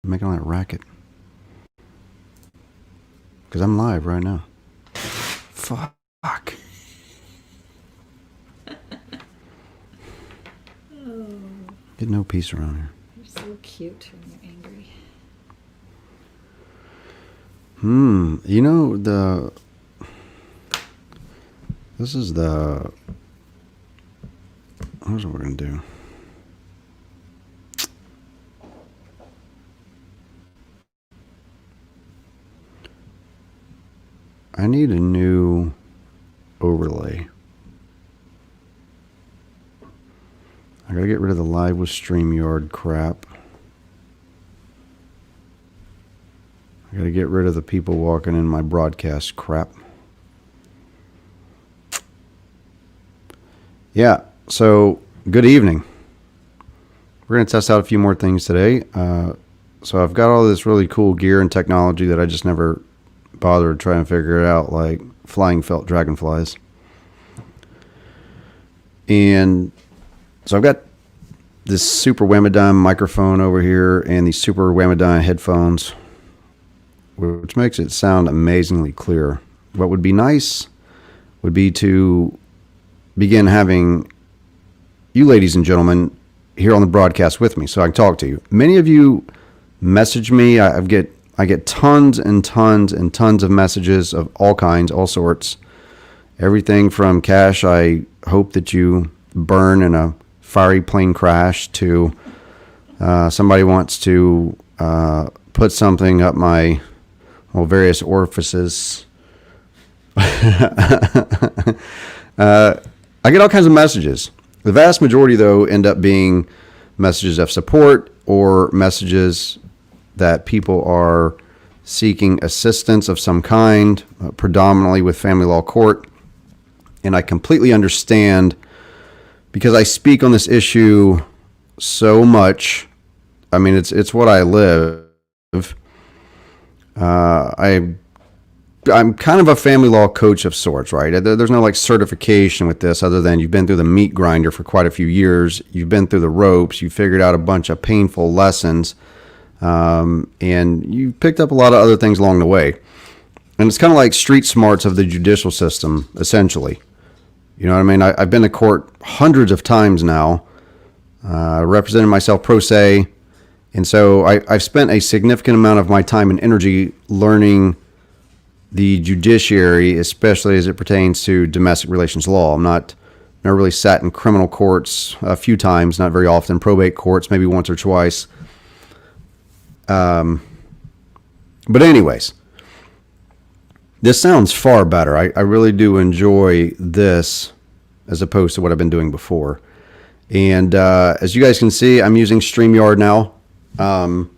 making all that racket? Because I'm live right now. Fuck. Get no peace around here. You're so cute when you're angry. You know, this is the, here's what we're going to do. I need a new overlay. I gotta get rid of the live with StreamYard crap. I gotta get rid of the people walking in my broadcast crap. Yeah, so good evening. We're gonna test out a few more things today. So I've got all this really cool gear and technology that I just never bothered trying to figure it out, like flying felt dragonflies. And so I've got this super Whammadime microphone over here and these super Whammadime headphones, which makes it sound amazingly clear. What would be nice would be to begin having you ladies and gentlemen here on the broadcast with me so I can talk to you. Many of you message me. I get tons and tons and tons of messages of all kinds, all sorts. Everything from cash I hope that you burn in a fiery plane crash to somebody wants to put something up my various orifices. I get all kinds of messages. The vast majority, though, end up being messages of support or messages that people are seeking assistance of some kind, predominantly with family law court. And I completely understand, because I speak on this issue so much. I mean, it's what I live. I'm kind of a family law coach of sorts, right? There's no like certification with this other than you've been through the meat grinder for quite a few years. You've been through the ropes. You figured out a bunch of painful lessons. And you picked up a lot of other things along the way. And it's kind of like street smarts of the judicial system, essentially. You know what I mean? I've been to court hundreds of times now, represented myself pro se. And so I've spent a significant amount of my time and energy learning the judiciary, especially as it pertains to domestic relations law. I'm not really sat in criminal courts a few times, not very often, probate courts, maybe once or twice. But anyways, this sounds far better. I really do enjoy this as opposed to what I've been doing before. And as you guys can see, I'm using StreamYard now. And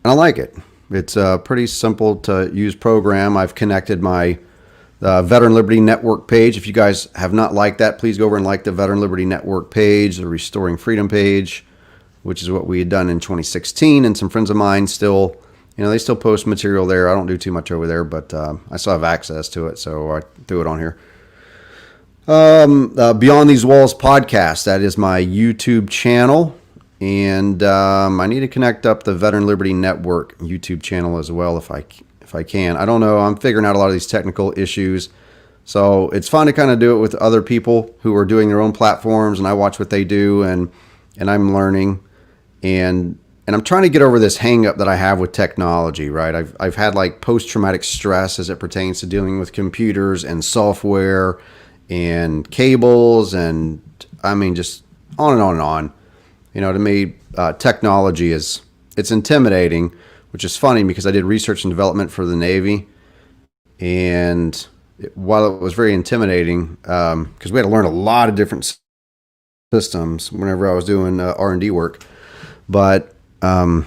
I like it. It's a pretty simple to use program. I've connected my Veteran Liberty Network page. If you guys have not liked that, please go over and like the Veteran Liberty Network page, the Restoring Freedom page, which is what we had done in 2016. And some friends of mine still, they still post material there. I don't do too much over there, but I still have access to it, so I threw it on here. Beyond These Walls podcast, that is my YouTube channel. And I need to connect up the Veteran Liberty Network YouTube channel as well if I can. I don't know. I'm figuring out a lot of these technical issues. So it's fun to kind of do it with other people who are doing their own platforms, and I watch what they do, and I'm learning. And I'm trying to get over this hang up that I have with technology, right? I've had like post-traumatic stress as it pertains to dealing with computers and software and cables, and I mean, just on and on and on. To me, technology it's intimidating, which is funny because I did research and development for the Navy. And while it was very intimidating, because we had to learn a lot of different systems whenever I was doing R&D work. But, yeah,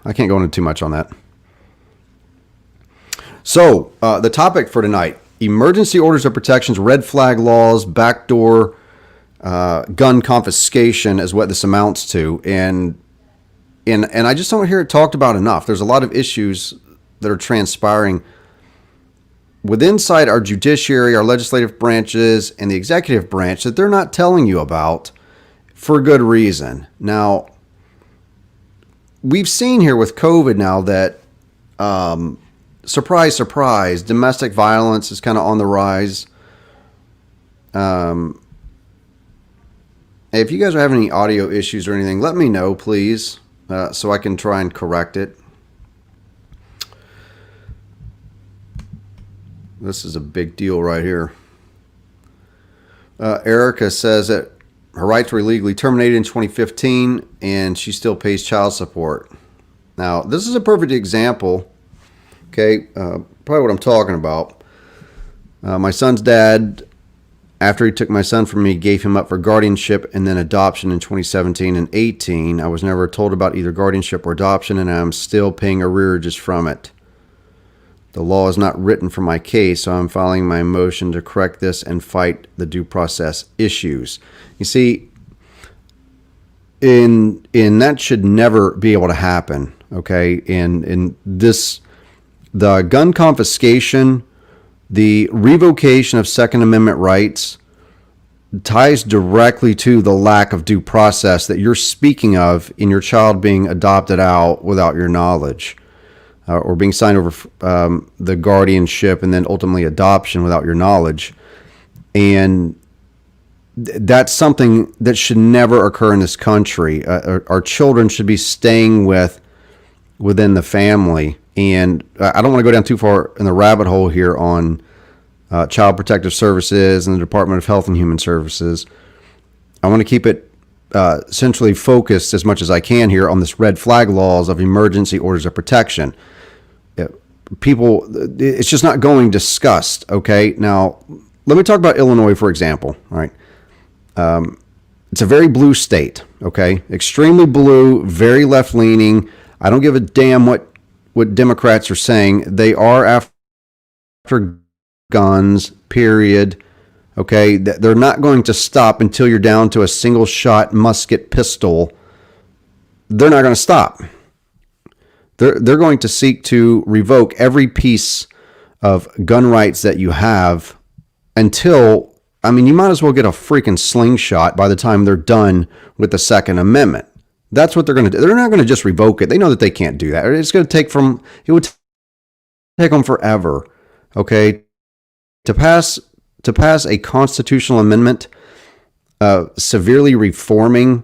I can't go into too much on that. So, the topic for tonight, emergency orders of protections, red flag laws, backdoor gun confiscation is what this amounts to. And I just don't hear it talked about enough. There's a lot of issues that are transpiring inside our judiciary, our legislative branches, and the executive branch that they're not telling you about for good reason. Now, we've seen here with COVID now that, surprise, surprise, domestic violence is kind of on the rise. If you guys are having any audio issues or anything, let me know, please, so I can try and correct it. This is a big deal right here. Erica says that her rights were illegally terminated in 2015, and she still pays child support. Now, this is a perfect example, okay, probably what I'm talking about. My son's dad, after he took my son from me, gave him up for guardianship and then adoption in 2017 and 18. I was never told about either guardianship or adoption, and I'm still paying arrearages from it. The law is not written for my case, so I'm filing my motion to correct this and fight the due process issues. You see, in that should never be able to happen, okay? In this, the gun confiscation, the revocation of Second Amendment rights ties directly to the lack of due process that you're speaking of in your child being adopted out without your knowledge, or being signed over the guardianship and then ultimately adoption without your knowledge. And that's something that should never occur in this country. Our children should be staying within the family. And I don't want to go down too far in the rabbit hole here on Child Protective Services and the Department of Health and Human Services. I want to keep it centrally focused as much as I can here on this red flag laws of emergency orders of protection. People, it's just not going discussed, okay? Now, let me talk about Illinois, for example, all right? It's a very blue state, okay? Extremely blue, very left-leaning. I don't give a damn what Democrats are saying. They are after guns, period. Okay, they're not going to stop until you're down to a single shot musket pistol. They're not going to stop. They're going to seek to revoke every piece of gun rights that you have until, I mean, you might as well get a freaking slingshot by the time they're done with the Second Amendment. That's what they're going to do. They're not going to just revoke it. They know that they can't do that. It's going to take it would take them forever, okay, to pass a constitutional amendment severely reforming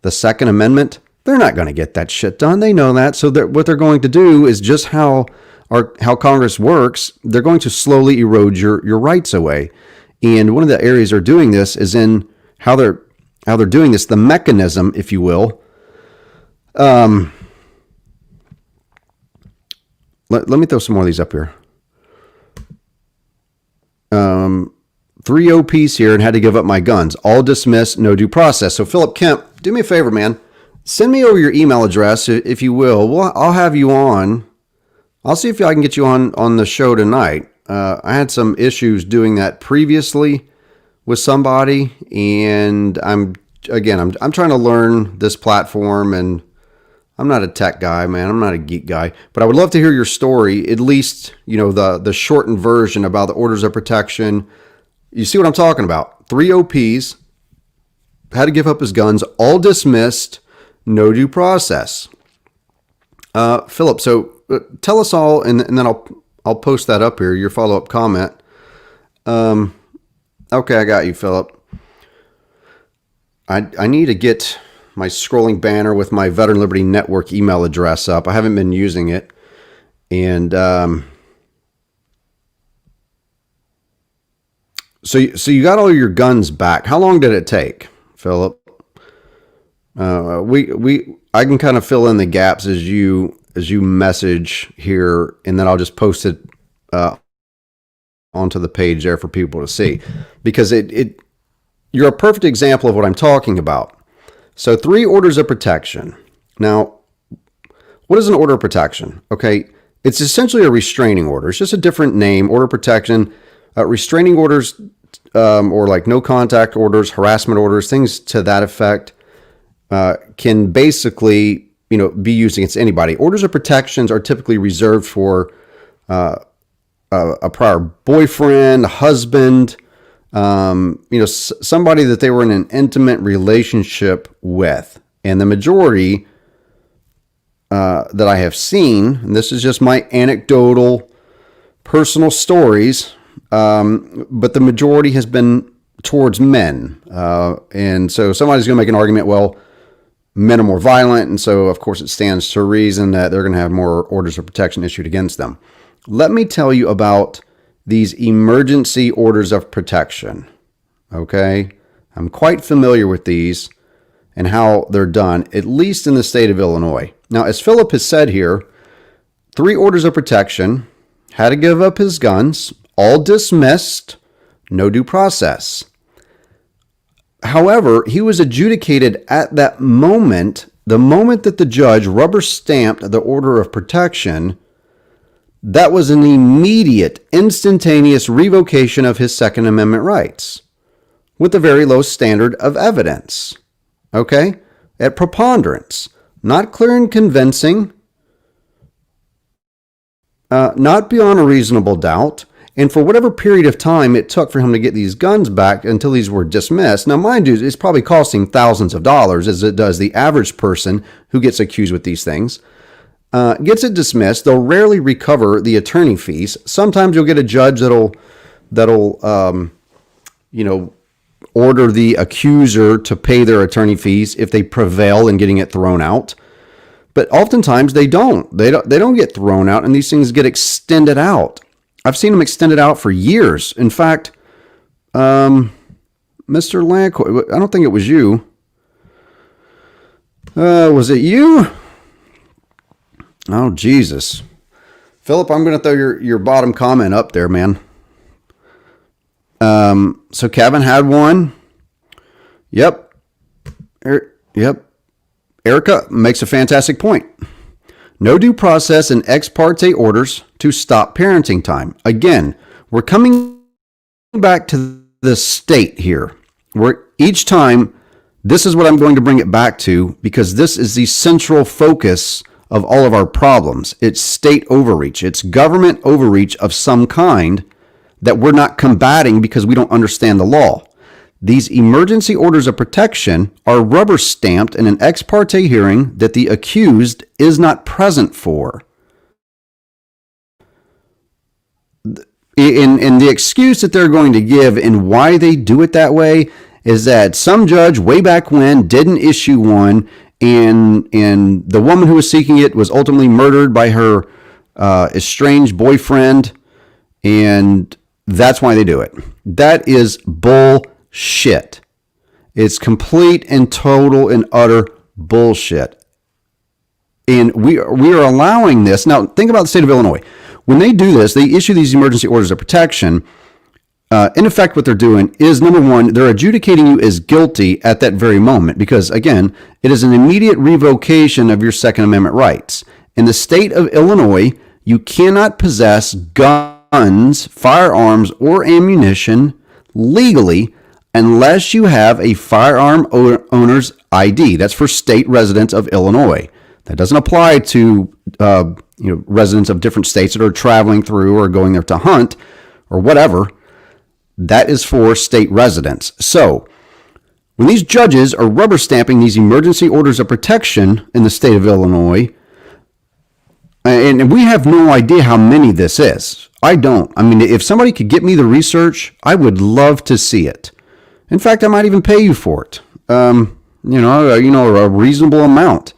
the Second Amendment. They're not going to get that shit done. They know that. So what they're going to do is just how Congress works. They're going to slowly erode your rights away. And one of the areas they're doing this is in how they're doing this, the mechanism, if you will. Let me throw some more of these up here. 3 OPs here and had to give up my guns. All dismissed, no due process. So Philip Kemp, do me a favor, man. Send me over your email address, if you will. I'll have you on. I'll see if I can get you on the show tonight. I had some issues doing that previously with somebody, and I'm trying to learn this platform, and I'm not a tech guy, man. I'm not a geek guy, but I would love to hear your story, at least, the shortened version about the orders of protection. You see what I'm talking about? 3 OPs, had to give up his guns, all dismissed, no due process. Philip, so tell us all, and then I'll post that up here, your follow-up comment. Okay, I got you, Philip. I need to get my scrolling banner with my Veteran Liberty Network email address up. I haven't been using it. And so you got all your guns back. How long did it take, Philip? I can kind of fill in the gaps as you message here, and then I'll just post it onto the page there for people to see, because you're a perfect example of what I'm talking about. So 3 orders of protection. Now, what is an order of protection? Okay, it's essentially a restraining order. It's just a different name, order of protection. Restraining orders, or like no contact orders, harassment orders, things to that effect, can basically, be used against anybody. Orders of protections are typically reserved for a prior boyfriend, husband, somebody that they were in an intimate relationship with. And the majority that I have seen, and this is just my anecdotal personal stories, but the majority has been towards men. And so somebody's going to make an argument, well, men are more violent, and so of course it stands to reason that they're going to have more orders of protection issued against them. Let me tell you about these emergency orders of protection. Okay? I'm quite familiar with these and how they're done, at least in the state of Illinois. Now, as Philip has said here, 3 orders of protection, had to give up his guns, all dismissed, no due process. However, he was adjudicated at that moment, the moment that the judge rubber stamped the order of protection. That was an immediate, instantaneous revocation of his Second Amendment rights with a very low standard of evidence. Okay? At preponderance. Not clear and convincing. Not beyond a reasonable doubt. And for whatever period of time it took for him to get these guns back until these were dismissed. Now, mind you, it's probably costing thousands of dollars, as it does the average person who gets accused with these things. Gets it dismissed. They'll rarely recover the attorney fees. Sometimes you'll get a judge that'll order the accuser to pay their attorney fees if they prevail in getting it thrown out. But oftentimes they don't. They don't get thrown out, and these things get extended out. I've seen them extended out for years. In fact, Mr. Lancoy, I don't think it was you. Was it you? Oh, Jesus. Philip, I'm going to throw your bottom comment up there, man. So Kevin had one. Yep. Yep. Erica makes a fantastic point. No due process and ex parte orders to stop parenting time. Again, we're coming back to the state here. Where each time, this is what I'm going to bring it back to, because this is the central focus of all of our problems. It's state overreach. It's government overreach of some kind that we're not combating because we don't understand the law. These emergency orders of protection are rubber stamped in an ex parte hearing that the accused is not present for. And the excuse that they're going to give and why they do it that way is that some judge way back when didn't issue one, and the woman who was seeking it was ultimately murdered by her estranged boyfriend, and that's why they do it. That is bullshit. It's complete and total and utter bullshit. And we are allowing this. Now, think about the state of Illinois. When they do this, they issue these emergency orders of protection. In effect, what they're doing is, number one, they're adjudicating you as guilty at that very moment because, again, it is an immediate revocation of your Second Amendment rights. In the state of Illinois, you cannot possess guns, firearms, or ammunition legally unless you have a firearm owner's ID. That's for state residents of Illinois. That doesn't apply to residents of different states that are traveling through or going there to hunt or whatever. That is for state residents. So when these judges are rubber stamping these emergency orders of protection in the state of Illinois, and we have no idea how many this is. I don't. I mean, if somebody could get me the research, I would love to see it. In fact, I might even pay you for it. A reasonable amount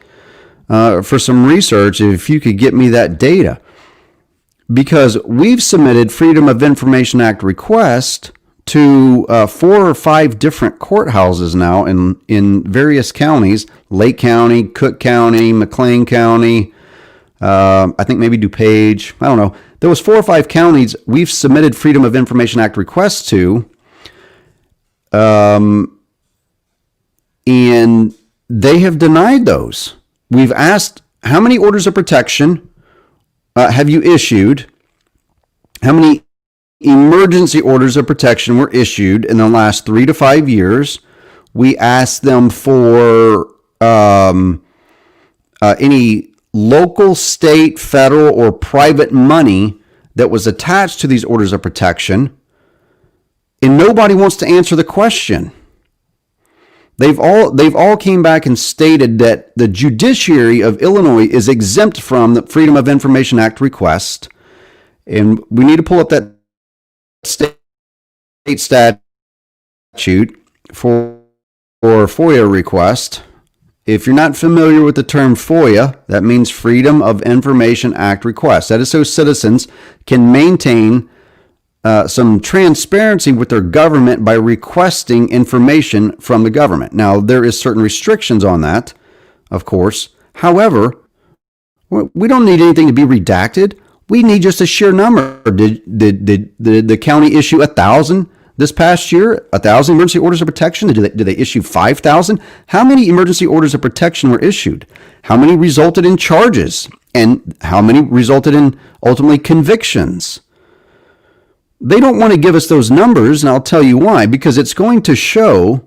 for some research if you could get me that data. Because we've submitted Freedom of Information Act requests to 4 or 5 different courthouses now in various counties: Lake County, Cook County, McLean County, I think maybe DuPage. I don't know. There was 4 or 5 counties we've submitted Freedom of Information Act requests to, and they have denied those. We've asked, how many orders of protection have you issued? How many emergency orders of protection were issued in the last 3 to 5 years? We asked them for any local, state, federal, or private money that was attached to these orders of protection. And nobody wants to answer the question. They've all came back and stated that the judiciary of Illinois is exempt from the Freedom of Information Act request. And we need to pull up that state statute for FOIA request. If you're not familiar with the term FOIA, that means Freedom of Information Act request. That is so citizens can maintain some transparency with their government by requesting information from the government. Now, there is certain restrictions on that, of course. However, we don't need anything to be redacted. We need just a sheer number. Did the county issue 1,000 this past year? 1,000 emergency orders of protection? Did they issue 5,000? How many emergency orders of protection were issued? How many resulted in charges? And how many resulted in ultimately convictions? They don't want to give us those numbers, and I'll tell you why. Because it's going to show,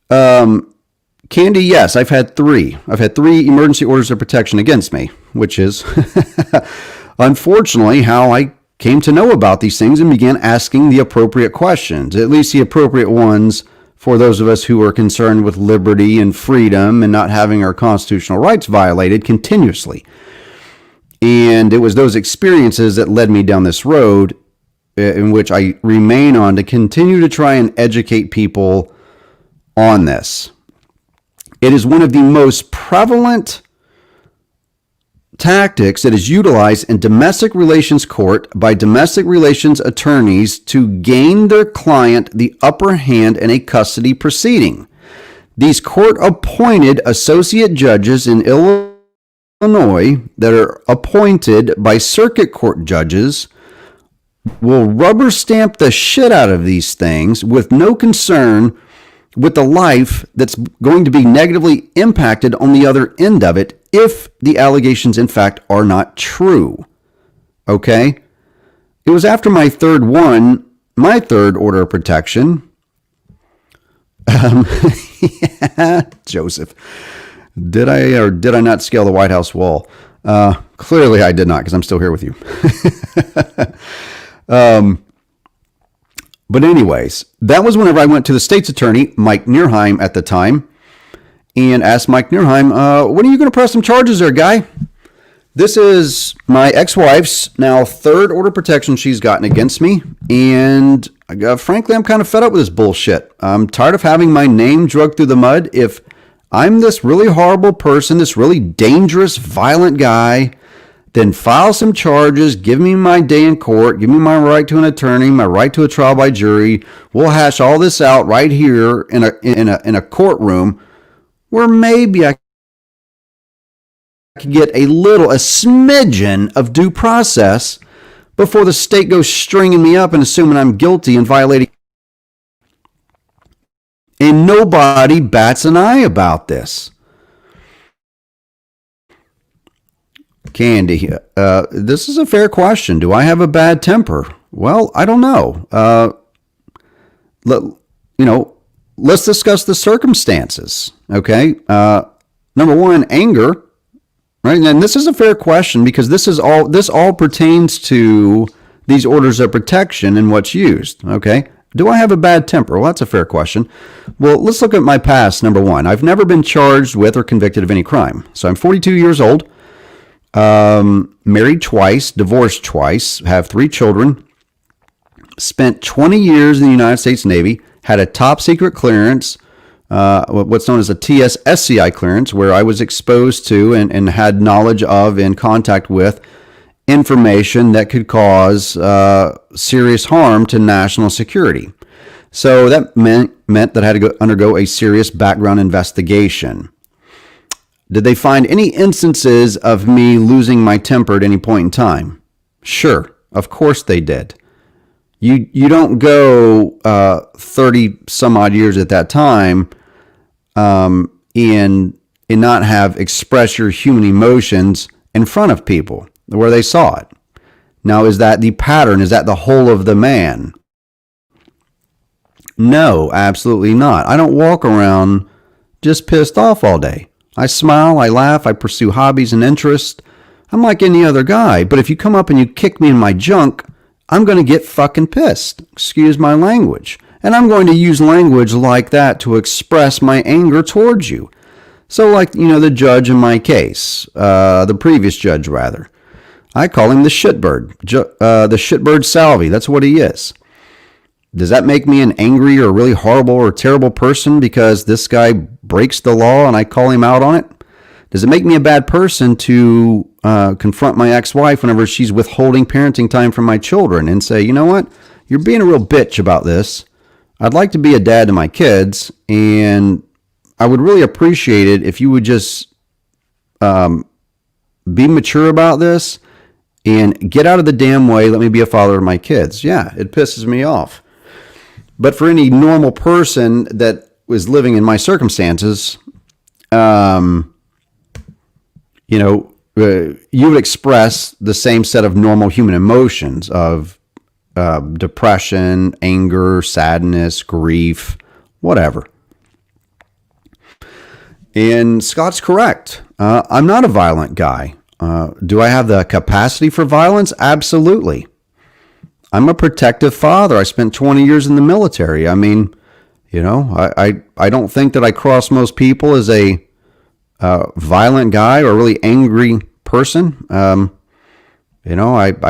Candy, yes, I've had three. I've had 3 emergency orders of protection against me, which is unfortunately how I came to know about these things and began asking the appropriate questions, at least the appropriate ones for those of us who are concerned with liberty and freedom and not having our constitutional rights violated continuously. And it was those experiences that led me down this road in which I remain on to continue to try and educate people on this. It is one of the most prevalent tactics that is utilized in domestic relations court by domestic relations attorneys to gain their client the upper hand in a custody proceeding. These court-appointed associate judges in Illinois that are appointed by circuit court judges will rubber stamp the shit out of these things with no concern with the life that's going to be negatively impacted on the other end of it if the allegations, in fact, are not true. Okay? It was after my third order of protection. Yeah, Joseph. Did I or did I not scale the White House wall? Clearly I did not, because I'm still here with you. But anyways, that was whenever I went to the state's attorney, Mike Neerheim at the time, and asked Mike Neerheim, when are you going to press some charges there, guy? This is my ex-wife's now third order protection she's gotten against me, and frankly, I'm kind of fed up with this bullshit. I'm tired of having my name dragged through the mud. If I'm this really horrible person, this really dangerous, violent guy, then file some charges, give me my day in court, give me my right to an attorney, my right to a trial by jury. We'll hash all this out right here in a courtroom where maybe I could get a smidgen of due process before the state goes stringing me up and assuming I'm guilty and violating. And nobody bats an eye about this. Candy, this is a fair question. Do I have a bad temper? Well, I don't know. Let's discuss the circumstances. Okay. Number one, anger. Right. And this is a fair question because this all pertains to these orders of protection and what's used. Okay. Do I have a bad temper? Well, that's a fair question. Well, let's look at my past. Number one, I've never been charged with or convicted of any crime. So I'm 42 years old. Married twice, divorced twice, have 3 children, spent 20 years in the United States Navy, had a top secret clearance, what's known as a TS-SCI clearance, where I was exposed to and had knowledge of and contact with information that could cause serious harm to national security. So that meant that I had to undergo a serious background investigation. Did they find any instances of me losing my temper at any point in time? Sure, of course they did. You don't go 30 some odd years at that time and not have express your human emotions in front of people where they saw it. Now, is that the pattern? Is that the whole of the man? No, absolutely not. I don't walk around just pissed off all day. I smile, I laugh, I pursue hobbies and interests. I'm like any other guy, but if you come up and you kick me in my junk, I'm going to get fucking pissed. Excuse my language. And I'm going to use language like that to express my anger towards you. So like, the judge in my case, the previous judge rather, I call him the shitbird, the shitbird Salvi. That's what he is. Does that make me an angry or really horrible or terrible person because this guy breaks the law and I call him out on it? Does it make me a bad person to confront my ex-wife whenever she's withholding parenting time from my children and say, you know what, you're being a real bitch about this. I'd like to be a dad to my kids, and I would really appreciate it if you would just be mature about this and get out of the damn way. Let me be a father to my kids. Yeah, it pisses me off. But for any normal person that was living in my circumstances, you would express the same set of normal human emotions of depression, anger, sadness, grief, whatever. And Scott's correct. I'm not a violent guy. Do I have the capacity for violence? Absolutely. I'm a protective father. I spent 20 years in the military. I mean, I don't think that I cross most people as a violent guy or a really angry person. I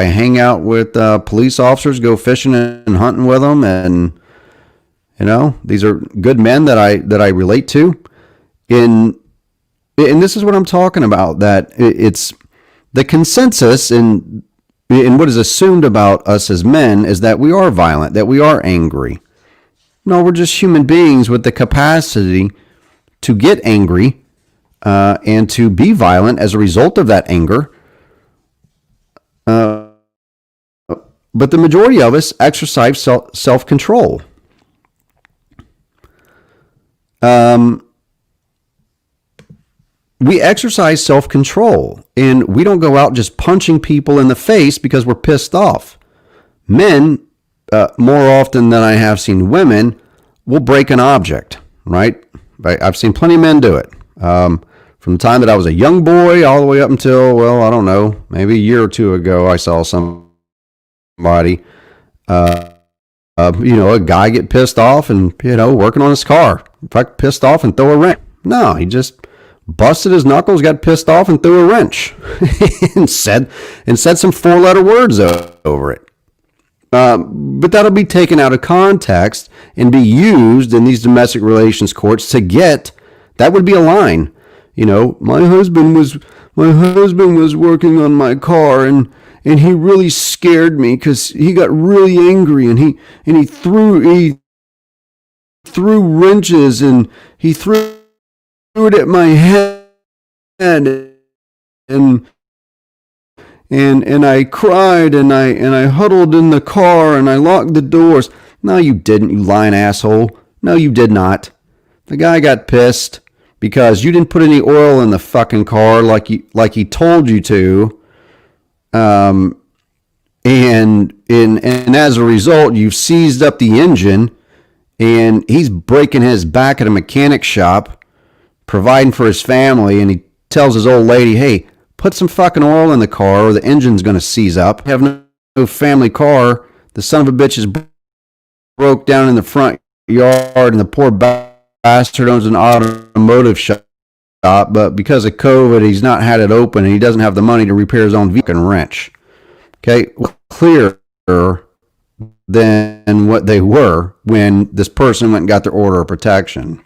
hang out with police officers, go fishing and hunting with them, and these are good men that I relate to. And this is what I'm talking about. That it's the consensus in what is assumed about us as men is that we are violent, that we are angry. No, we're just human beings with the capacity to get angry and to be violent as a result of that anger. But the majority of us exercise self-control. We exercise self-control, and we don't go out just punching people in the face because we're pissed off. Men, more often than I have seen women, will break an object, right? I've seen plenty of men do it. From the time that I was a young boy all the way up until, I don't know, maybe a year or two ago, I saw somebody, a guy get pissed off and, working on his car. In fact, pissed off and throw a wrench. No, he just busted his knuckles, got pissed off and threw a wrench and said some 4-letter words over it. But that'll be taken out of context and be used in these domestic relations courts to get, that would be a line. My husband was working on my car and he really scared me because he got really angry and he threw wrenches and he threw it at my head and I cried and I huddled in the car and I locked the doors. No, you didn't, you lying asshole. No, you did not. The guy got pissed because you didn't put any oil in the fucking car like he told you to. And as a result, you've seized up the engine and he's breaking his back at a mechanic shop, providing for his family, and he tells his old lady, hey, put some fucking oil in the car or the engine's going to seize up. Have no family car. The son of a bitch is broke down in the front yard and the poor bastard owns an automotive shop, but because of COVID, he's not had it open and he doesn't have the money to repair his own fucking wrench. Okay, clearer than what they were when this person went and got their order of protection.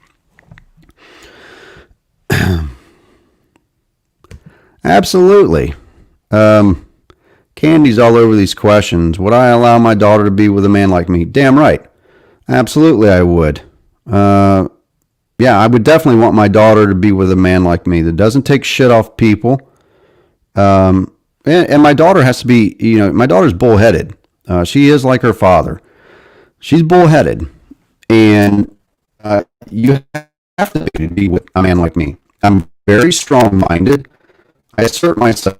Absolutely. Candy's all over these questions. Would I allow my daughter to be with a man like me? Damn right. Absolutely I would. Yeah, I would definitely want my daughter to be with a man like me that doesn't take shit off people. And my daughter has to be, my daughter's bullheaded. She is like her father. She's bullheaded. And you have to be with a man like me. I'm very strong-minded. I assert myself.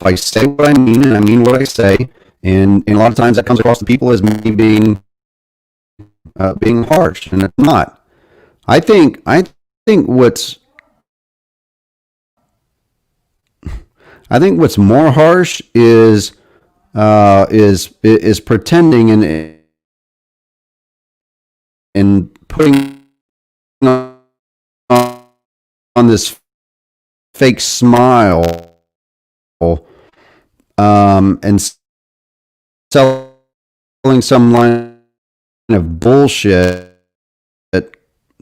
I say what I mean, and I mean what I say. And a lot of times that comes across to people as me being harsh, and it's not. I think what's more harsh is is pretending and putting on this fake smile, and selling some line of bullshit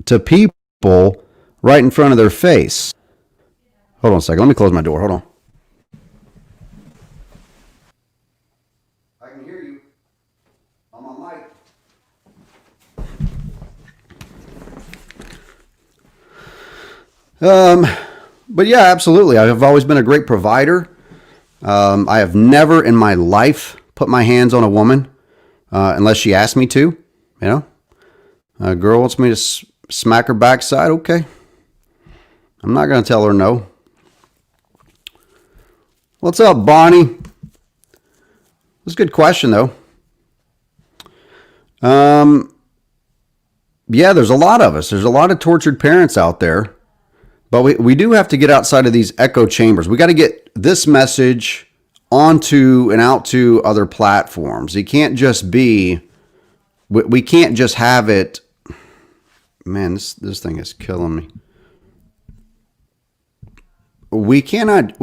to people right in front of their face. Hold on a second. Let me close my door. Hold on. I can hear you on my mic. But yeah, absolutely. I have always been a great provider. I have never in my life put my hands on a woman unless she asked me to. You know, a girl wants me to smack her backside. Okay, I'm not going to tell her no. What's up, Bonnie? That's a good question, though. Yeah, there's a lot of us. There's a lot of tortured parents out there. But we do have to get outside of these echo chambers. We got to get this message onto and out to other platforms. It can't just be, we can't just have it. Man, this thing is killing me. We cannot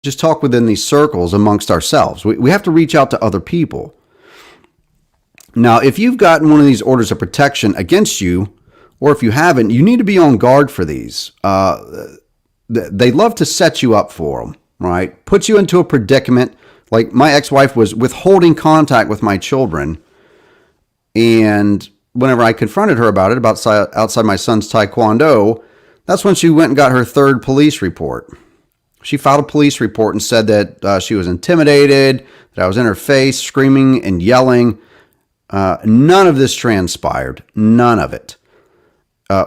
just talk within these circles amongst ourselves. We have to reach out to other people. Now, if you've gotten one of these orders of protection against you, or if you haven't, you need to be on guard for these. They love to set you up for them, right? Put you into a predicament. Like my ex-wife was withholding contact with my children. And whenever I confronted her about it, outside my son's taekwondo, that's when she went and got her third police report. She filed a police report and said that she was intimidated, that I was in her face, screaming and yelling. None of this transpired. None of it.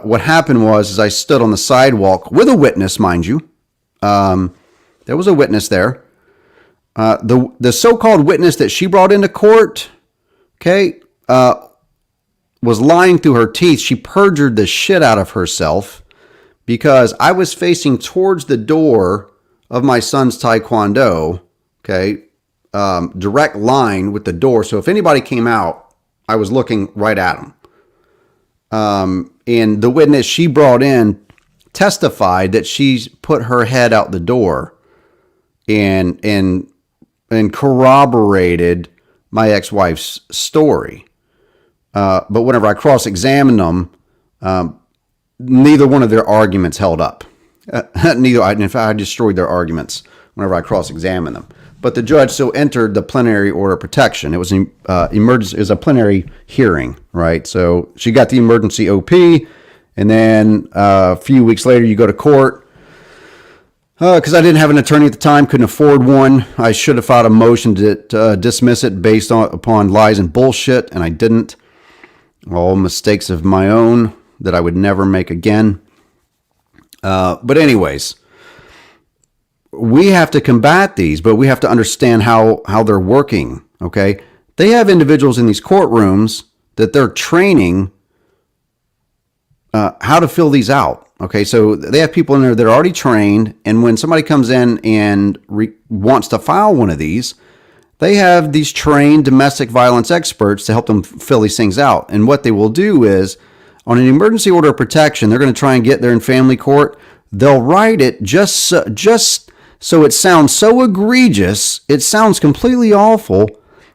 What happened was I stood on the sidewalk with a witness, mind you. There was a witness there. The so-called witness that she brought into court, okay, was lying through her teeth. She perjured the shit out of herself because I was facing towards the door of my son's taekwondo, okay, direct line with the door. So if anybody came out, I was looking right at them. And the witness she brought in testified that she's put her head out the door and corroborated my ex-wife's story. But whenever I cross-examined them, neither one of their arguments held up. In fact, I destroyed their arguments whenever I cross-examined them. But the judge still entered the plenary order of protection. It was an emergency. It was a plenary hearing, right? So she got the emergency OP, and then a few weeks later, you go to court. Because I didn't have an attorney at the time, couldn't afford one. I should have filed a motion to dismiss it based upon lies and bullshit, and I didn't. All mistakes of my own that I would never make again. But anyways, we have to combat these, but we have to understand how they're working, okay? They have individuals in these courtrooms that they're training how to fill these out, okay? So they have people in there that are already trained, and when somebody comes in and wants to file one of these, they have these trained domestic violence experts to help them fill these things out. And what they will do is, on an emergency order of protection, they're going to try and get there in family court. They'll write it just so it sounds so egregious, it sounds completely awful,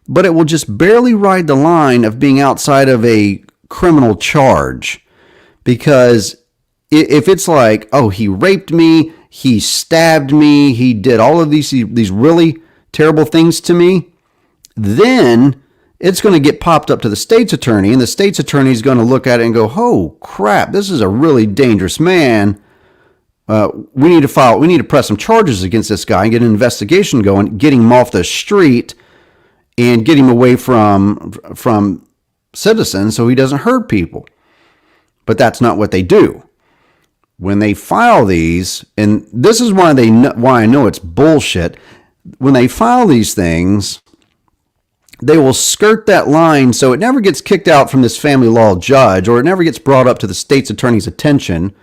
but it will just barely ride the line of being outside of a criminal charge. Because if it's like, oh, he raped me, he stabbed me, he did all of these really terrible things to me, then it's going to get popped up to the state's attorney, and the state's attorney is going to look at it and go, oh, crap, this is a really dangerous man. We need to press some charges against this guy and get an investigation going, get him off the street and get him away from citizens so he doesn't hurt people. But that's not what they do. When they file these, and this is why I know it's bullshit. When they file these things, they will skirt that line so it never gets kicked out from this family law judge, or it never gets brought up to the state's attorney's attention.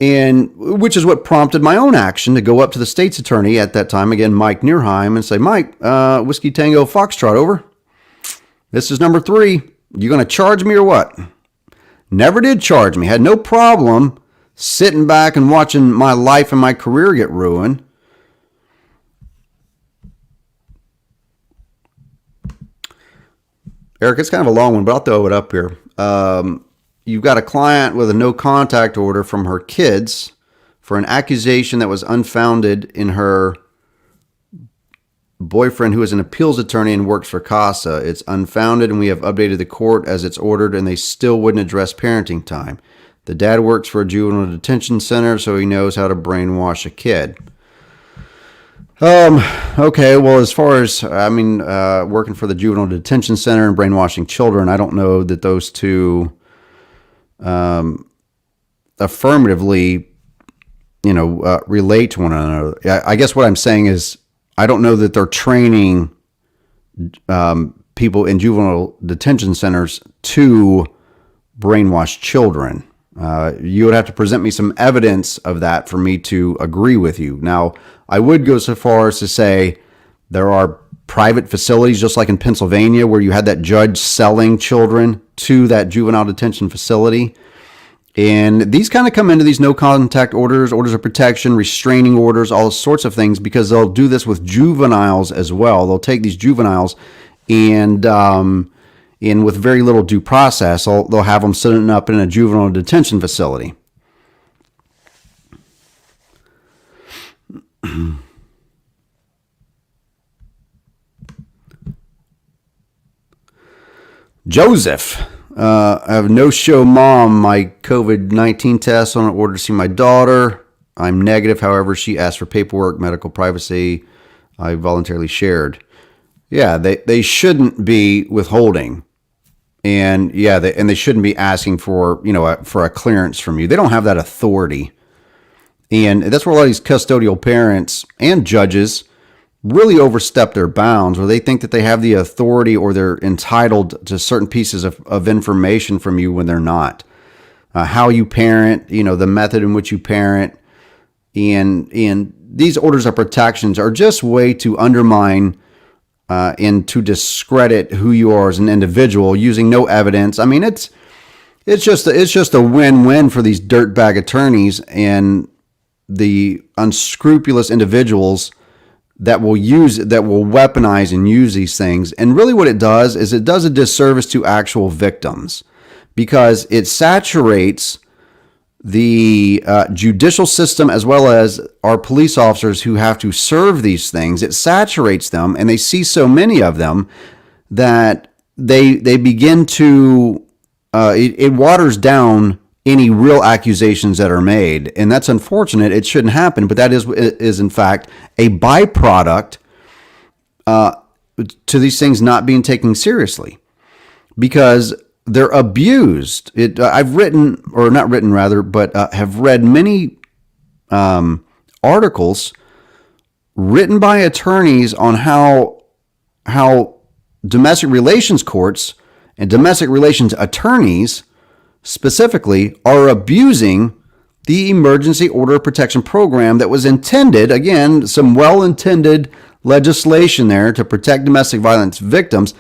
And which is what prompted my own action to go up to the state's attorney at that time, again, Mike Neerheim, and say, Mike, Whiskey Tango Foxtrot, over. This is number 3. You going to charge me or what? Never did charge me. Had no problem sitting back and watching my life and my career get ruined. Eric, it's kind of a long one, but I'll throw it up here. You've got a client with a no contact order from her kids for an accusation that was unfounded in her boyfriend, who is an appeals attorney and works for CASA. It's unfounded, and we have updated the court as it's ordered, and they still wouldn't address parenting time. The dad works for a juvenile detention center, so he knows how to brainwash a kid. Okay, well, as far as, working for the juvenile detention center and brainwashing children, I don't know that those two affirmatively, relate to one another. I guess what I'm saying is I don't know that they're training people in juvenile detention centers to brainwash children. You would have to present me some evidence of that for me to agree with you. Now, I would go so far as to say there are private facilities, just like in Pennsylvania, where you had that judge selling children to that juvenile detention facility. And these kind of come into these no contact orders, orders of protection, restraining orders, all sorts of things, because they'll do this with juveniles as well. They'll take these juveniles and with very little due process, they'll have them sitting up in a juvenile detention facility. Joseph, I have no-show mom my COVID-19 test on an order to see my daughter. I'm negative. However, she asked for paperwork, medical privacy. I voluntarily shared. Yeah, they shouldn't be withholding. And yeah, they shouldn't be asking for, for a clearance from you. They don't have that authority. And that's where a lot of these custodial parents and judges really overstep their bounds, where they think that they have the authority or they're entitled to certain pieces of information from you when they're not. How you parent, the method in which you parent, and these orders of protections are just way to undermine and to discredit who you are as an individual using no evidence. I mean, it's just a win-win for these dirtbag attorneys and the unscrupulous individuals that will weaponize and use these things. And really what it does is it does a disservice to actual victims, because it saturates the judicial system as well as our police officers who have to serve these things. It saturates them, and they see so many of them that they begin to, it waters down any real accusations that are made. And that's unfortunate. It shouldn't happen, but that is in fact a byproduct to these things not being taken seriously, because they're abused. I've written, or not written rather, but have read many articles written by attorneys on how domestic relations courts and domestic relations attorneys specifically are abusing the emergency order of protection program that was intended, again, some well-intended legislation there to protect domestic violence victims.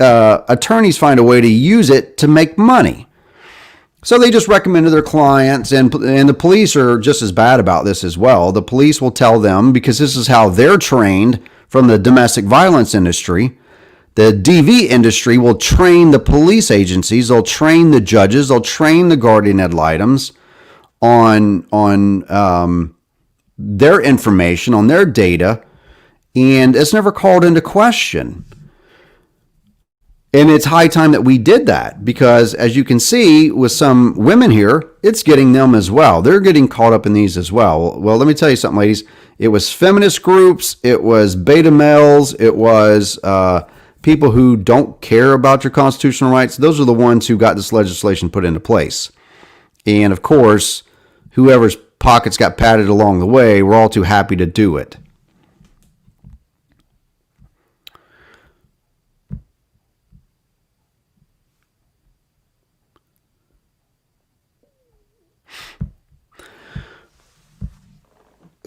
Attorneys find a way to use it to make money. So they just recommend to their clients, and the police are just as bad about this as well. The police will tell them, because this is how they're trained from the domestic violence industry. The DV industry will train the police agencies, they'll train the judges, they'll train the guardian ad litems on their information, on their data, and it's never called into question. And it's high time that we did that, because as you can see with some women here, it's getting them as well. They're getting caught up in these as well. Well, let me tell you something, ladies. It was feminist groups, it was beta males, it was people who don't care about your constitutional rights. Those are the ones who got this legislation put into place. And of course, whoever's pockets got padded along the way, we're all too happy to do it.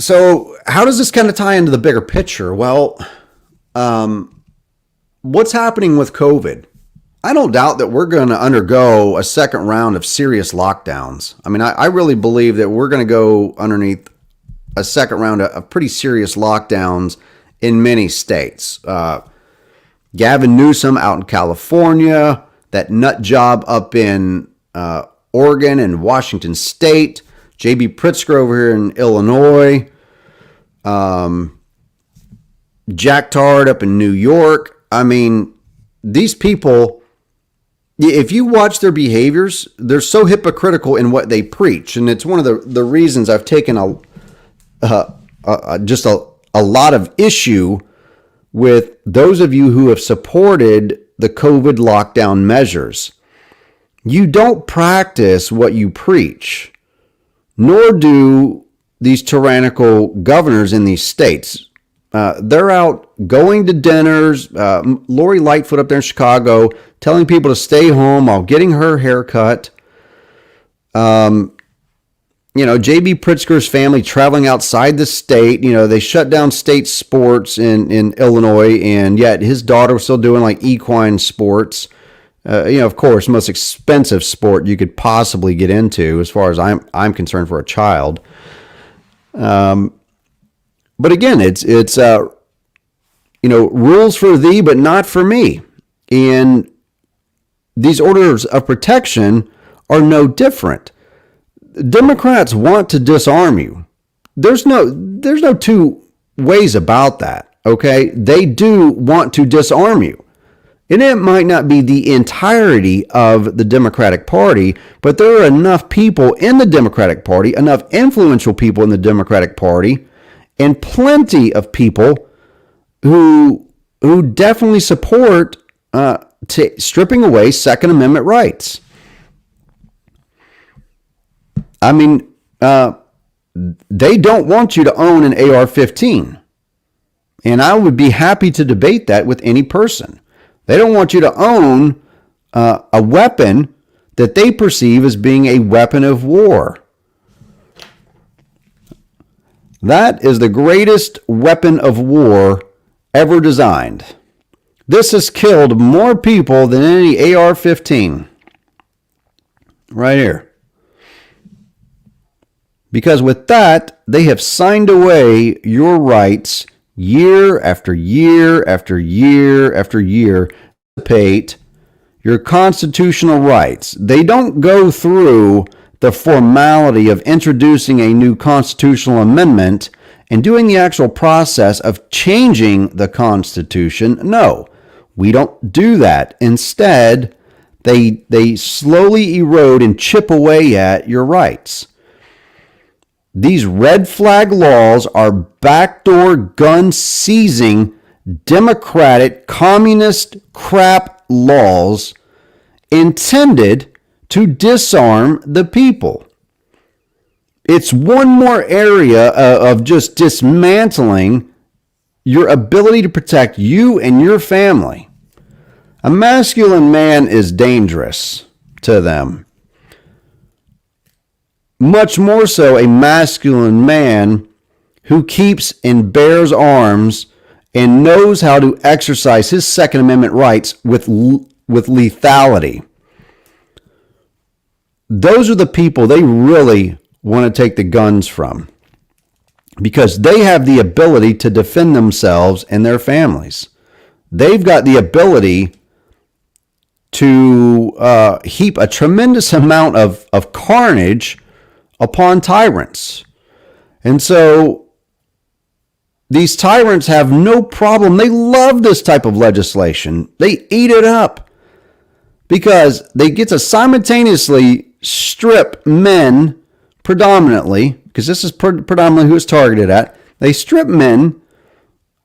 So how does this kind of tie into the bigger picture? Well, what's happening with COVID? I don't doubt that we're going to undergo a second round of serious lockdowns. I mean, I really believe that we're going to go underneath a second round of pretty serious lockdowns in many states. Gavin Newsom out in California, that nut job up in Oregon and Washington State, J.B. Pritzker over here in Illinois, Jack Tard up in New York. I mean, these people, if you watch their behaviors, they're so hypocritical in what they preach. And it's one of the reasons I've taken just a lot of issue with those of you who have supported the COVID lockdown measures. You don't practice what you preach, nor do these tyrannical governors in these states. They're out going to dinners. Lori Lightfoot up there in Chicago telling people to stay home while getting her hair cut. J.B. Pritzker's family traveling outside the state. They shut down state sports in Illinois, and yet his daughter was still doing like equine sports. Of course, most expensive sport you could possibly get into, as far as I'm concerned, for a child. But again, it's rules for thee, but not for me. And these orders of protection are no different. Democrats want to disarm you. There's no two ways about that. Okay, they do want to disarm you. And it might not be the entirety of the Democratic Party, but there are enough people in the Democratic Party, enough influential people in the Democratic Party, and plenty of people who definitely support stripping away Second Amendment rights. I mean, they don't want you to own an AR-15. And I would be happy to debate that with any person. They don't want you to own a weapon that they perceive as being a weapon of war. That is the greatest weapon of war ever designed. This has killed more people than any AR-15. Right here. Because with that, they have signed away your rights year after year after year after year. Dissipate your constitutional rights. They don't go through the formality of introducing a new constitutional amendment and doing the actual process of changing the Constitution. No, we don't do that. Instead, they slowly erode and chip away at your rights. These red flag laws are backdoor gun seizing, democratic, communist crap laws intended to disarm the people. It's one more area of just dismantling your ability to protect you and your family. A masculine man is dangerous to them. Much more so a masculine man who keeps and bears arms and knows how to exercise his Second Amendment rights with lethality. Those are the people they really want to take the guns from, because they have the ability to defend themselves and their families. They've got the ability to heap a tremendous amount of carnage upon tyrants. And so these tyrants have no problem. They love this type of legislation. They eat it up because they get to simultaneously strip men predominantly, because this is predominantly who it's targeted at. They strip men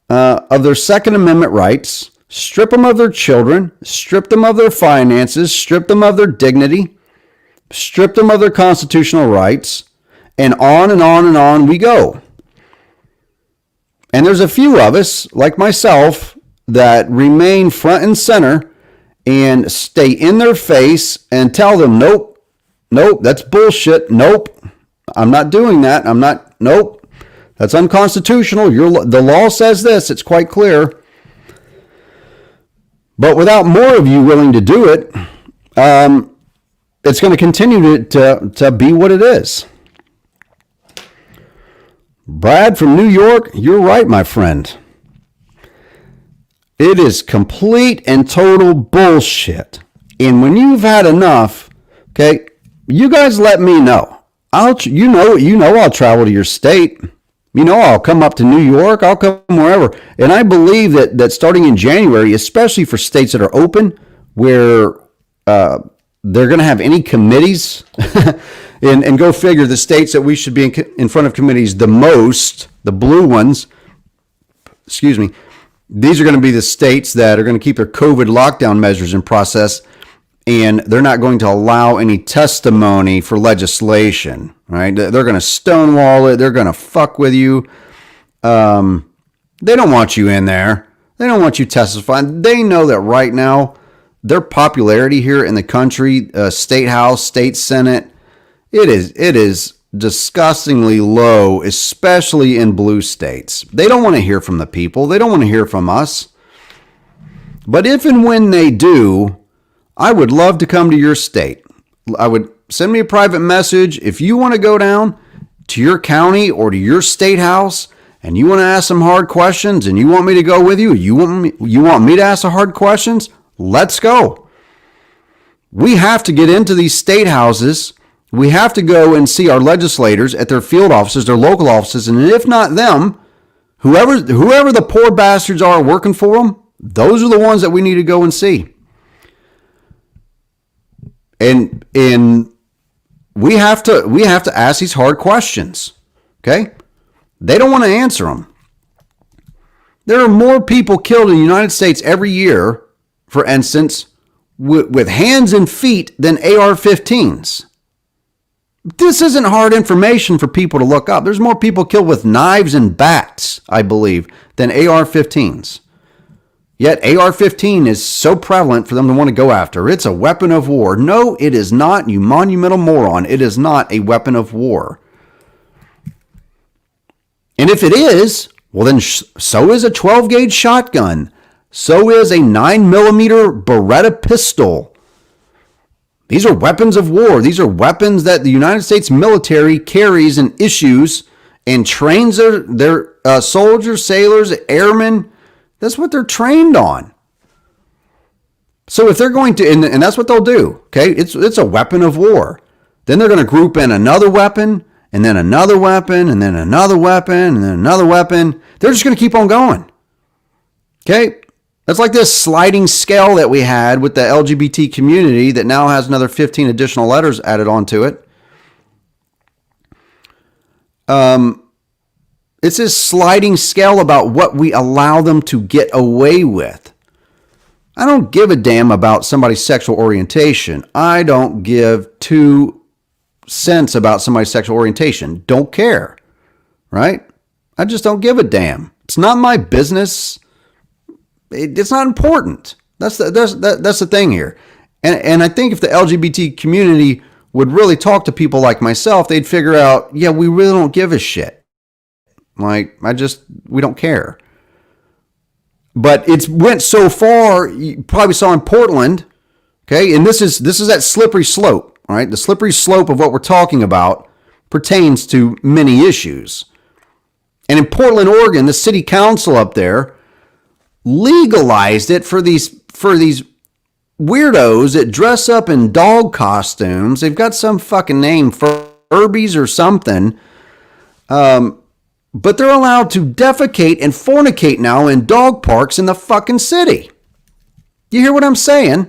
of their Second Amendment rights, strip them of their children, strip them of their finances, strip them of their dignity, strip them of their constitutional rights, and on and on and on we go. And there's a few of us, like myself, that remain front and center and stay in their face and tell them, nope, that's bullshit, nope, I'm not doing that, nope. That's unconstitutional. The law says this. It's quite clear. But without more of you willing to do it, it's going to continue to be what it is. Brad from New York, you're right, my friend. It is complete and total bullshit. And when you've had enough, okay, you guys let me know. I'll travel to your state. I'll come up to New York. I'll come wherever. And I believe that starting in January, especially for states that are open, where they're going to have any committees, and go figure, the states that we should be in front of committees the most, the blue ones, these are going to be the states that are going to keep their COVID lockdown measures in process, and they're not going to allow any testimony for legislation, right? They're going to stonewall it. They're going to fuck with you. They don't want you in there. They don't want you testifying. They know that right now, their popularity here in the country, state house, state senate, it is disgustingly low, especially in blue states. They don't want to hear from the people. They don't want to hear from us. But if and when they do, I would love to come to your state. I would send me a private message. If you want to go down to your county or to your state house and you want to ask some hard questions and you want me to go with you, you want me to ask the hard questions, let's go. We have to get into these state houses. We have to go and see our legislators at their field offices, their local offices, and if not them, whoever the poor bastards are working for them, those are the ones that we need to go and see. And we have to ask these hard questions. Okay? They don't want to answer them. There are more people killed in the United States every year, for instance, with hands and feet than AR-15s. This isn't hard information for people to look up. There's more people killed with knives and bats, I believe, than AR-15s. Yet AR-15 is so prevalent for them to want to go after. It's a weapon of war. No, it is not, you monumental moron. It is not a weapon of war. And if it is, well then so is a 12-gauge shotgun. So is a 9mm Beretta pistol. These are weapons of war. These are weapons that the United States military carries and issues and trains their soldiers, sailors, airmen. That's what they're trained on. So if they're going to, and that's what they'll do, okay? It's a weapon of war. Then they're going to group in another weapon, and then another weapon, and then another weapon, and then another weapon. They're just going to keep on going. Okay? That's like this sliding scale that we had with the LGBT community that now has another 15 additional letters added onto it. It's this sliding scale about what we allow them to get away with. I don't give a damn about somebody's sexual orientation. I don't give 2 cents about somebody's sexual orientation. Don't care, right? I just don't give a damn. It's not my business. It's not important. That's the thing here. And I think if the LGBT community would really talk to people like myself, they'd figure out, yeah, we really don't give a shit. Like, we don't care. But it's went so far, you probably saw in Portland, okay? And this is that slippery slope, all right? The slippery slope of what we're talking about pertains to many issues. And in Portland, Oregon, the city council up there legalized it for these weirdos that dress up in dog costumes. They've got some fucking name, Furbies or something. But they're allowed to defecate and fornicate now in dog parks in the fucking city. You hear what I'm saying?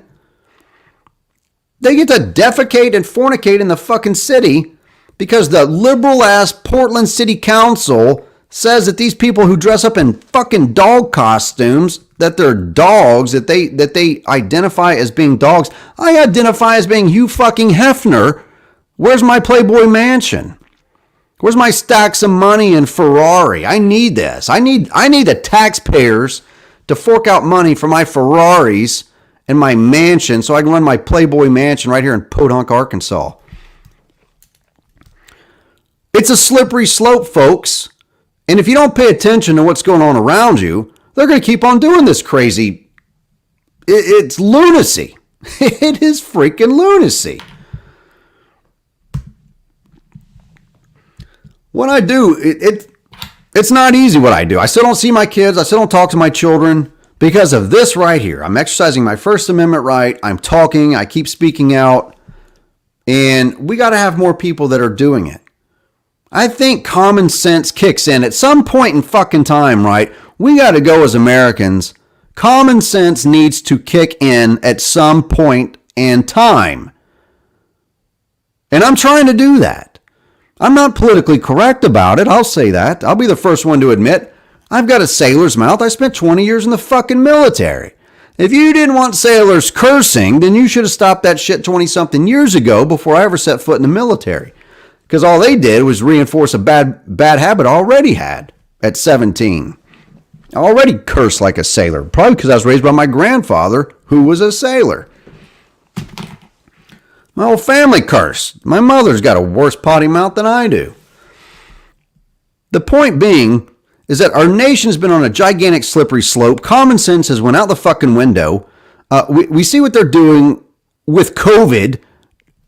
They get to defecate and fornicate in the fucking city because the liberal-ass Portland City Council says that these people who dress up in fucking dog costumes, that they're dogs, that they identify as being dogs. I identify as being Hugh fucking Hefner. Where's my Playboy mansion? Where's my stacks of money and Ferrari? I need this. I need the taxpayers to fork out money for my Ferraris and my mansion so I can run my Playboy mansion right here in Podunk, Arkansas. It's a slippery slope, folks. And if you don't pay attention to what's going on around you, they're going to keep on doing this crazy. It's lunacy. It is freaking lunacy. What I do, it's not easy what I do. I still don't see my kids. I still don't talk to my children because of this right here. I'm exercising my First Amendment right. I'm talking. I keep speaking out. And we got to have more people that are doing it. I think common sense kicks in at some point in fucking time, right? We got to go as Americans. Common sense needs to kick in at some point in time. And I'm trying to do that. I'm not politically correct about it. I'll say that. I'll be the first one to admit I've got a sailor's mouth. I spent 20 years in the fucking military. If you didn't want sailors cursing, then you should have stopped that shit 20-something years ago before I ever set foot in the military. Because all they did was reinforce a bad habit I already had at 17. I already cursed like a sailor, probably because I was raised by my grandfather, who was a sailor. My whole family cursed. My mother's got a worse potty mouth than I do. The point being is that our nation has been on a gigantic slippery slope. Common sense has went out the fucking window. We see what they're doing with COVID.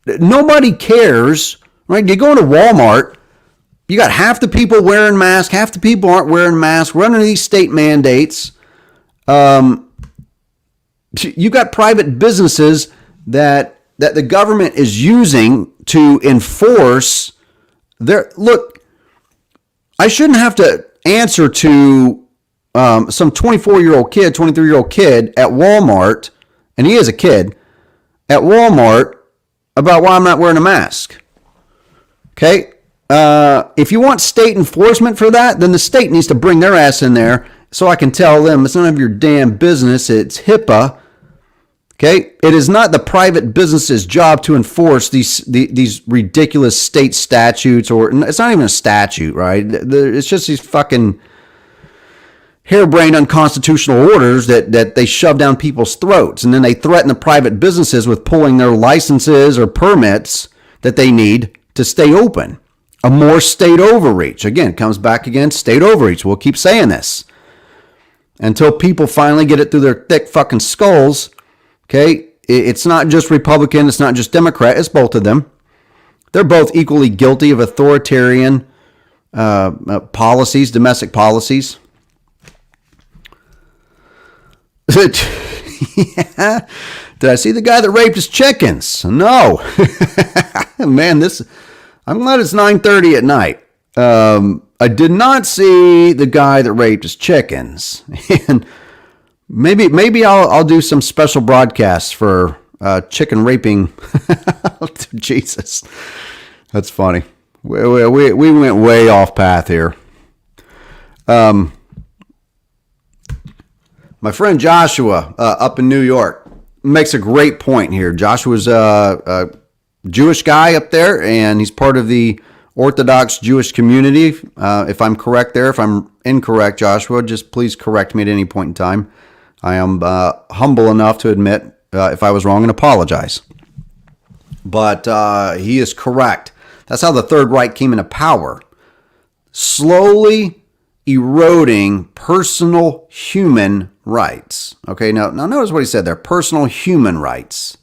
Nobody cares, right? You go into Walmart, you got half the people wearing masks, half the people aren't wearing masks. We're under these state mandates. You got private businesses that the government is using to enforce their... Look, I shouldn't have to answer to some 24-year-old kid, 23-year-old kid at Walmart, and he is a kid, at Walmart about why I'm not wearing a mask. Okay? If you want state enforcement for that, then the state needs to bring their ass in there so I can tell them it's none of your damn business. It's HIPAA. Okay? It is not the private business's job to enforce these ridiculous state statutes, or it's not even a statute, right? It's just these fucking harebrained unconstitutional orders that they shove down people's throats, and then they threaten the private businesses with pulling their licenses or permits that they need to stay open. A more state overreach. Again, comes back again, state overreach. We'll keep saying this until people finally get it through their thick fucking skulls. Okay, it's not just Republican, it's not just Democrat, it's both of them. They're both equally guilty of authoritarian policies, domestic policies. Yeah. Did I see the guy that raped his chickens? No. Man, I'm glad it's 9:30 at night. I did not see the guy that raped his chickens. And maybe I'll do some special broadcasts for chicken raping. Jesus, that's funny. We went way off path here. My friend Joshua up in New York makes a great point here. Joshua's a Jewish guy up there, and he's part of the Orthodox Jewish community. If I'm correct there, if I'm incorrect, Joshua, just please correct me at any point in time. I am humble enough to admit if I was wrong and apologize. But he is correct. That's how the Third Reich came into power. Slowly eroding personal human rights. Okay, now notice what he said there. Personal human rights.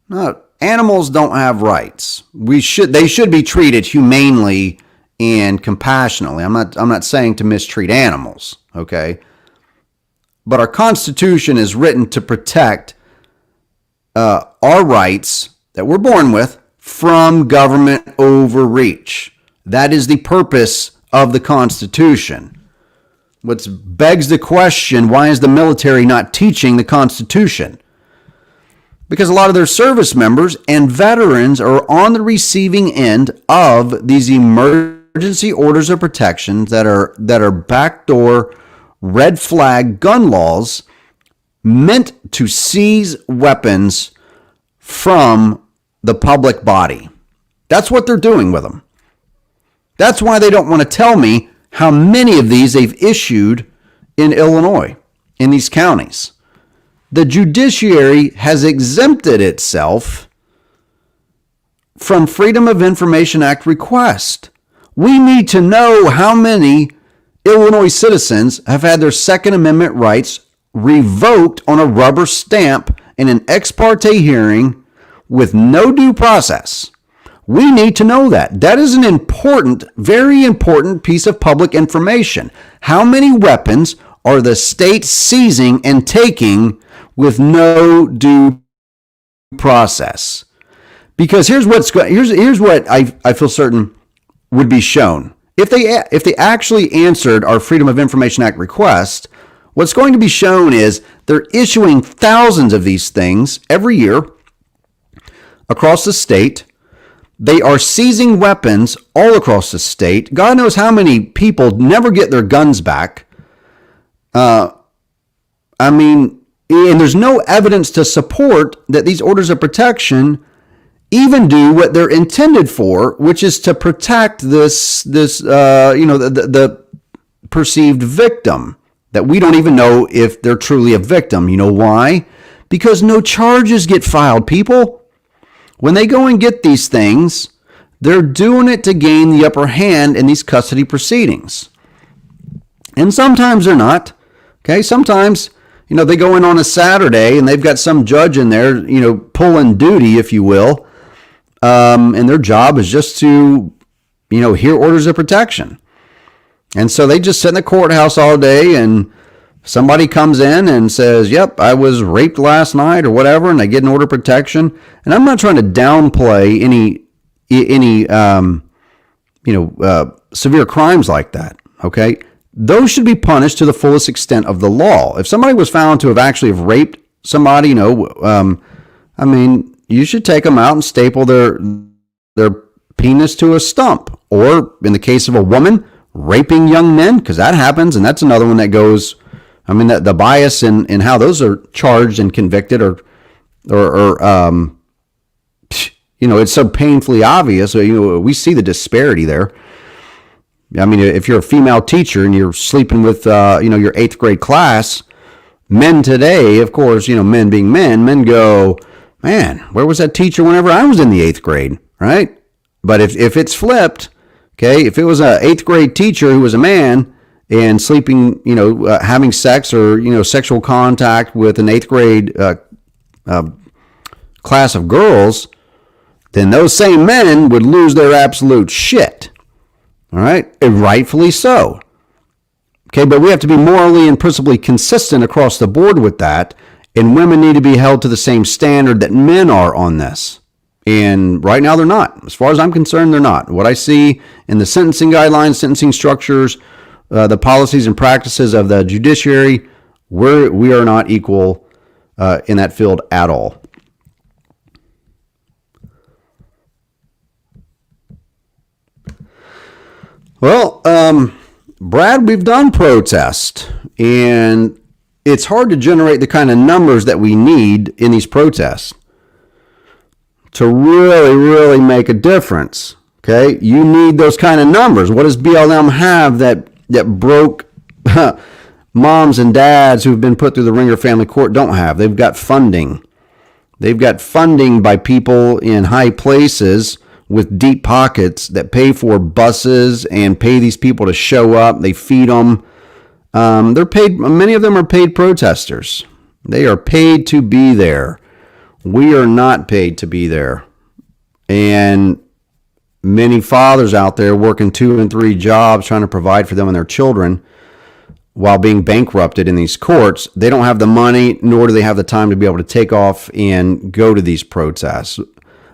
No, animals don't have rights. They should be treated humanely and compassionately. I'm not saying to mistreat animals, okay? But our Constitution is written to protect our rights that we're born with from government overreach. That is the purpose of the Constitution. Which begs the question, why is the military not teaching the Constitution? Because a lot of their service members and veterans are on the receiving end of these emergency orders of protection that are backdoor red flag gun laws meant to seize weapons from the public body. That's what they're doing with them. That's why they don't want to tell me how many of these they've issued in Illinois, in these counties. The judiciary has exempted itself from Freedom of Information Act request. We need to know how many Illinois citizens have had their Second Amendment rights revoked on a rubber stamp in an ex parte hearing with no due process. We need to know that. That is an important, very important piece of public information. How many weapons are the state seizing and taking with no due process? Because here's what I feel certain would be shown. If they actually answered our Freedom of Information Act request, what's going to be shown is they're issuing thousands of these things every year across the state. They are seizing weapons all across the state. God knows how many people never get their guns back. And there's no evidence to support that these orders of protection even do what they're intended for, which is to protect the perceived victim, that we don't even know if they're truly a victim. You know why? Because no charges get filed, people. When they go and get these things, they're doing it to gain the upper hand in these custody proceedings. And sometimes they're not. Okay, sometimes, they go in on a Saturday and they've got some judge in there, pulling duty, if you will. And their job is just to, hear orders of protection. And so they just sit in the courthouse all day, and somebody comes in and says, yep, I was raped last night or whatever, and they get an order of protection. And I'm not trying to downplay any severe crimes like that, okay? Those should be punished to the fullest extent of the law. If somebody was found to have actually raped somebody, you should take them out and staple their penis to a stump. Or in the case of a woman, raping young men, because that happens, and that's another one that goes, the bias in how those are charged and convicted or it's so painfully obvious. We see the disparity there. If you're a female teacher and you're sleeping with, your 8th grade class, men today, of course, men being men go, man, where was that teacher whenever I was in the 8th grade, right? But if it's flipped, okay, if it was an 8th grade teacher who was a man and sleeping, having sex or, sexual contact with an 8th grade class of girls, then those same men would lose their absolute shit, all right? And rightfully so. Okay, but we have to be morally and principally consistent across the board with that. And women need to be held to the same standard that men are on this. And right now they're not. As far as I'm concerned, they're not. What I see in the sentencing guidelines, sentencing structures, the policies and practices of the judiciary, we are not equal in that field at all. Well, Brad, we've done protest, and it's hard to generate the kind of numbers that we need in these protests to really, really make a difference. Okay, you need those kind of numbers. What does BLM have that broke moms and dads who've been put through the Ringer family court don't have? They've got funding. They've got funding by people in high places with deep pockets that pay for buses and pay these people to show up. They feed them. They're paid. Many of them are paid protesters. They are paid to be there. We are not paid to be there. And many fathers out there working 2 and 3 jobs trying to provide for them and their children while being bankrupted in these courts, they don't have the money, nor do they have the time to be able to take off and go to these protests.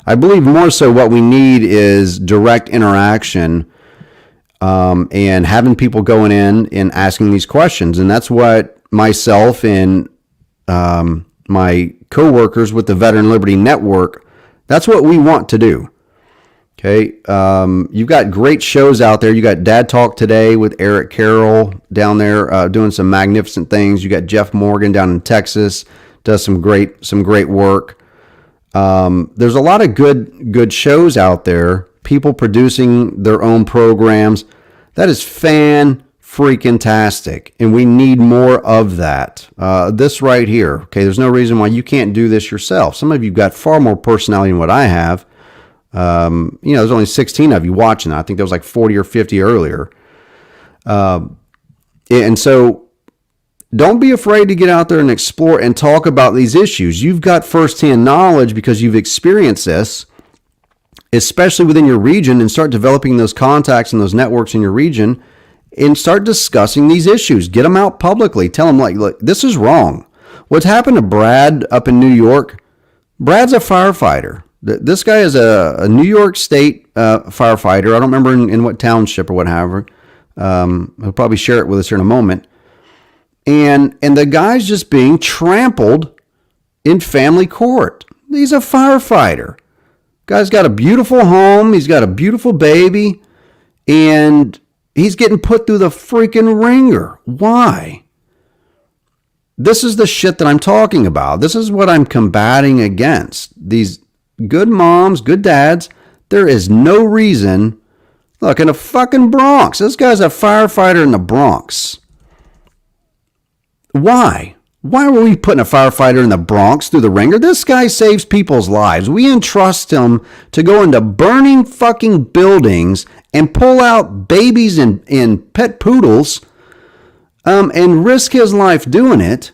I believe more so what we need is direct interaction and having people going in and asking these questions. And that's what myself and my coworkers with the Veteran Liberty Network, that's what we want to do. Okay. You've got great shows out there. You got Dad Talk Today with Eric Carroll down there doing some magnificent things. You got Jeff Morgan down in Texas, does some great work. There's a lot of good shows out there, people producing their own programs. That is fan-freaking-tastic, and we need more of that. This right here, okay, there's no reason why you can't do this yourself. Some of you got far more personality than what I have. There's only 16 of you watching. I think there was like 40 or 50 earlier. And so don't be afraid to get out there and explore and talk about these issues. You've got firsthand knowledge because you've experienced this, especially within your region, and start developing those contacts and those networks in your region and start discussing these issues. Get them out publicly. Tell them, like, look, this is wrong. What's happened to Brad up in New York? Brad's a firefighter. This guy is a New York State firefighter. I don't remember in what township or whatever. He'll probably share it with us here in a moment. And the guy's just being trampled in family court. He's a firefighter. Guy's got a beautiful home. He's got a beautiful baby. And he's getting put through the freaking ringer. Why? This is the shit that I'm talking about. This is what I'm combating against. These good moms, good dads, there is no reason. Look, in the fucking Bronx. This guy's a firefighter in the Bronx. Why? Why were we putting a firefighter in the Bronx through the ringer? This guy saves people's lives. We entrust him to go into burning fucking buildings and pull out babies and pet poodles and risk his life doing it.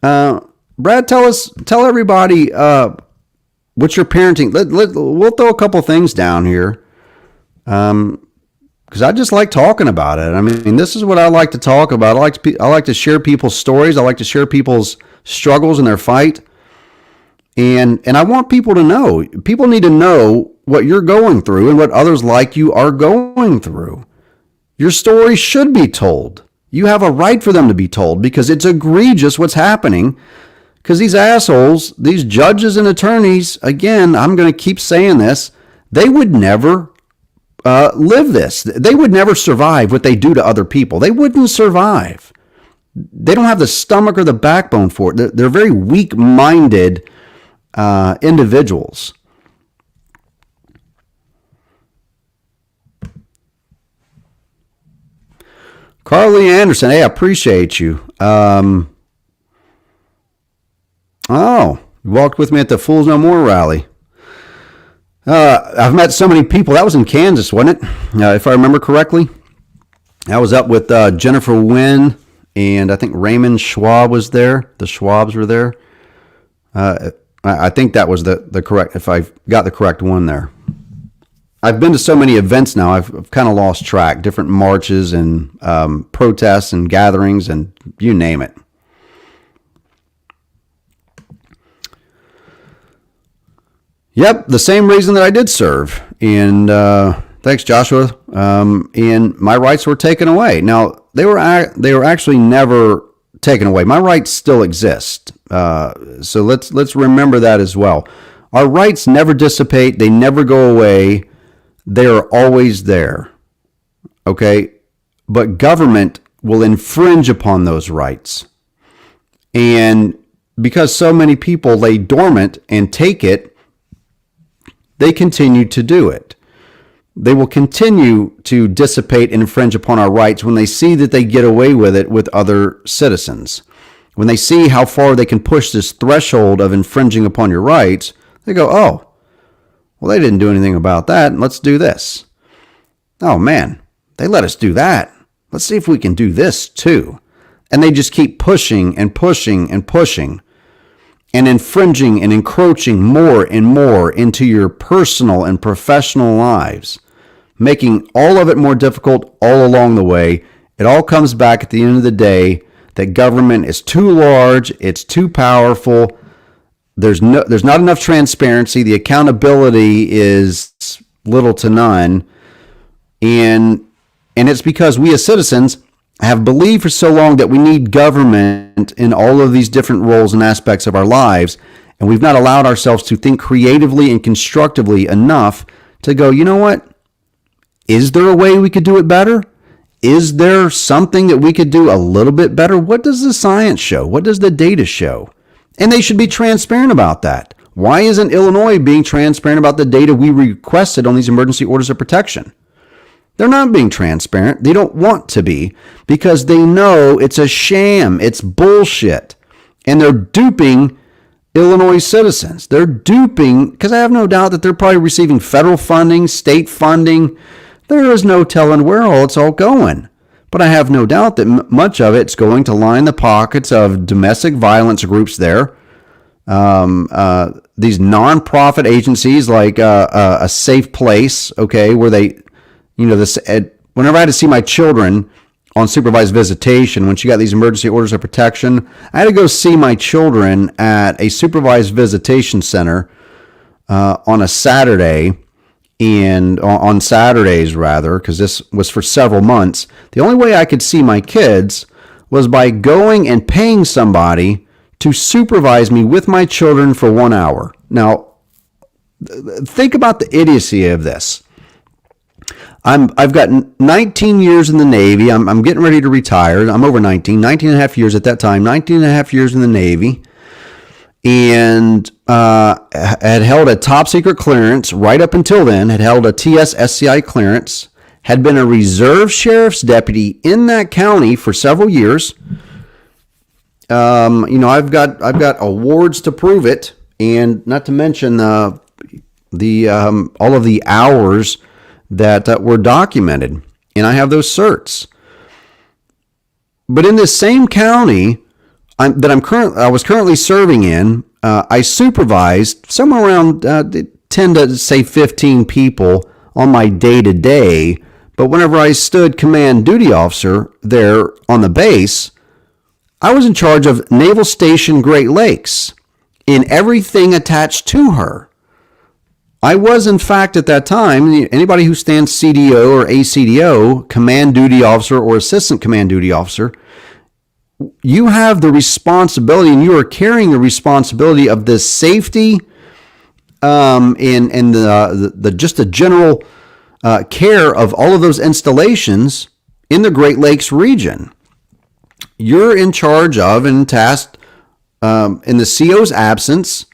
Brad, tell everybody what's your parenting. We'll throw a couple things down here. Because I just like talking about it. I mean, this is what I like to talk about. I like to share people's stories. I like to share people's struggles in their fight. And I want people to know. People need to know what you're going through and what others like you are going through. Your story should be told. You have a right for them to be told because it's egregious what's happening. Because these assholes, these judges and attorneys, again, I'm going to keep saying this, they would never live this. They would never survive what they do to other people. They wouldn't survive. They don't have the stomach or the backbone for it. They're very weak-minded individuals. Carly Anderson, hey, I appreciate you. You walked with me at the Fools No More rally. I've met so many people. That was in Kansas, wasn't it? If I remember correctly. I was up with Jennifer Wynn, and I think Raymond Schwab was there. The Schwabs were there. I think that was the correct, if I got the correct one there. I've been to so many events now, I've kind of lost track. Different marches and protests and gatherings and you name it. Yep, the same reason that I did serve. And thanks, Joshua. And my rights were taken away. Now, they were actually never taken away. My rights still exist. So let's remember that as well. Our rights never dissipate. They never go away. They are always there. Okay? But government will infringe upon those rights. And because so many people lay dormant and take it, they continue to do it. They will continue to dissipate and infringe upon our rights when they see that they get away with it with other citizens. When they see how far they can push this threshold of infringing upon your rights, they go, oh, well, they didn't do anything about that. Let's do this. Oh, man, they let us do that. Let's see if we can do this too. And they just keep pushing and pushing and pushing, and infringing and encroaching more and more into your personal and professional lives, making all of it more difficult all along the way. It all comes back at the end of the day that government is too large, it's too powerful, there's not enough transparency, the accountability is little to none, and it's because we as citizens have believed for so long that we need government in all of these different roles and aspects of our lives, and we've not allowed ourselves to think creatively and constructively enough to go, you know what? Is there a way we could do it better? Is there something that we could do a little bit better? What does the science show? What does the data show? And they should be transparent about that. Why isn't Illinois being transparent about the data we requested on these emergency orders of protection? They're not being transparent. They don't want to be because they know it's a sham. It's bullshit. And they're duping Illinois citizens. They're duping, because I have no doubt that they're probably receiving federal funding, state funding. There is no telling where it's all going. but I have no doubt that much of it's going to line the pockets of domestic violence groups there. These nonprofit agencies like a Safe Place, okay, where they, whenever I had to see my children on supervised visitation, when she got these emergency orders of protection, I had to go see my children at a supervised visitation center on a Saturday, and on Saturdays rather, because this was for several months. The only way I could see my kids was by going and paying somebody to supervise me with my children for 1 hour. Now, think about the idiocy of this. I've got 19 years in the Navy. I'm getting ready to retire. I'm over 19 and a half years at that time, 19 and a half years in the Navy, and had held a top secret clearance right up until then, had held a TS-SCI clearance, had been a reserve sheriff's deputy in that county for several years. I've got awards to prove it, and not to mention all of the hours that were documented, and I have those certs. But in this same county I was currently serving in, I supervised somewhere around 10 to say 15 people on my day-to-day. But whenever I stood command duty officer there on the base, I was in charge of Naval Station Great Lakes and everything attached to her. I was, in fact, at that time, anybody who stands CDO or ACDO, command duty officer or assistant command duty officer, you have the responsibility, and you are carrying the responsibility of the safety and the just the general care of all of those installations in the Great Lakes region. You're in charge of and tasked in the CO's absence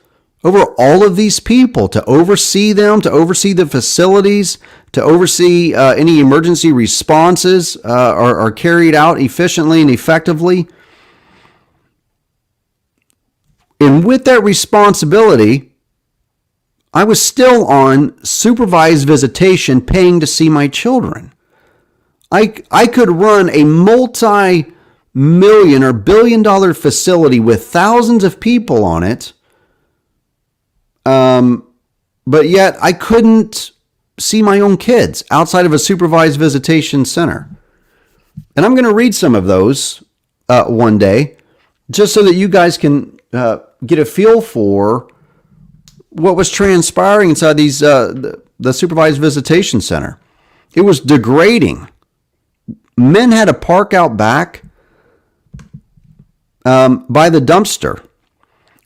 over all of these people, to oversee them, to oversee the facilities, to oversee any emergency responses are carried out efficiently and effectively. And with that responsibility, I was still on supervised visitation, paying to see my children. I could run a multi-million or billion-dollar facility with thousands of people on it, but yet I couldn't see my own kids outside of a supervised visitation center. And I'm going to read some of those one day, just so that you guys can get a feel for what was transpiring inside these the supervised visitation center. It was degrading. Men had to park out back by the dumpster.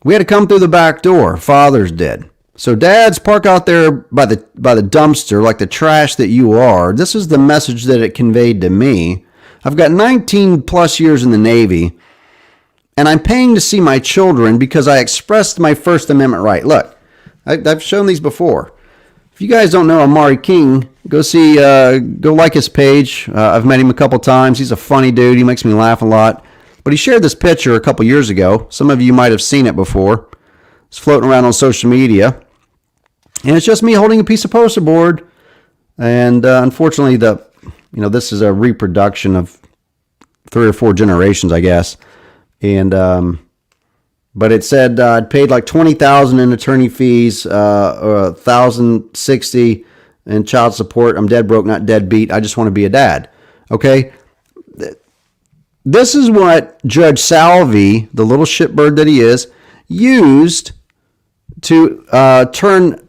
We had to come through the back door. Fathers did. So dads, park out there by the dumpster like the trash that you are. This is the message that it conveyed to me. I've got 19 plus years in the Navy, and I'm paying to see my children because I expressed my First Amendment right. Look, I've shown these before. If you guys don't know Amari King, go like his page. I've met him a couple times. He's a funny dude. He makes me laugh a lot. But he shared this picture a couple years ago. Some of you might have seen it before. It's floating around on social media. And it's just me holding a piece of poster board. And unfortunately, this is a reproduction of 3 or 4 generations, I guess. And but it said I'd paid like $20,000 in attorney fees, $1,060 in child support. I'm dead broke, not dead beat. I just want to be a dad. Okay. This is what Judge Salvi, the little shitbird that he is, used to turn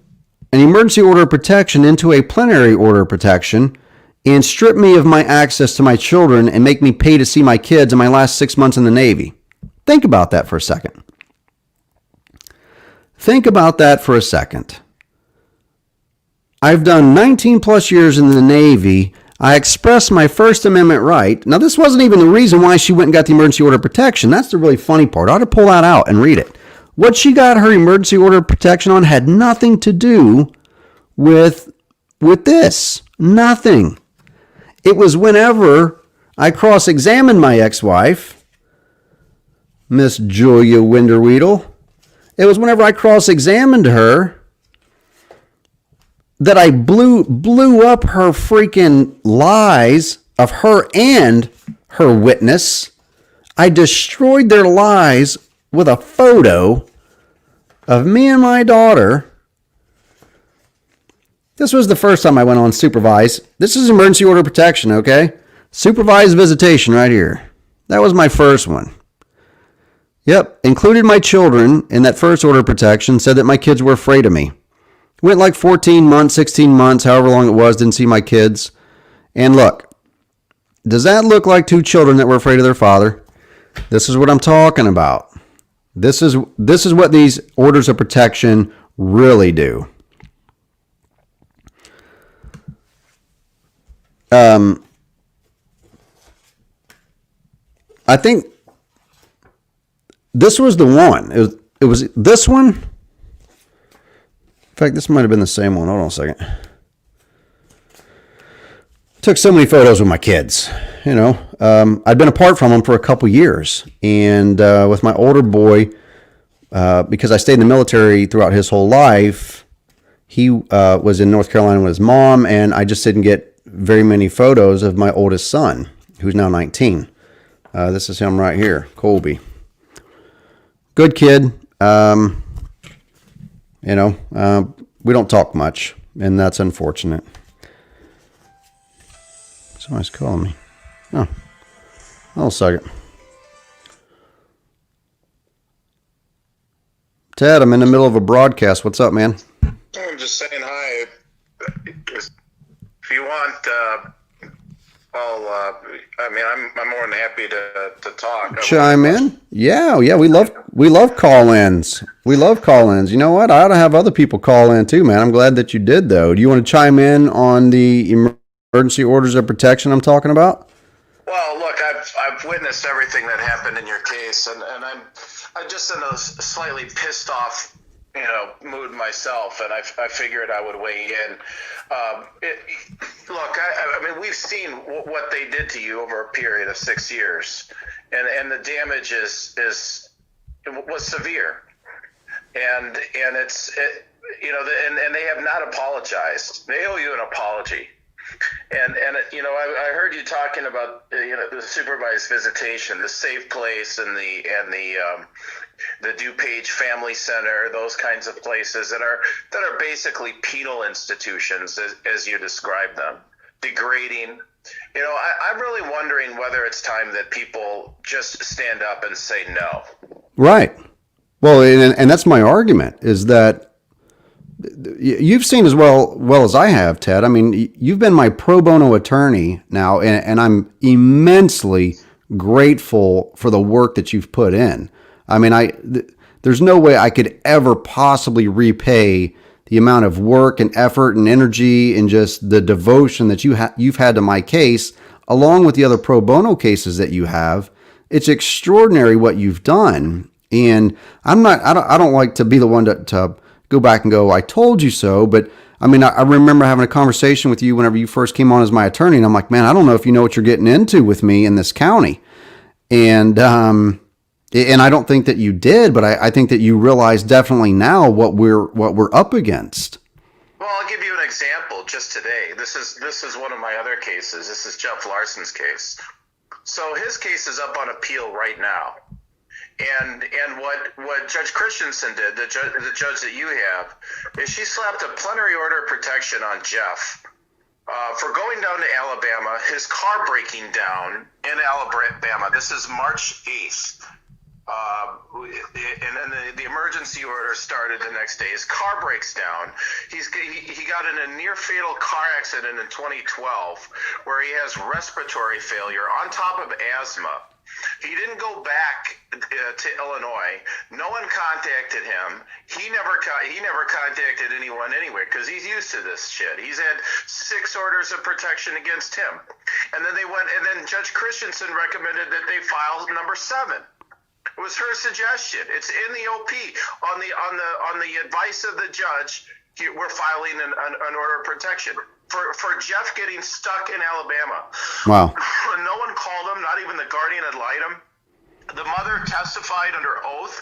an emergency order of protection into a plenary order of protection and strip me of my access to my children and make me pay to see my kids in my last 6 months in the Navy. Think about that for a second. Think about that for a second. I've done 19 plus years in the Navy. I expressed my First Amendment right. Now, this wasn't even the reason why she went and got the emergency order of protection. That's the really funny part. I ought to pull that out and read it. What she got her emergency order of protection on had nothing to do with this. Nothing. It was whenever I cross-examined my ex-wife, Miss Julia Winderweedle. It was whenever I cross-examined her that I blew up her freaking lies of her and her witness. I destroyed their lives with a photo of me and my daughter. This was the first time I went on supervised. This is emergency order protection, okay? Supervised visitation right here. That was my first one. Yep, included my children in that first order of protection, said that my kids were afraid of me. Went like 14 months, 16 months, however long it was, didn't see my kids. And look, does that look like two children that were afraid of their father? This is what I'm talking about. This is what these orders of protection really do. I think this was the one. It was this one. In fact, this might have been the same one. Hold on a second. Took so many photos with my kids. You know, I'd been apart from them for a couple years, and with my older boy, because I stayed in the military throughout his whole life, he was in North Carolina with his mom, and I just didn't get very many photos of my oldest son, who's now 19. This is him right here, Colby. Good kid. You know, we don't talk much, and that's unfortunate. Somebody's calling me. Oh, hold a second. Ted, I'm in the middle of a broadcast. What's up, man? I'm just saying hi. If you want, I'm more than happy to talk. Chime in? Yeah. We love call-ins. We love call-ins. You know what? I ought to have other people call in too, man. I'm glad that you did, though. Do you want to chime in on the emergency orders of protection I'm talking about? Well, look, I've witnessed everything that happened in your case, and I'm just in a slightly pissed off, mood myself, and I figured I would weigh in. Look, I mean, we've seen what they did to you over a period of 6 years, and the damage was severe, and and they have not apologized. They owe you an apology. And I heard you talking about the supervised visitation, the safe place, and the DuPage Family Center, those kinds of places that are basically penal institutions, as you describe them, degrading. I'm really wondering whether it's time that people just stand up and say no. Right. Well, and that's my argument, is that you've seen as well as I have, Ted. I mean, you've been my pro bono attorney now, and I'm immensely grateful for the work that you've put in. I mean, there's no way I could ever possibly repay the amount of work and effort and energy and just the devotion that you've had to my case, along with the other pro bono cases that you have. It's extraordinary what you've done, and I don't like to be the one to go back and go, I told you so. But I mean, I remember having a conversation with you whenever you first came on as my attorney, and I'm like, man, I don't know if you know what you're getting into with me in this county. And I don't think that you did, but I think that you realize definitely now what we're up against. Well, I'll give you an example just today. This is one of my other cases. This is Jeff Larson's case. So his case is up on appeal right now. And what Judge Christensen did, the judge that you have, is she slapped a plenary order of protection on Jeff for going down to Alabama, his car breaking down in Alabama. This is March 8th. And then the emergency order started the next day. His car breaks down. He got in a near fatal car accident in 2012 where he has respiratory failure on top of asthma. He didn't go back to Illinois. No one contacted him. He never contacted anyone anyway because he's used to this shit. He's had 6 orders of protection against him, and then Judge Christensen recommended that they file number 7. It was her suggestion. It's in the OP on the advice of the judge. We're filing an order of protection for Jeff getting stuck in Alabama. Wow. No one called him, not even the guardian ad litem. The mother testified under oath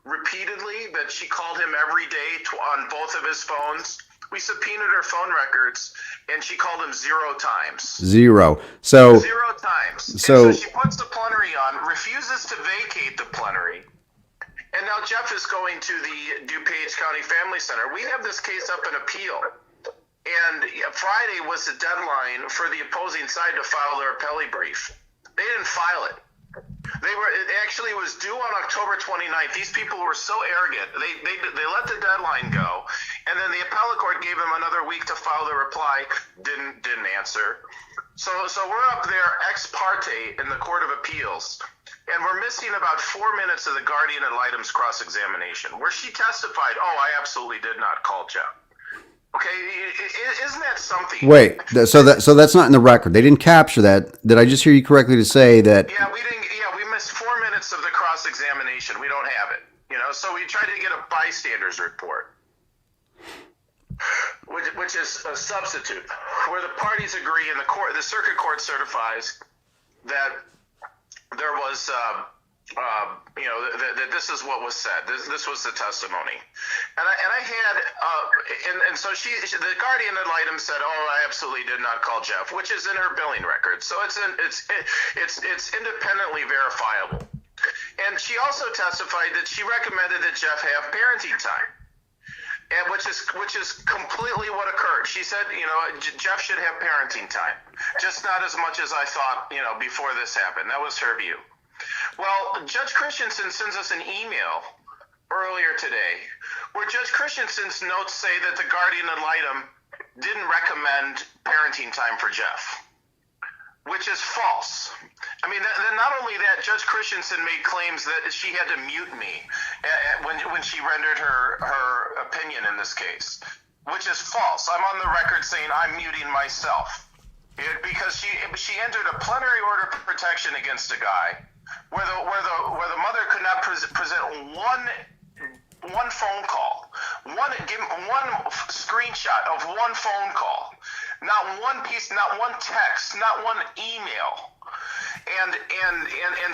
repeatedly that she called him every day on both of his phones. We subpoenaed her phone records, and she called him 0 times. 0. So 0 times. So- And so she puts the plenary on, refuses to vacate the plenary. And now Jeff is going to the DuPage County Family Center. We have this case up in appeal. And Friday was the deadline for the opposing side to file their appellee brief. They didn't file it. It actually was due on October 29th. These people were so arrogant. They let the deadline go, and then the appellate court gave them another week to file the reply. Didn't answer. So we're up there ex parte in the Court of Appeals, and we're missing about 4 minutes of the guardian ad litem's cross-examination, where she testified, "Oh, I absolutely did not call Jeff." Okay, isn't that something? wait, so that's not in the record. They didn't capture that. Did I just hear you correctly to say that? Yeah, we didn't. Yeah, we missed 4 minutes of the cross-examination. We don't have it. So we tried to get a bystander's report, which is a substitute, where the parties agree and the circuit court certifies that there was, that this is what was said. This was the testimony, and I had, and so the guardian ad litem said, "Oh, I absolutely did not call Jeff," which is in her billing record, so it's independently verifiable. And she also testified that she recommended that Jeff have parenting time, and which is completely what occurred. She said, Jeff should have parenting time, just not as much as I thought, before this happened. That was her view. Well, Judge Christensen sends us an email earlier today where Judge Christensen's notes say that the guardian ad litem didn't recommend parenting time for Jeff, which is false. I mean, not only that, Judge Christensen made claims that she had to mute me when she rendered her opinion in this case, which is false. I'm on the record saying I'm muting myself because she entered a plenary order of protection against a guy where the mother could not present one phone call, one screenshot of one phone call, not one piece, not one text, not one email, and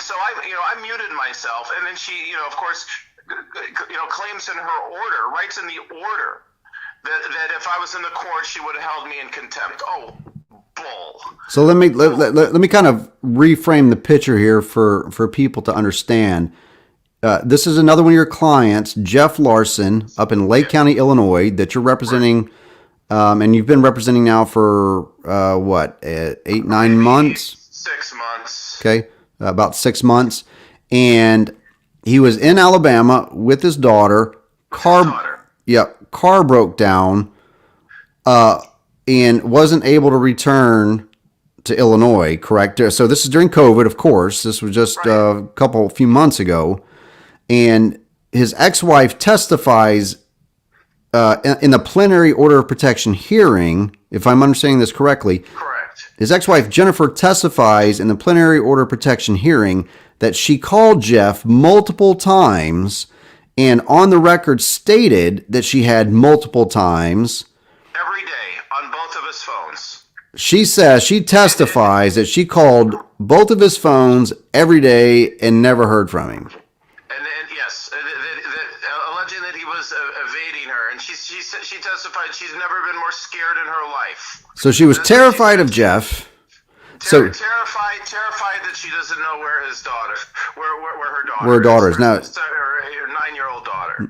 so I muted myself, and then she of course claims in her order, writes in the order that if I was in the court she would have held me in contempt. Oh, bull. So let me kind of reframe the picture here for people to understand. This is another one of your clients, Jeff Larson, up in Lake County, Illinois, that you're representing, and you've been representing now for 8, 9 months? 6 months. Okay, about 6 months, and he was in Alabama with his daughter. Car broke down, and wasn't able to return to Illinois. Correct. So this is during COVID, of course. This was just a few months ago. And his ex-wife testifies in the plenary order of protection hearing, if I'm understanding this correctly. Correct. His ex-wife, Jennifer, testifies in the plenary order of protection hearing that she called Jeff multiple times and on the record stated that she had multiple times. Every day on both of his phones. She testifies that she called both of his phones every day and never heard from him. And yes, alleging that he was evading her, and she testified she's never been more scared in her life. So she was terrified of Jeff. Terrified that she doesn't know where his daughter, where her daughter is. Now, her 9-year-old daughter.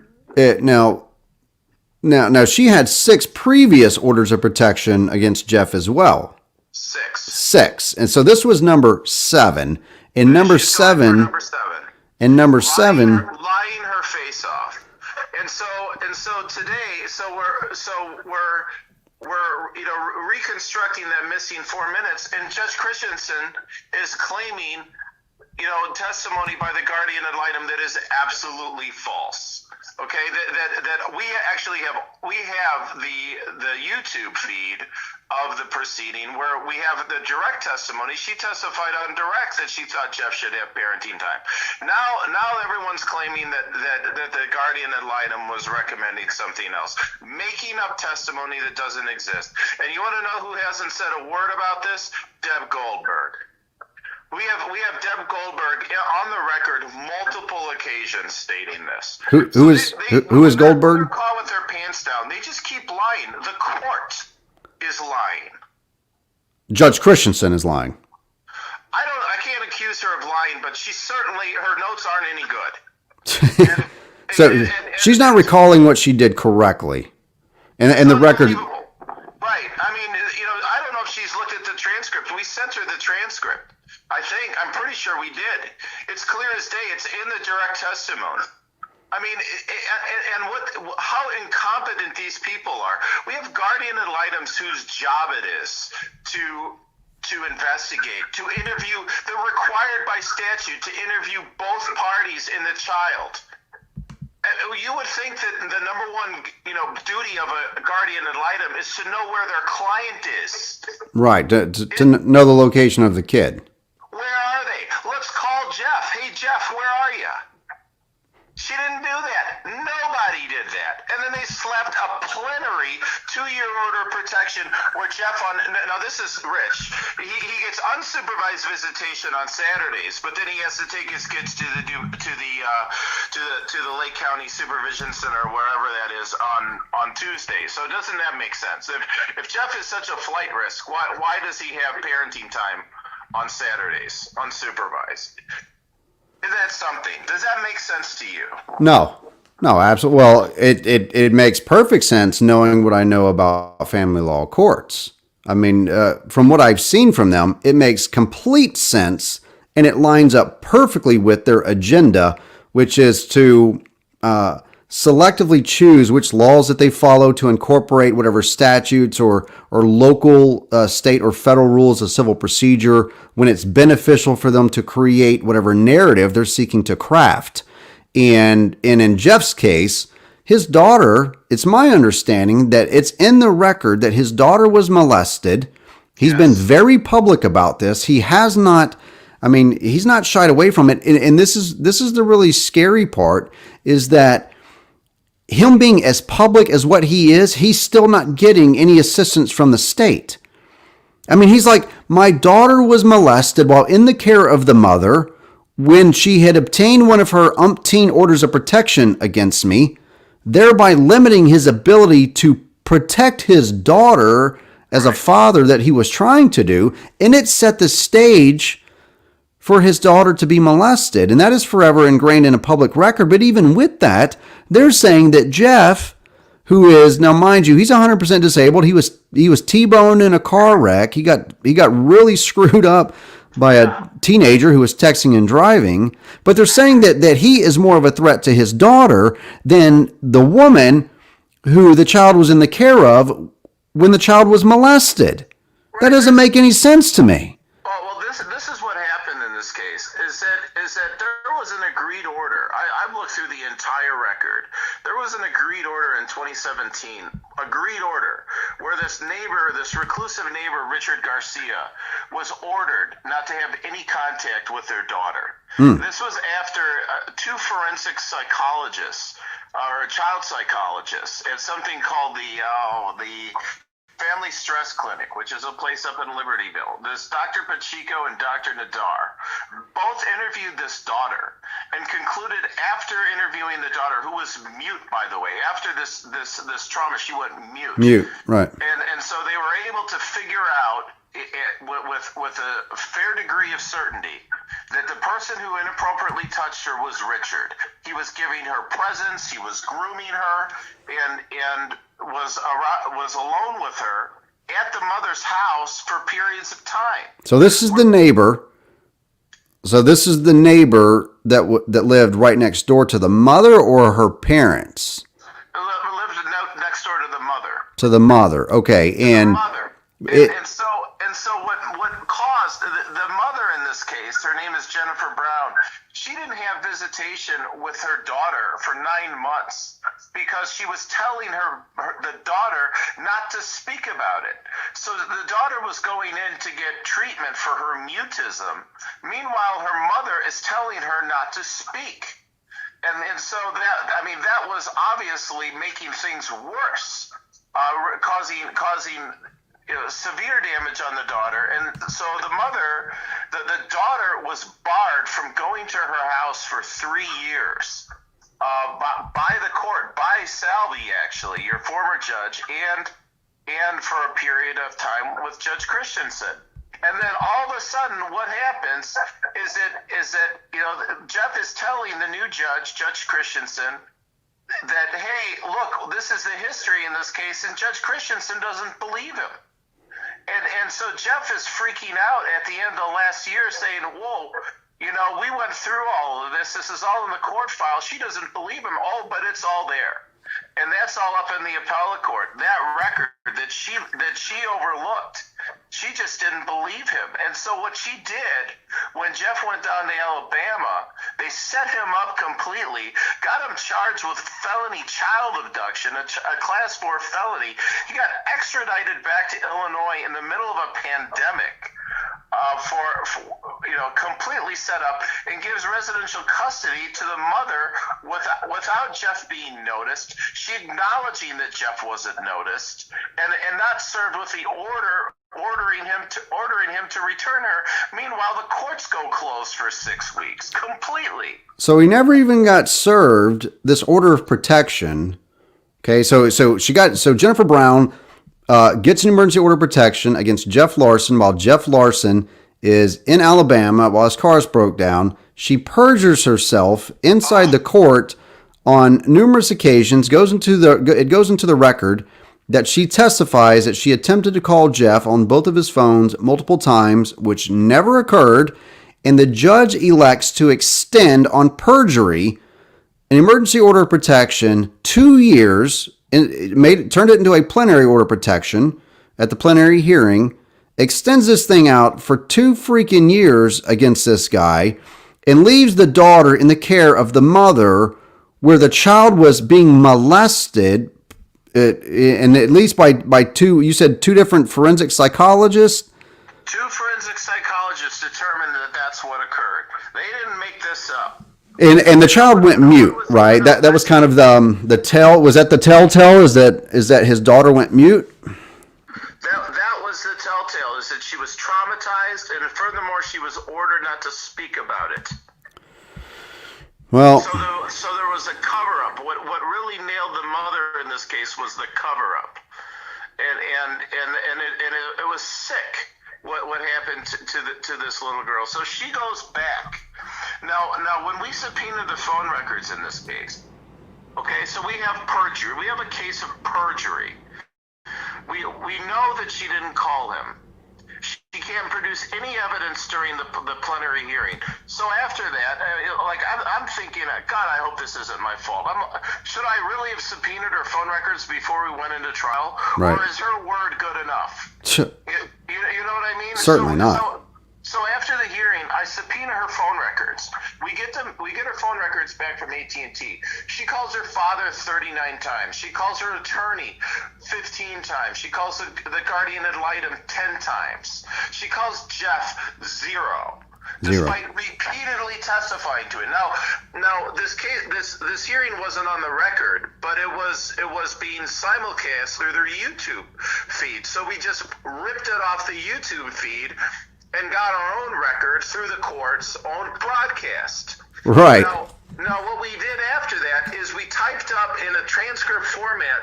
Now she had 6 previous orders of protection against Jeff as well. 6. And so this was number 7. And number 7. Number 7. And number 7. Lying her face off. And so today, we're reconstructing that missing 4 minutes, and Judge Christensen is claiming, testimony by the guardian ad litem that is absolutely false. Okay, that we actually have the YouTube feed of the proceeding where we have the direct testimony. She testified on direct that she thought Jeff should have parenting time. Now everyone's claiming that the guardian ad litem was recommending something else, making up testimony that doesn't exist. And you want to know who hasn't said a word about this? Deb Goldberg. We have Deb Goldberg on the record multiple occasions stating this. Who is Goldberg? They're caught with their pants down. They just keep lying. The court is lying. Judge Christensen is lying. I can't accuse her of lying, but her notes aren't any good. And, So she's not recalling what she did correctly. And the record. Right. I mean, I don't know if she's looked at the transcript. We sent her the transcript. I'm pretty sure we did. It's clear as day. It's in the direct testimony. I mean, how incompetent these people are. We have guardian ad litems whose job it is to investigate, to interview. They're required by statute to interview both parties in the child. You would think that the number one, duty of a guardian ad litem is to know where their client is. Right, to know the location of the kid. Where are they? Let's call Jeff. Hey, Jeff, where are you? She didn't do that. Nobody did that. And then they slapped a plenary 2-year order of protection where Jeff now this is Rich. He gets unsupervised visitation on Saturdays, but then he has to take his kids to the Lake County Supervision Center, wherever that is, on Tuesdays. So doesn't that make sense? If Jeff is such a flight risk, why does he have parenting time on Saturdays unsupervised? Is that something? Does that make sense to you? No, absolutely. Well, it makes perfect sense knowing what I know about family law courts. I mean, from what I've seen from them, it makes complete sense, and it lines up perfectly with their agenda, which is to selectively choose which laws that they follow to incorporate whatever statutes or local, state, or federal rules of civil procedure when it's beneficial for them to create whatever narrative they're seeking to craft. And in Jeff's case, his daughter, it's my understanding that it's in the record that his daughter was molested. He's been very public about this. He has not, he's not shied away from it. And this is the really scary part, is that him being as public as what he is, he's still not getting any assistance from the state. He's like, my daughter was molested while in the care of the mother when she had obtained one of her umpteen orders of protection against me, thereby limiting his ability to protect his daughter as a father that he was trying to do. And it set the stage for his daughter to be molested. And that is forever ingrained in a public record. But even with that, they're saying that Jeff, who is, now mind you, he's 100% disabled. He was T-boned in a car wreck. He got really screwed up by a teenager who was texting and driving. But they're saying that he is more of a threat to his daughter than the woman who the child was in the care of when the child was molested. That doesn't make any sense to me. Well, this is what happened in this case, is that there was an agreed order. I've looked through the entire record. There was an agreed order in 2017, agreed order, where this reclusive neighbor, Richard Garcia, was ordered not to have any contact with their daughter. This was after 2 forensic psychologists, or child psychologists, at something called the Family Stress Clinic, which is a place up in Libertyville. This Dr. Pacheco and Dr. Nadar both interviewed this daughter and concluded, after interviewing the daughter, who was mute, by the way, after this trauma, she went mute. Mute, right. And so they were able to figure out with a fair degree of certainty that the person who inappropriately touched her was Richard. He was giving her presents, he was grooming her, and was alone with her at the mother's house for periods of time. So this is the neighbor. That lived right next door to the mother, or her parents? Lived next door to the mother. To the mother, okay, and and so what caused the mother in this case? Her name is Jennifer Brown. She didn't have visitation with her daughter for 9 months because she was telling the daughter not to speak about it. So the daughter was going in to get treatment for her mutism. Meanwhile, her mother is telling her not to speak. And so that was obviously making things worse, causing severe damage on the daughter. And so the daughter was barred from going to her house for 3 years by the court, by Salvi, actually, your former judge, and and for a period of time with Judge Christensen. And then all of a sudden, what happens is that Jeff is telling the new judge, Judge Christensen, that, hey, look, this is the history in this case, and Judge Christensen doesn't believe him. And so Jeff is freaking out at the end of the last year saying, whoa, we went through all of this. This is all in the court file. She doesn't believe him. Oh, but it's all there. And that's all up in the appellate court. That record that she overlooked, she just didn't believe him. And so what she did when Jeff went down to Alabama, they set him up completely, got him charged with felony child abduction, a class 4 felony. He got extradited back to Illinois in the middle of a pandemic. Completely set up, and gives residential custody to the mother without Jeff being noticed. She acknowledging that Jeff wasn't noticed, and not served with the order ordering him to return her. Meanwhile, the courts go closed for 6 weeks completely. So he never even got served this order of protection. Okay, so Jennifer Brown gets an emergency order of protection against Jeff Larson while Jeff Larson is in Alabama while his car is broke down. She perjures herself inside the court on numerous occasions. It goes into the record that she testifies that she attempted to call Jeff on both of his phones multiple times, which never occurred, and the judge elects to extend on perjury an emergency order of protection 2 years, and turned it into a plenary order of protection at the plenary hearing, extends this thing out for 2 freaking years against this guy, and leaves the daughter in the care of the mother where the child was being molested, and at least by two, you said 2 different forensic psychologists? 2 forensic psychologists determined that that's what occurred. They didn't make this up. And the child went mute, right? That was kind of the tell. Was that the telltale? Is that his daughter went mute? That was the telltale, is that she was traumatized, and furthermore, she was ordered not to speak about it. Well, so there was a cover-up. What really nailed the mother in this case was the cover-up, and it was sick what happened to this little girl. So she goes back. Now when we subpoenaed the phone records in this case, okay, so we have perjury. We have a case of perjury. We know that she didn't call him. She can't produce any evidence during the plenary hearing. So after that, I'm thinking, God, I hope this isn't my fault. Should I really have subpoenaed her phone records before we went into trial? Right. Or is her word good enough? You know what I mean? Certainly not. So after the hearing, I subpoena her phone records. We get her phone records back from AT&T. She calls her father 39 times. She calls her attorney 15 times. She calls the guardian ad litem 10 times. She calls Jeff 0. Despite repeatedly testifying to it. Now this case, this hearing wasn't on the record, but it was being simulcast through their YouTube feed. So we just ripped it off the YouTube feed and got our own record through the court's own broadcast. Right. Now what we did after that is we typed up in a transcript format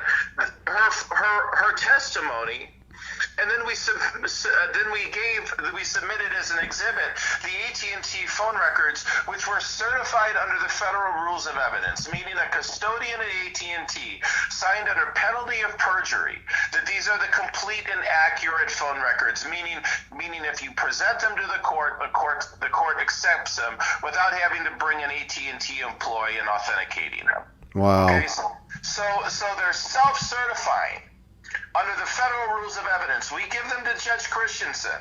her testimony, and then we submitted as an exhibit the AT&T phone records, which were certified under the federal rules of evidence, meaning a custodian at AT&T signed under penalty of perjury that these are the complete and accurate phone records, meaning if you present them to the court accepts them without having to bring an AT&T employee and authenticating them. Wow. Okay, so they're self-certifying under the federal rules of evidence. We give them to Judge Christensen,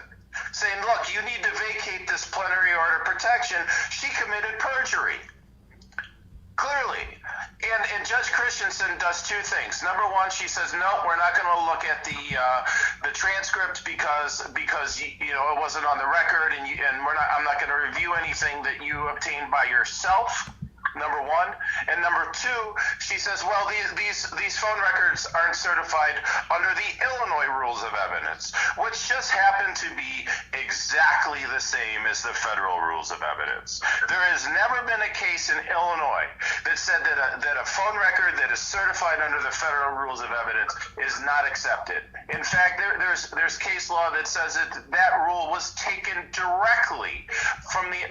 saying, look, you need to vacate this plenary order of protection. She committed perjury. Clearly. And Judge Christensen does 2 things. Number 1, she says, no, we're not going to look at the transcript because it wasn't on the record, and I'm not going to review anything that you obtained by yourself. Number 1, and number 2, she says, well, these phone records aren't certified under the Illinois rules of evidence, which just happen to be exactly the same as the federal rules of evidence. There has never been a case in Illinois that said that a phone record that is certified under the federal rules of evidence is not accepted. In fact, there's case law that says that rule was taken directly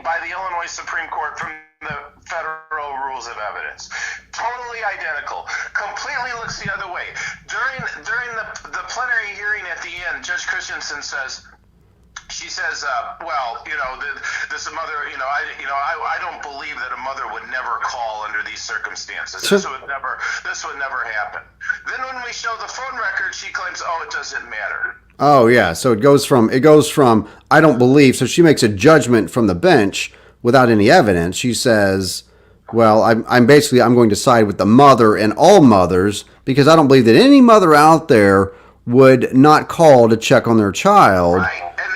by the Illinois Supreme Court from the federal rules of evidence. Totally identical. Completely looks the other way. During the plenary hearing at the end, Judge Christensen says, well, this mother, I don't believe that a mother would never call under these circumstances. This would never happen. Then when we show the phone record, she claims, oh, it doesn't matter. Oh yeah, so it goes from I don't believe. So she makes a judgment from the bench without any evidence. She says, well, I'm going to side with the mother and all mothers because I don't believe that any mother out there would not call to check on their child. Right. And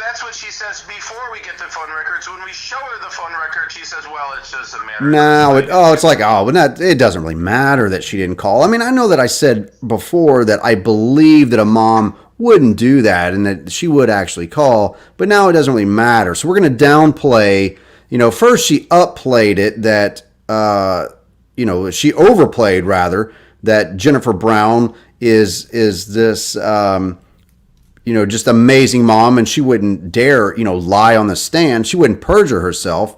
that's what she says before we get the phone records. When we show her the phone record, she says, well, it doesn't matter. It doesn't really matter that she didn't call. I mean, I know that I said before that I believe that a mom wouldn't do that and that she would actually call, but now it doesn't really matter. So we're going to downplay, first she upplayed it that, she overplayed rather that Jennifer Brown is this, just amazing mom and she wouldn't dare, lie on the stand. She wouldn't perjure herself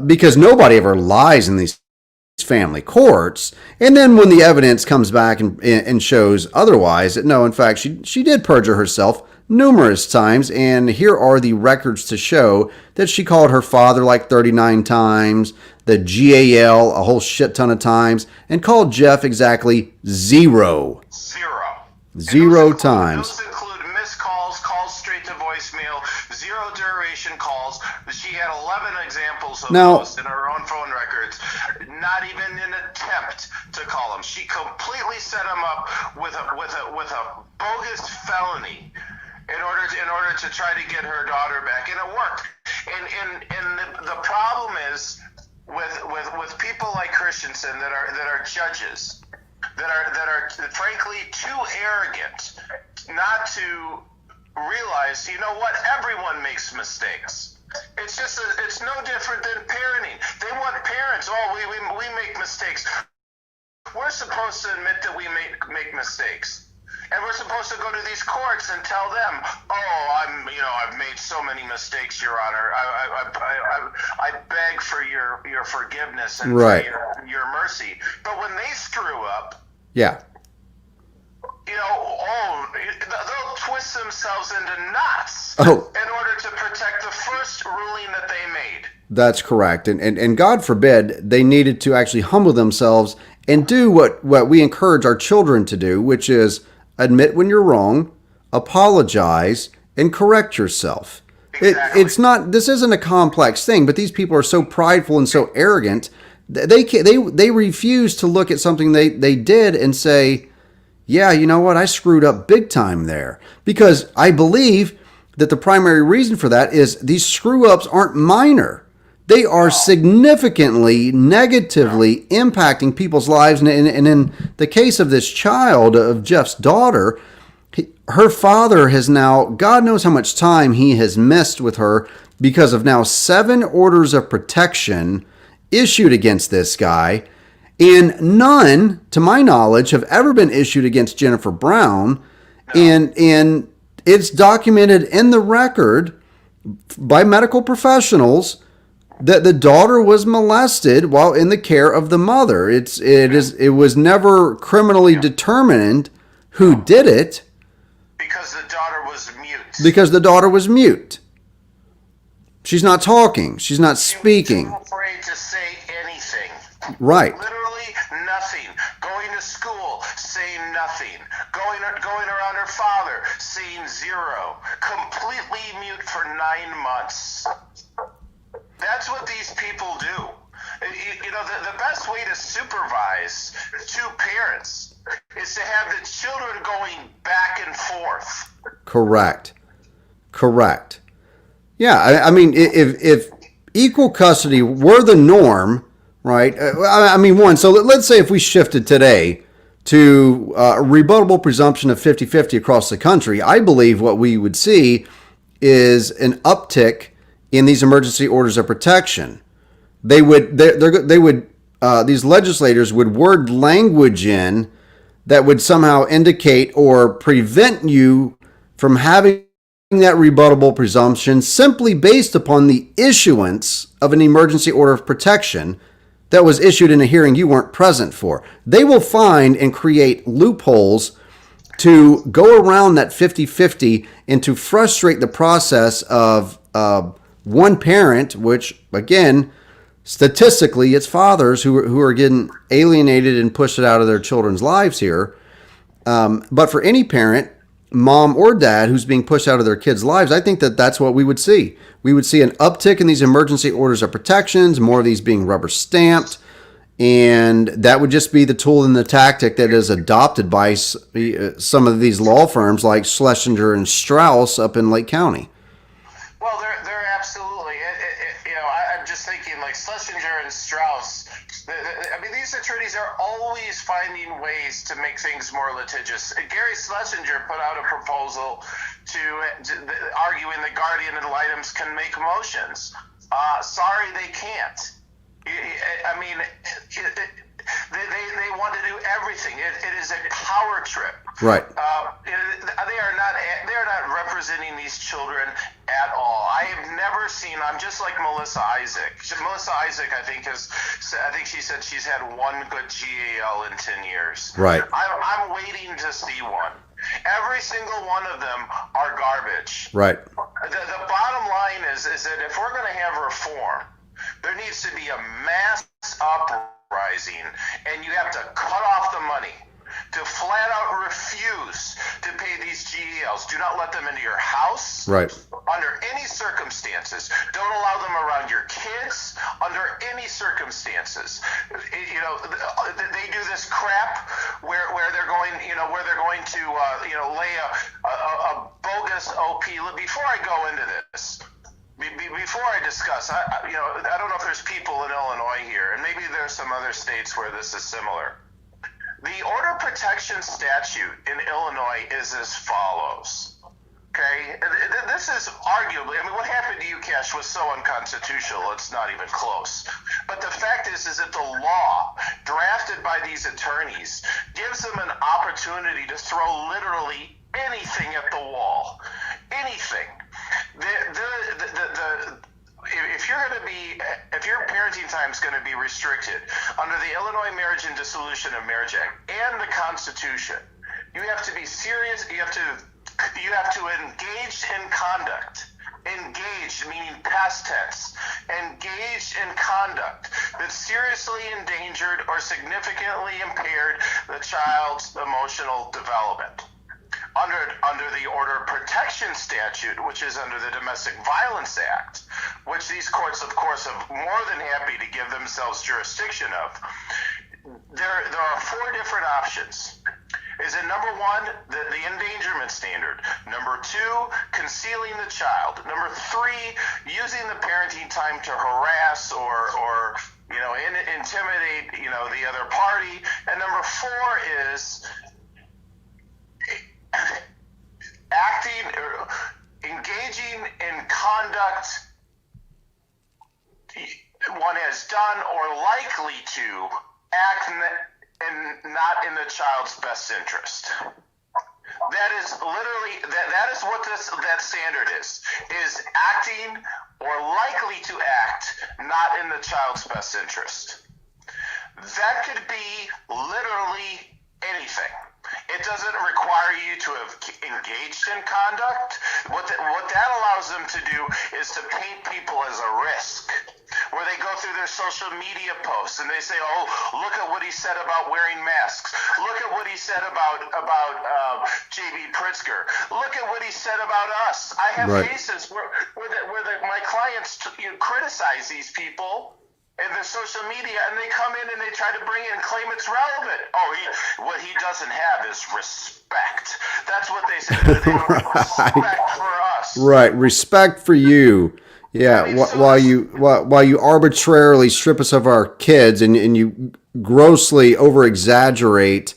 because nobody ever lies in these family courts. And then when the evidence comes back and shows otherwise, that no, in fact, she did perjure herself numerous times. And here are the records to show that she called her father like 39 times, the GAL a whole shit ton of times, and called Jeff exactly zero times. Those include missed calls, calls straight to voicemail, zero duration calls. She had 11 examples of those in her own phone records. Not even an attempt to call them. She completely set him up with a bogus felony in order to try to get her daughter back, and it worked. And the problem is with people like Christensen that are judges that are frankly too arrogant not to realize, everyone makes mistakes. It's no different than parenting. They want parents, we make mistakes. We're supposed to admit that we make mistakes. And we're supposed to go to these courts and tell them, I've made so many mistakes, Your Honor. I beg for your forgiveness and for your mercy. But when they screw up, yeah, they'll twist themselves into knots in order to protect the first ruling that they made. That's correct. And God forbid they needed to actually humble themselves and do what we encourage our children to do, which is admit when you're wrong, apologize, and correct yourself. Exactly. This isn't a complex thing, but these people are so prideful and so arrogant, they refuse to look at something they did and say, yeah, you know what, I screwed up big time there. Because I believe that the primary reason for that is these screw-ups aren't minor. They are significantly negatively impacting people's lives. And in the case of this child, of Jeff's daughter, her father has now, God knows how much time he has missed with her because of now 7 orders of protection issued against this guy. And none, to my knowledge, have ever been issued against Jennifer Brown. No. And it's documented in the record by medical professionals that the daughter was molested while in the care of the mother. It was never criminally determined who did it. Because the daughter was mute. Because the daughter was mute. She's not talking. She's not speaking. She was too afraid to say anything. Right. Literally nothing. Going to school, saying nothing. Going around her father, saying zero. Completely mute for 9 months. That's what these people do. The best way to supervise 2 parents is to have the children going back and forth. Correct. Yeah, I mean, if equal custody were the norm, right? So let's say if we shifted today to a rebuttable presumption of 50-50 across the country, I believe what we would see is an uptick in these emergency orders of protection. These legislators would word language in that would somehow indicate or prevent you from having that rebuttable presumption simply based upon the issuance of an emergency order of protection that was issued in a hearing you weren't present for. They will find and create loopholes to go around that 50-50 and to frustrate the process of one parent, which, again, statistically, it's fathers who are getting alienated and pushed out of their children's lives here. But for any parent, mom or dad, who's being pushed out of their kids' lives, I think that's what we would see. We would see an uptick in these emergency orders of protections, more of these being rubber stamped, and that would just be the tool and the tactic that is adopted by some of these law firms like Schlesinger and Strauss up in Lake County. Well, they're absolutely. I'm just thinking like Schlesinger and Strauss. I mean, these attorneys are always finding ways to make things more litigious. Gary Schlesinger put out a proposal to arguing that guardian ad litems can make motions. Sorry, they can't. I mean, they want to do everything. It is a power trip. Right. They are not representing these children at all. I have never seen. I'm just like Melissa Isaac. Melissa Isaac, I think she said she's had one good GAL in 10 years. Right. I'm waiting to see one. Every single one of them are garbage. Right. The bottom line is that if we're going to have reform, there needs to be a mass uprising, and you have to cut off the money, to flat out refuse to pay these GELs. Do not let them into your house. Right. Under any circumstances. Don't allow them around your kids under any circumstances. You know, they do this crap where they're going, to lay a bogus OP. Before I go into this, before I discuss, I don't know if there's people in Illinois here, and maybe there's some other states where this is similar. The order protection statute in Illinois is as follows. Okay, this is arguably, what happened to UCASH was so unconstitutional, it's not even close. But the fact is that the law drafted by these attorneys gives them an opportunity to throw literally anything at the wall. Anything. If your parenting time is going to be restricted under the Illinois Marriage and Dissolution of Marriage Act and the Constitution, you have to be serious. You have to engage in conduct. Engaged, meaning past tense. Engaged in conduct that seriously endangered or significantly impaired the child's emotional development. Under the Order Protection Statute, which is under the Domestic Violence Act, which these courts, of course, are more than happy to give themselves jurisdiction of, there are four different options. Is it number one, the endangerment standard? Number two, concealing the child. Number three, using the parenting time to harass or intimidate the other party. And number four is engaging in conduct one has done or likely to act not in the child's best interest. That is literally that is what that standard is acting or likely to act not in the child's best interest. That could be literally anything. It doesn't require you to have engaged in conduct. What that allows them to do is to paint people as a risk, where they go through their social media posts and they say, "Oh, look at what he said about wearing masks. Look at what he said about J.B. Pritzker. Look at what he said about us." I have cases where my clients criticize these people in the social media, and they come in and they try to bring in and claim it's relevant. Oh, what he doesn't have is respect. That's what they say. They don't have respect for us. Right, respect for you. Yeah, while you arbitrarily strip us of our kids and you grossly over exaggerate,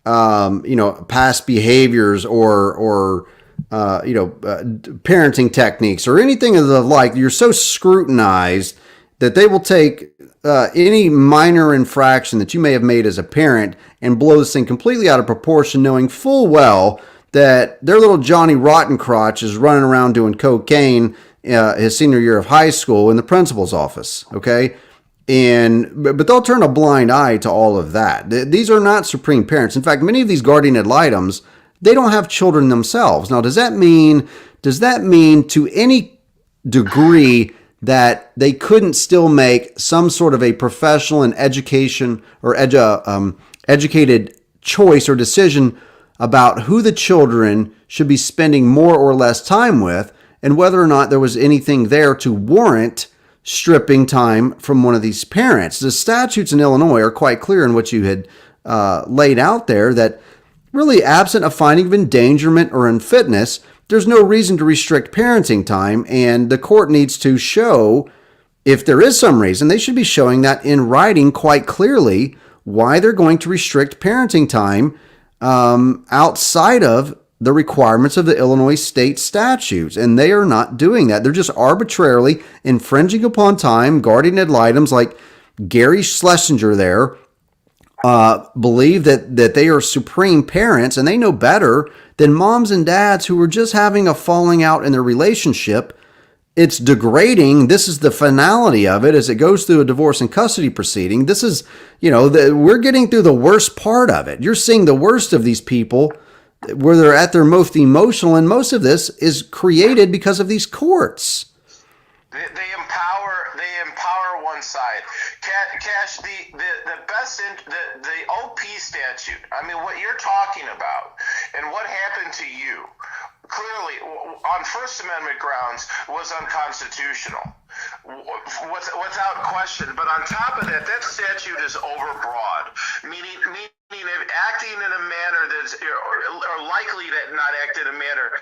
past behaviors or parenting techniques or anything of the like. You're so scrutinized that they will take any minor infraction that you may have made as a parent and blow this thing completely out of proportion, knowing full well that their little Johnny Rottencrotch is running around doing cocaine his senior year of high school in the principal's office. Okay. But they'll turn a blind eye to all of that. These are not supreme parents. In fact, many of these guardian ad litems, they don't have children themselves. Now, does that mean to any degree that they couldn't still make some sort of a professional and education or educated choice or decision about who the children should be spending more or less time with, and whether or not there was anything there to warrant stripping time from one of these parents? The statutes in Illinois are quite clear in what you had laid out there, that really, absent a finding of endangerment or unfitness, there's no reason to restrict parenting time, and the court needs to show, if there is some reason, they should be showing that in writing quite clearly why they're going to restrict parenting time outside of the requirements of the Illinois state statutes, and they are not doing that. They're just arbitrarily infringing upon time. Guardian ad litems like Gary Schlesinger there believe that they are supreme parents, and they know better than moms and dads who are just having a falling out in their relationship. It's degrading. This is the finality of it as it goes through a divorce and custody proceeding. This is, we're getting through the worst part of it. You're seeing the worst of these people where they're at their most emotional, and most of this is created because of these courts. They empower one side. Cash, the best the OP statute. I mean, what you're talking about and what happened to you, clearly on First Amendment grounds, was unconstitutional, without question. But on top of that, that statute is overbroad, meaning acting in a manner that's or likely to not act in a manner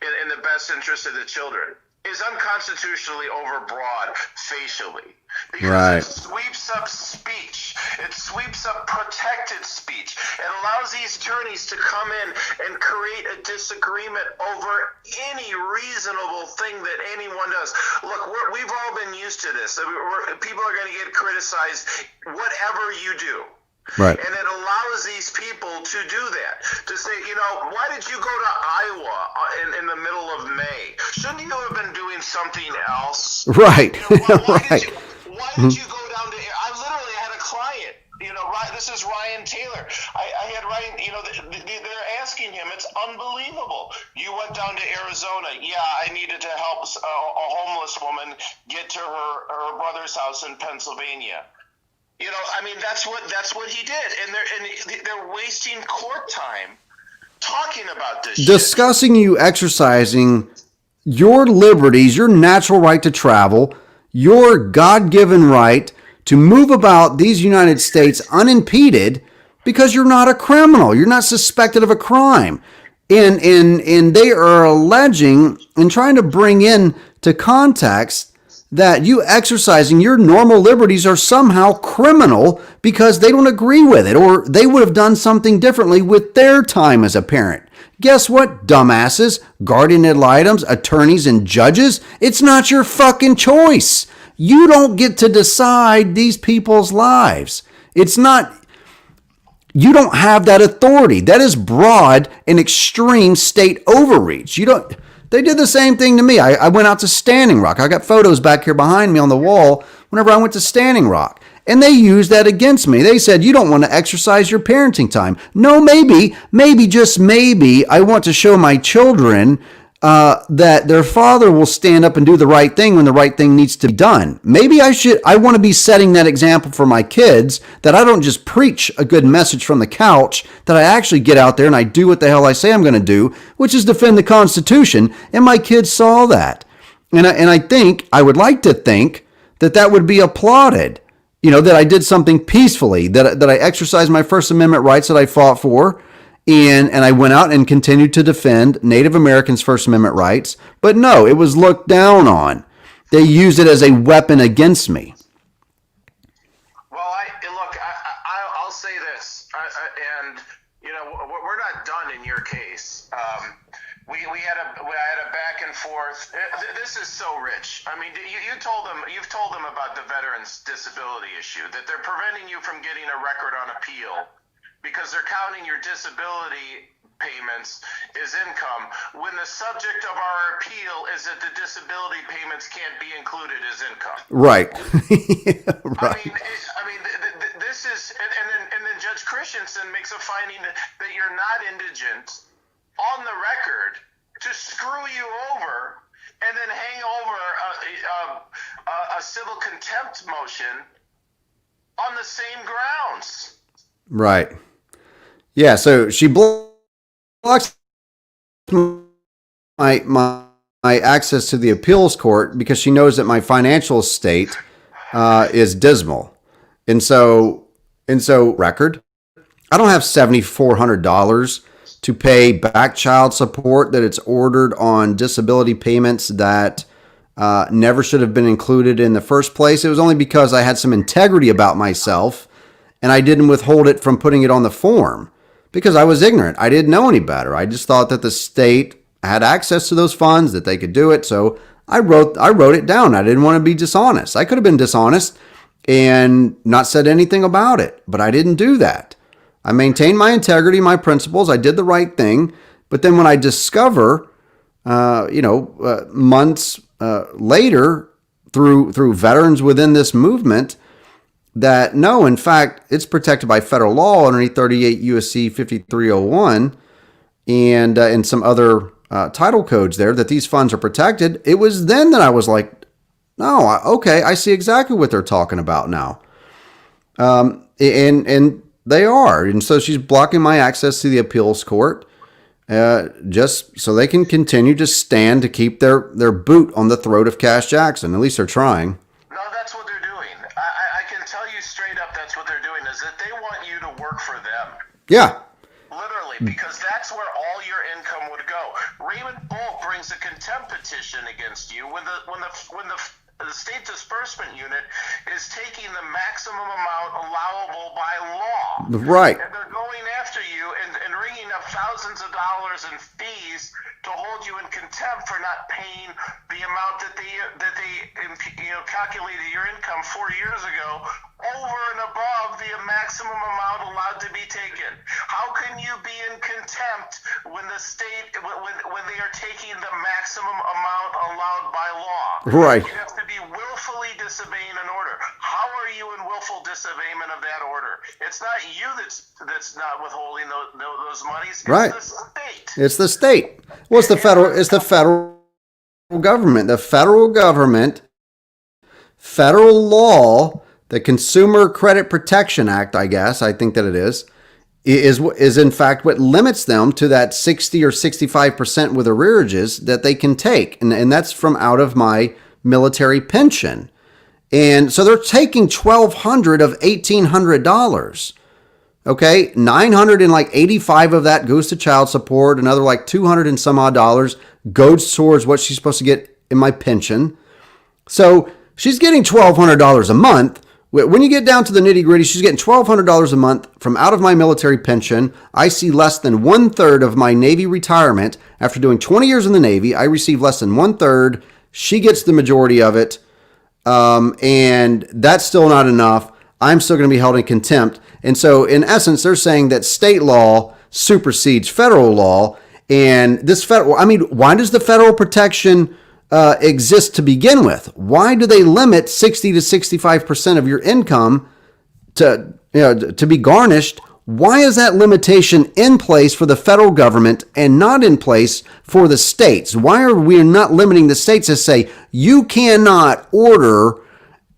in the best interest of the children is unconstitutionally overbroad facially, because right. It sweeps up speech. It sweeps up protected speech. It allows these attorneys to come in and create a disagreement over any reasonable thing that anyone does. Look, we've all been used to this. People are going to get criticized whatever you do. Right. And it allows these people to do that, to say, why did you go to Iowa in the middle of May? Shouldn't you have been doing something else? Right. Right. Why did you go down to? I literally had a client. This is Ryan Taylor. I had Ryan. They're asking him. It's unbelievable. You went down to Arizona. Yeah, I needed to help a homeless woman get to her brother's house in Pennsylvania. That's what he did, and they're wasting court time talking about this. Discussing you exercising your liberties, your natural right to travel, your God-given right to move about these United States unimpeded, because you're not a criminal, you're not suspected of a crime, and they are alleging and trying to bring in to context that you exercising your normal liberties are somehow criminal because they don't agree with it, or they would have done something differently with their time as a parent. Guess what, dumbasses, guardian ad litems, attorneys, and judges? It's not your fucking choice. You don't get to decide these people's lives. It's not, you don't have that authority. That is broad and extreme state overreach. They did the same thing to me. I went out to Standing Rock. I got photos back here behind me on the wall whenever I went to Standing Rock. And they used that against me. They said, you don't want to exercise your parenting time. No, maybe, just maybe, I want to show my children that their father will stand up and do the right thing when the right thing needs to be done. Maybe I want to be setting that example for my kids, that I don't just preach a good message from the couch, that I actually get out there and I do what the hell I say I'm going to do, which is defend the Constitution. And my kids saw that. And I would like to think that would be applauded. That I did something peacefully, that I exercised my First Amendment rights that I fought for, and I went out and continued to defend Native Americans' First Amendment rights. But no, it was looked down on. They used it as a weapon against me. Well, I'll say this, and we're not done in your case. We had forth. This is so rich. I mean, you've told them about the veterans' disability issue, that they're preventing you from getting a record on appeal because they're counting your disability payments as income when the subject of our appeal is that the disability payments can't be included as income. Right. Yeah, right. I mean, this is, and then Judge Christensen makes a finding that you're not indigent on the record to screw you over and then hang over a civil contempt motion on the same grounds. Right. Yeah. So she blocks my access to the appeals court because she knows that my financial state is dismal, and so record. I don't have $7,400 to pay back child support that it's ordered on disability payments that never should have been included in the first place. It was only because I had some integrity about myself and I didn't withhold it from putting it on the form because I was ignorant. I didn't know any better. I just thought that the state had access to those funds, that they could do it. So I wrote it down. I didn't want to be dishonest. I could have been dishonest and not said anything about it, but I didn't do that. I maintained my integrity, my principles. I did the right thing. But then when I discover, months later through veterans within this movement, that no, in fact, it's protected by federal law underneath 38 USC 5301 and some other title codes there, that these funds are protected. It was then that I was like, no, okay, I see exactly what they're talking about now. And they are. And so she's blocking my access to the appeals court just so they can continue to stand to keep their boot on the throat of Cash Jackson. At least they're trying. No, that's what they're doing. I can tell you straight up that's what they're doing, is that they want you to work for them. Yeah. Literally, because that's where all your income would go. Raymond Bolt brings a contempt petition against you when the state disbursement unit is taking the maximum amount allowable by law. Right. And they're going after you and ringing up thousands of dollars in fees to hold you in contempt for not paying the amount that they calculated your income 4 years ago over and above the maximum amount allowed to be taken. How can you be in contempt when the state when they are taking the maximum amount allowed by law? Right. You have to be willfully disobeying an order. How are you in willful disobeyment of that order? It's not you that's not withholding those monies. It's right. The state. It's the state. Well, it's the federal government. The federal government, federal law, the Consumer Credit Protection Act, I think that it is in fact what limits them to that 60 or 65% with arrearages that they can take. And that's from out of my military pension. And so they're taking $1,200 of $1,800. Okay, $985 of that goes to child support. Another like $200 and some odd dollars goes towards what she's supposed to get in my pension. So she's getting $1,200 a month. When you get down to the nitty gritty, she's getting $1,200 a month from out of my military pension. I see less than 1/3 of my Navy retirement. After doing 20 years in the Navy, I receive less than 1/3. She gets the majority of it. And that's still not enough. I'm still going to be held in contempt. And so in essence, they're saying that state law supersedes federal law. And this why does the federal protection exist to begin with? Why do they limit 60 to 65% of your income to be garnished? Why is that limitation in place for the federal government and not in place for the states? Why are we not limiting the states to say you cannot order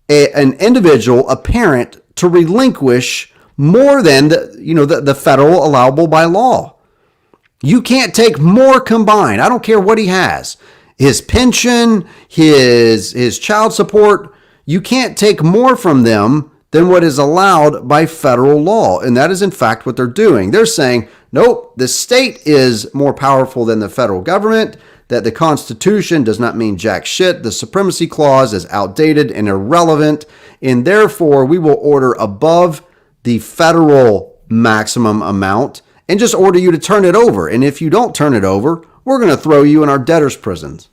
an individual, a parent, to relinquish more than the federal allowable by law? You can't take more combined. I don't care what he has. His pension, his child support, you can't take more from them than what is allowed by federal law. And that is in fact what they're doing. They're saying, nope, the state is more powerful than the federal government, that the Constitution does not mean jack shit. The Supremacy Clause is outdated and irrelevant, and therefore we will order above the federal maximum amount and just order you to turn it over. And if you don't turn it over, we're going to throw you in our debtors' prisons.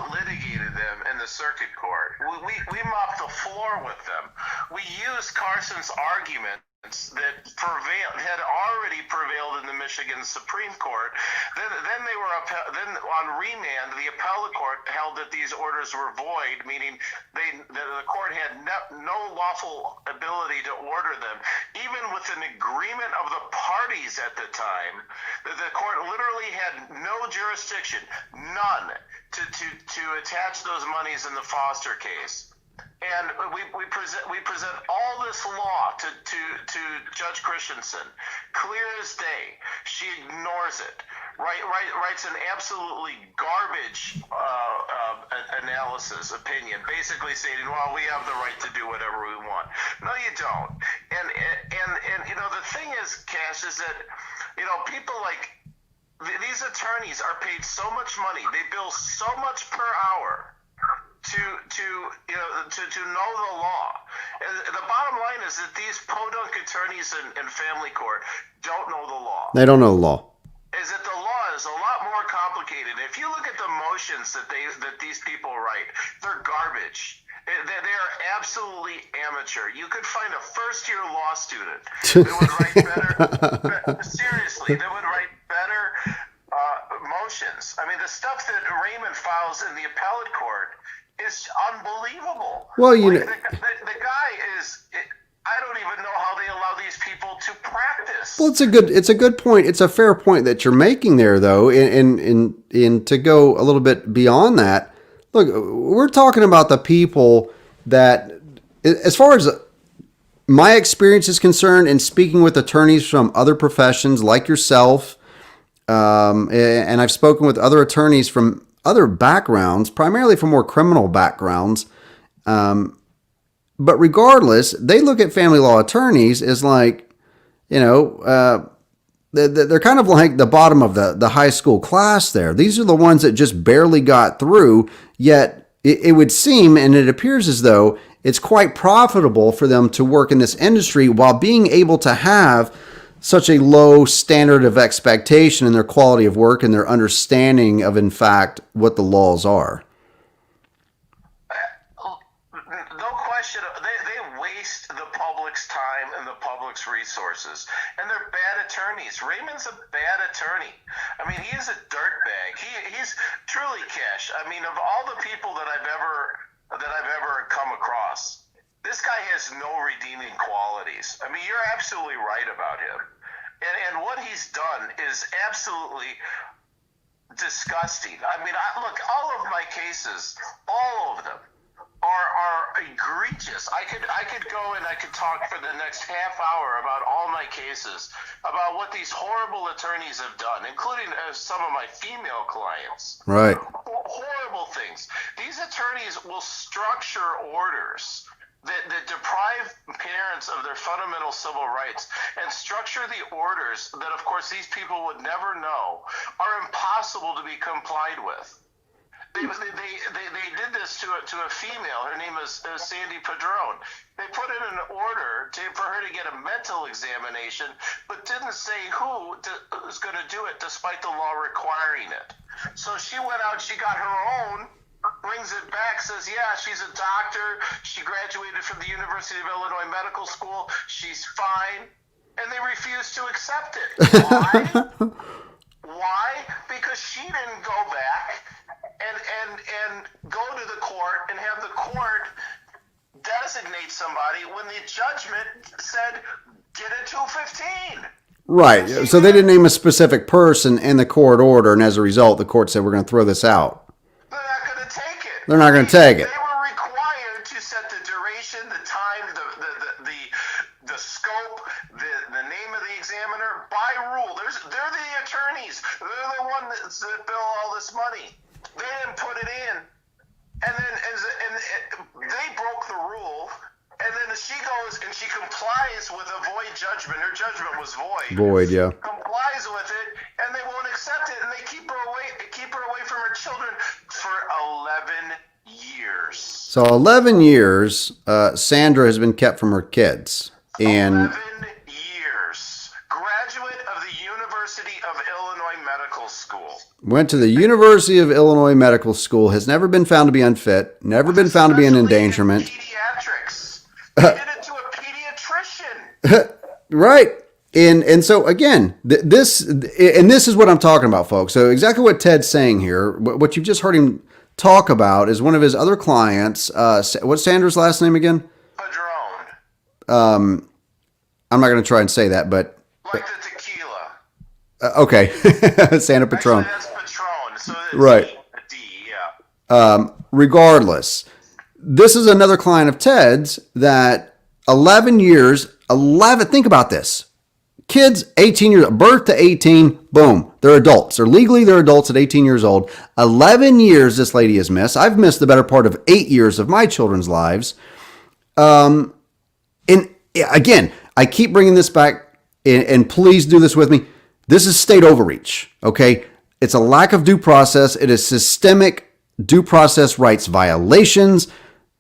out-litigated them in the circuit court. We mopped the floor with them. We used Carson's arguments that had already prevailed in the Michigan Supreme Court. Then they were then on remand. The appellate court held that these orders were void, meaning the court had no lawful ability to order them, even with an agreement of the parties at the time. The court literally had no jurisdiction, none, to attach those monies in the Foster case. And we present all this law to Judge Christensen, clear as day. She ignores it. Writes an absolutely garbage analysis opinion, basically stating, "Well, we have the right to do whatever we want." No, you don't. And the thing is, Cash, is that people like these attorneys are paid so much money. They bill so much per hour to know the law. And the bottom line is that these podunk attorneys in family court don't know the law. They don't know the law. Is that the law is a lot more complicated. If you look at the motions that these people write, they're garbage. They are absolutely amateur. You could find a first-year law student that would write better. Seriously, that would write better motions. I mean, the stuff that Raymond files in the appellate court is unbelievable. Well, the guy is. I don't even know how they allow these people to practice. Well, it's a good point. It's a fair point that you're making there, though, and to go a little bit beyond that. Look, we're talking about the people that, as far as my experience is concerned, and speaking with attorneys from other professions like yourself, and I've spoken with other attorneys from other backgrounds, primarily from more criminal backgrounds. But regardless, they look at family law attorneys as like, they're kind of like the bottom of the high school class there. These are the ones that just barely got through, yet it would seem, and it appears as though it's quite profitable for them to work in this industry while being able to have such a low standard of expectation in their quality of work and their understanding of, in fact, what the laws are. No question. They waste the public's time and the public's resources. And they're bad attorneys. Raymond's a bad attorney. I mean, he is a dirtbag. He's truly, Cash. I mean, of all the people that I've ever come across, this guy has no redeeming qualities. I mean, you're absolutely right about him. And what he's done is absolutely disgusting. I mean, look, all of my cases, all of them, are egregious. I could go and I could talk for the next half hour about all my cases, about what these horrible attorneys have done, including some of my female clients. Right. Horrible things. These attorneys will structure orders that deprive parents of their fundamental civil rights and structure the orders that, of course, these people would never know are impossible to be complied with. They did this to a female. Her name is Sandy Padron. They put in an order for her to get a mental examination, but didn't say who was going to do it, despite the law requiring it. So she went out, she got her own, brings it back, says, yeah, she's a doctor. She graduated from the University of Illinois Medical School. She's fine. And they refused to accept it. Why? Why? Because she didn't go back and go to the court and have the court designate somebody when the judgment said, get a 215. Right. So they didn't name a specific person in the court order, and as a result, the court said, we're going to throw this out. They're not going to take it. They're not going to take it. They were required to set the duration, the time, the scope, the name of the examiner by rule. They're the attorneys. They're the ones that bill all this money. They didn't put it in, and then they broke the rule. And then she goes and she complies with a void judgment. Her judgment was void. Void, yeah. Complies with it, and they won't accept it, and they keep her away from her children for 11 years. So 11 years, Sandra has been kept from her kids. And 11 years. Graduate of the University of Illinois Medical School. Went to the University of Illinois Medical School. Has never been found to be unfit. Never been found to be an endangerment. Pediatrics. They did it to a pediatrician. Right. And so again, this is what I'm talking about, folks. So exactly what Ted's saying here, what you've just heard him talk about is one of his other clients. What's Sandra's last name again? Padron. I'm not going to try and say that, but Like the tequila. okay, Santa Patron. Actually, that's Patron. So it's Right. a D, yeah. Regardless, this is another client of Ted's that 11 years, 11. Think about this. Kids, 18 years, birth to 18, boom, they're adults. They're adults at 18 years old. 11 years this lady has missed. I've missed the better part of 8 years of my children's lives. And again, I keep bringing this back, and please do this with me. This is state overreach, okay? It's a lack of due process. It is systemic due process rights violations.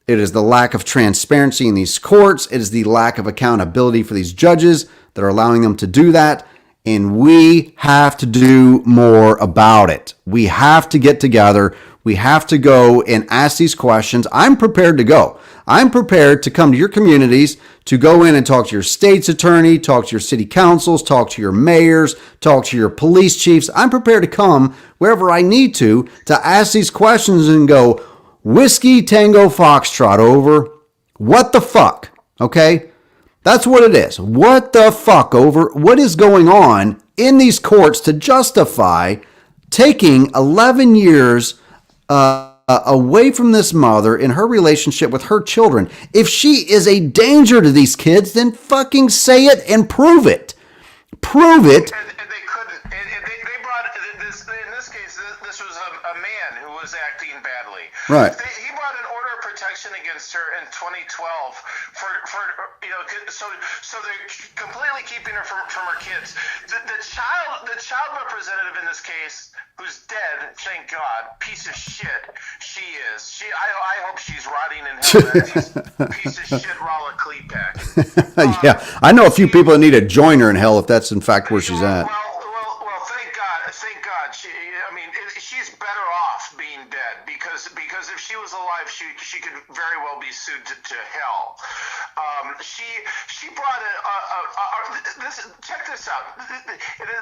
It is the lack of transparency in these courts. It is the lack of accountability for these judges that are allowing them to do that. And we have to do more about it. We have to get together. We have to go and ask these questions. I'm prepared to go. I'm prepared to come to your communities, to go in and talk to your state's attorney, talk to your city councils, talk to your mayors, talk to your police chiefs. I'm prepared to come wherever I need to ask these questions and go, Whiskey Tango Foxtrot over. What the fuck? Okay? That's what it is. What the fuck over? What is going on in these courts to justify taking 11 years away from this mother in her relationship with her children? If she is a danger to these kids, then fucking say it and prove it. Prove it. And they couldn't. And they brought this. In this case, this was a man who was acting badly. Right. He brought an order of protection against her in 2012 for so they're completely keeping her from her kids. The child representative in this case, who's dead, thank God, piece of shit. She is. I hope she's rotting in hell. Piece of shit, Rala Klepak. Yeah, I know a few people that need to join her in hell if that's in fact where she's at. Well, thank God. She's better off being dead because if she was alive, she could very well be sued to hell. She brought this. Check this out.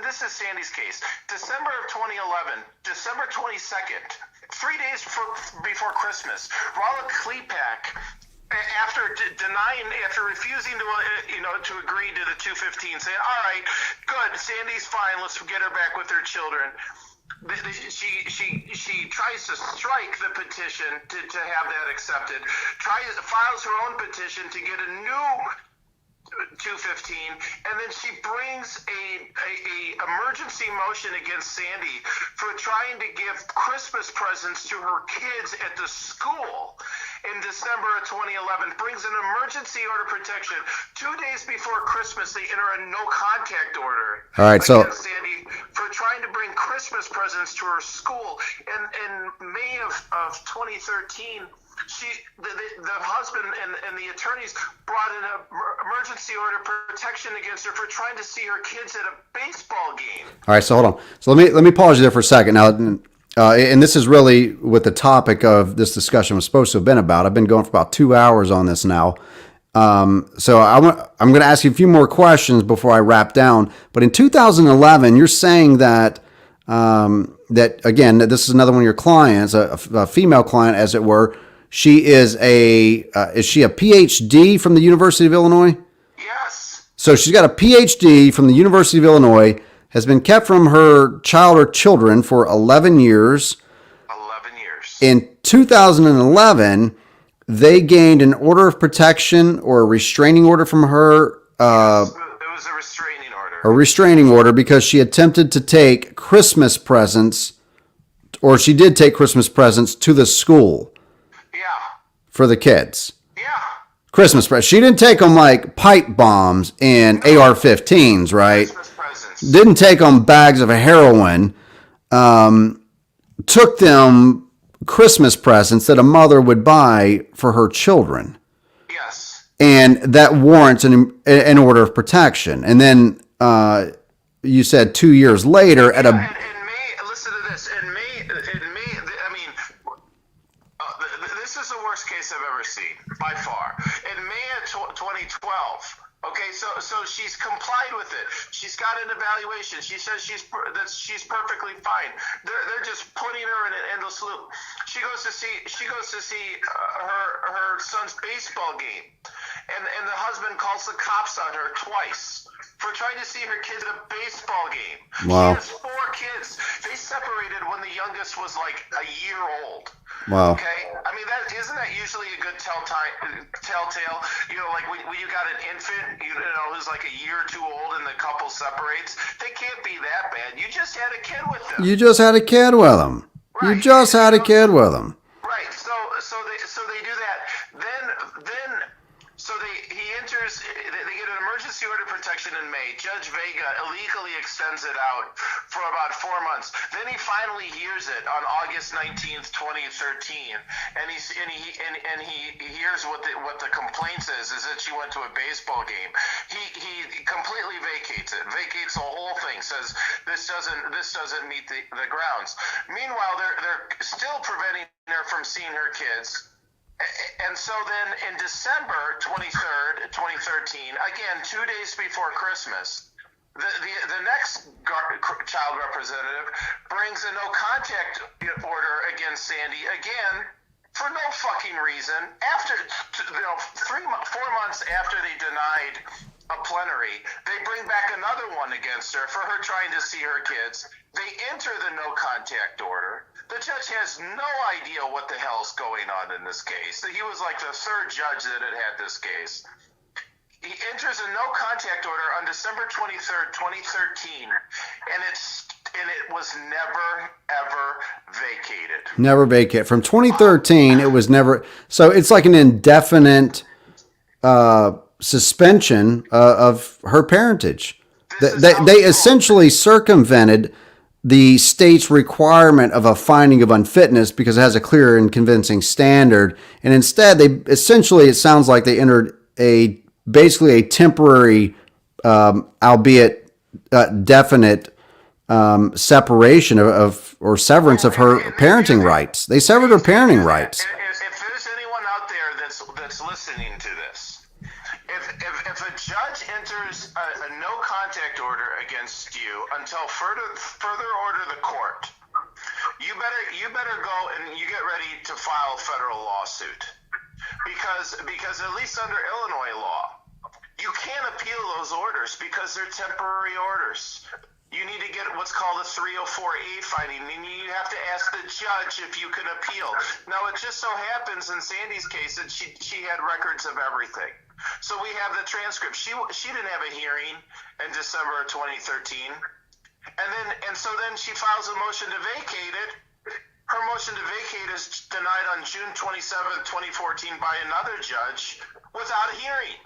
This is Sandy's case. December of 2011, December 22nd, 3 days before Christmas, Rala Klepak, after refusing to agree to the 215, saying, all right, good, Sandy's fine, let's get her back with her children. She tries to strike the petition to have that accepted, files her own petition to get a new 215, and then she brings a emergency motion against Sandy for trying to give Christmas presents to her kids at the school in December of 2011, brings an emergency order of protection. 2 days before Christmas, they enter a no-contact order against Sandy for trying to bring Christmas presents to her school. And in May of 2013, the husband and the attorneys brought in an emergency order of protection against her for trying to see her kids at a baseball game. All right, so hold on. So let me pause you there for a second. Now, and this is really what the topic of this discussion was supposed to have been about. I've been going for about 2 hours on this now. So I'm going to ask you a few more questions before I wrap down. But in 2011, you're saying that that again, this is another one of your clients, a female client, as it were. She is is she a PhD from the University of Illinois? Yes. So she's got a PhD from the University of Illinois, has been kept from her child or children for 11 years. 11 years. In 2011, they gained an order of protection or a restraining order from her. It was a restraining order. A restraining order because she attempted to take Christmas presents, or she did take Christmas presents to the school. Yeah. For the kids. Yeah. Christmas presents. She didn't take them like pipe bombs and AR-15s, right? Christmas presents. Didn't take them bags of heroin. Took them Christmas presents that a mother would buy for her children. Yes. And that warrants an order of protection. And then you said 2 years later at In May, listen to this. this is the worst case I've ever seen, by far. In May of 2012, okay, so she's complied with it. She's got an evaluation. She says she's perfectly fine. They're just putting her in an endless loop. She goes to see her son's baseball game, and the husband calls the cops on her twice for trying to see her kids at a baseball game. Wow. She has 4 kids. They separated when the youngest was like a year old. Wow. Okay, I mean, isn't that usually a good telltale? You know, like when you got an infant, you know, who's like a year or 2 old, and the couple separates. They can't be that bad. You just had a kid with them. You just had a kid with them. Right. You just had a kid with them. Right. So they do that. He enters. They get an emergency order of protection in May. Judge Vega illegally extends it out for about 4 months. Then he finally hears it on August 19th, 2013, and he hears what the complaint is that she went to a baseball game. He completely vacates it. Vacates the whole thing. Says this doesn't meet the grounds. Meanwhile, they're still preventing her from seeing her kids. And so then in December 23rd, 2013, again, 2 days before Christmas, the next child representative brings a no contact order against Sandy again for no fucking reason. After 4 months after they denied a plenary, they bring back another one against her for her trying to see her kids. They enter the no contact order. The judge has no idea what the hell's going on in this case. He was like the 3rd judge that had this case. He enters a no contact order on December 23rd, 2013, and it was never ever vacated. Never vacate. From 2013, it was never. So it's like an indefinite suspension of her parentage. They essentially circumvented the state's requirement of a finding of unfitness because it has a clear and convincing standard. And instead, it sounds like they entered basically a temporary, albeit definite, separation or severance of her parenting rights. They severed her parenting rights. If there's anyone out there that's listening to this, if a judge enters a no contact order against you until further order the court, you better go and you get ready to file a federal lawsuit because at least under Illinois law, you can't appeal those orders because they're temporary orders. You need to get what's called a 304A finding, and you have to ask the judge if you can appeal. Now, it just so happens in Sandy's case that she had records of everything. So we have the transcript. She didn't have a hearing in December of 2013, and so then she files a motion to vacate it. Her motion to vacate is denied on June 27th, 2014 by another judge without a hearing.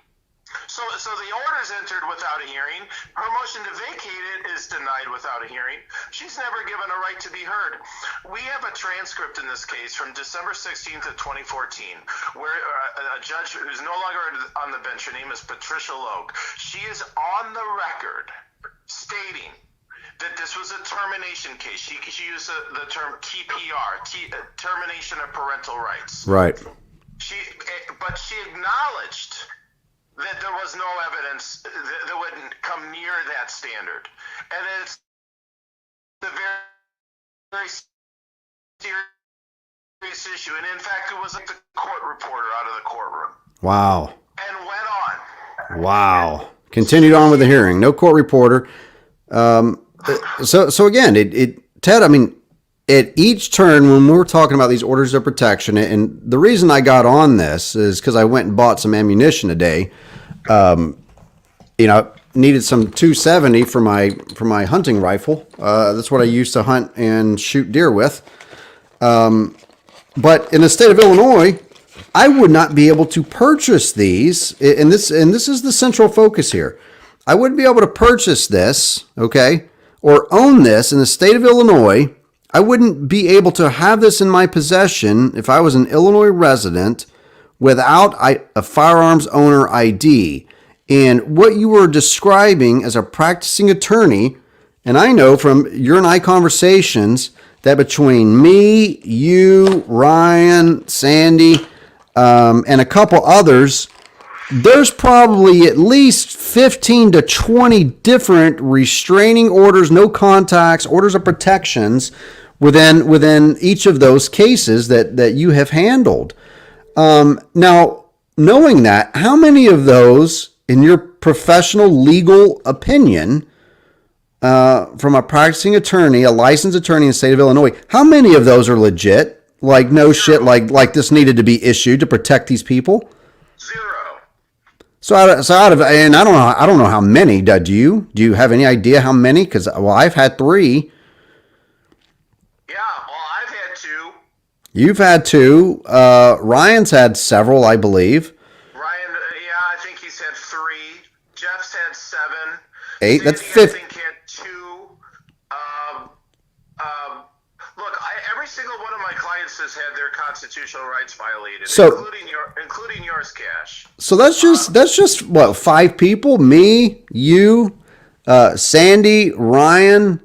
So the order's entered without a hearing. Her motion to vacate it is denied without a hearing. She's never given a right to be heard. We have a transcript in this case from December 16th of 2014 where a judge who's no longer on the bench, her name is Patricia Logue. She is on the record stating that this was a termination case. She used the term TPR, termination of parental rights. Right. But she acknowledged that there was no evidence that wouldn't come near that standard. And it's a very, very serious issue. And in fact, it was like the court reporter out of the courtroom. Wow. And went on. Wow. Continued on with the hearing. No court reporter. So again, Ted, I mean, at each turn when we're talking about these orders of protection, and the reason I got on this is because I went and bought some ammunition today. Needed some 270 for my hunting rifle. That's what I used to hunt and shoot deer with. But in the state of Illinois, I would not be able to purchase these. And this is the central focus here. I wouldn't be able to purchase this, okay, or own this in the state of Illinois. I wouldn't be able to have this in my possession if I was an Illinois resident without a firearms owner ID. And what you were describing as a practicing attorney, and I know from your and I conversations that between me, you, Ryan, Sandy, and a couple others, there's probably at least 15 to 20 different restraining orders, no contacts, orders of protections within each of those cases that you have handled. Now, knowing that, how many of those, in your professional legal opinion, from a practicing attorney, a licensed attorney in the state of Illinois, how many of those are legit? Like no shit, like this needed to be issued to protect these people? Zero. So out of, and I don't know how many. Do you have any idea how many? Because I've had 3. Yeah, well, I've had 2. You've had 2. Ryan's had several, I believe. Ryan, yeah, I think he's had 3. Jeff's had 7. 8. That's Sandy, 5. I think had 2. Look, every single one of my clients has had their constitutional rights violated, So, including yours, Cash. so that's just what, 5 people? Me, you, Sandy, Ryan,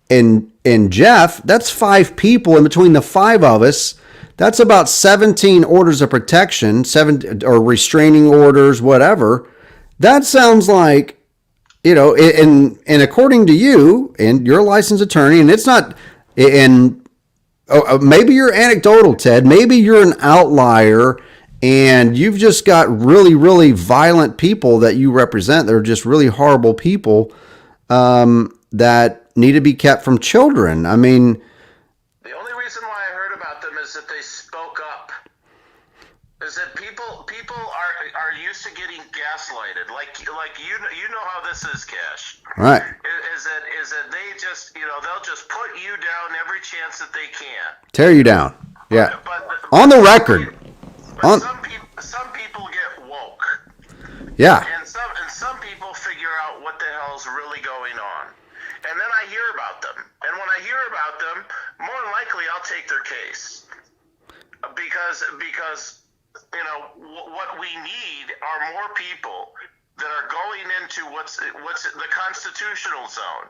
and Jeff. That's 5 people, and between the 5 of us, that's about 17 orders of protection, 7 or restraining orders, whatever. That sounds like, and according to you and your licensed attorney, and it's not, and maybe you're anecdotal, Ted. Maybe you're an outlier, and you've just got really, really violent people that you represent. They're just really horrible people that need to be kept from children. I mean, The only reason why I heard about them is that they spoke up. Is that people are used to getting gaslighted, like you know how this is, Cash. right? Is that they just they'll just put you down every chance that they can. Tear you down. Yeah. But On the record. On. Some people get woke, Yeah. and some people figure out what the hell's really going on, and then I hear about them. And when I hear about them, more than likely I'll take their case because what we need are more people that are going into what's the constitutional zone.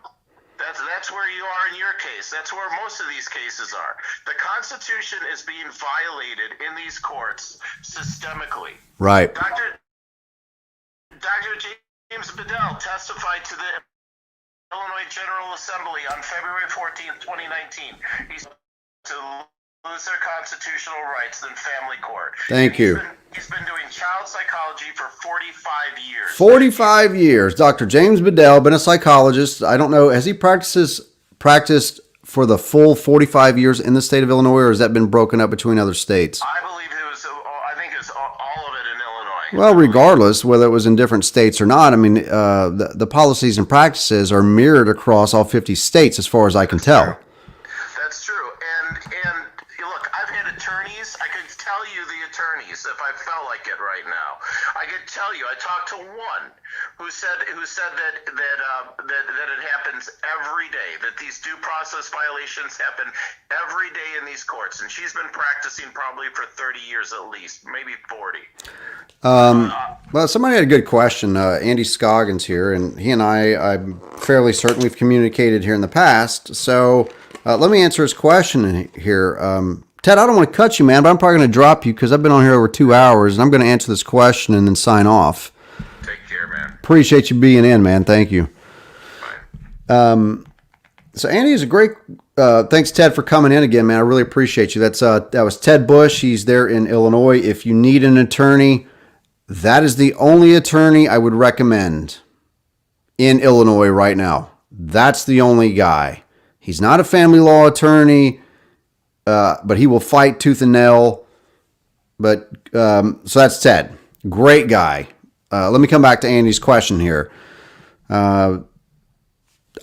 That's where you are in your case. That's where most of these cases are. The Constitution is being violated in these courts systemically. Right. Dr. James Bedell testified to the Illinois General Assembly on February 14th, 2019. He's to lose their constitutional rights than family court. Thank you. He's been doing child psychology for 45 years. 45 years. Dr. James Bedell, been a psychologist. I don't know. Has he practiced for the full 45 years in the state of Illinois, or has that been broken up between other states? I believe I think it was all of it in Illinois. Well, regardless, whether it was in different states or not, I mean, the policies and practices are mirrored across all 50 states as far as I can tell. That's true. And look, I've had attorneys. I could tell you the attorneys if I felt like it right now. I could tell you. I talked to one who said that it happens every day. That these due process violations happen every day in these courts, and she's been practicing probably for 30 years at least, maybe 40. Well, somebody had a good question. Andy Scoggins here, and he and I'm fairly certain we've communicated here in the past. So let me answer his question here. Ted, I don't want to cut you, man, but I'm probably going to drop you because I've been on here over 2 hours, and I'm going to answer this question and then sign off. Take care, man. Appreciate you being in, man. Thank you. Bye. So Andy is a great. Thanks, Ted, for coming in again, man. I really appreciate you. That was Ted Bush. He's there in Illinois. If you need an attorney, that is the only attorney I would recommend in Illinois right now. That's the only guy. He's not a family law attorney, but he will fight tooth and nail. But so that's Ted. Great guy. Let me come back to Andy's question here. I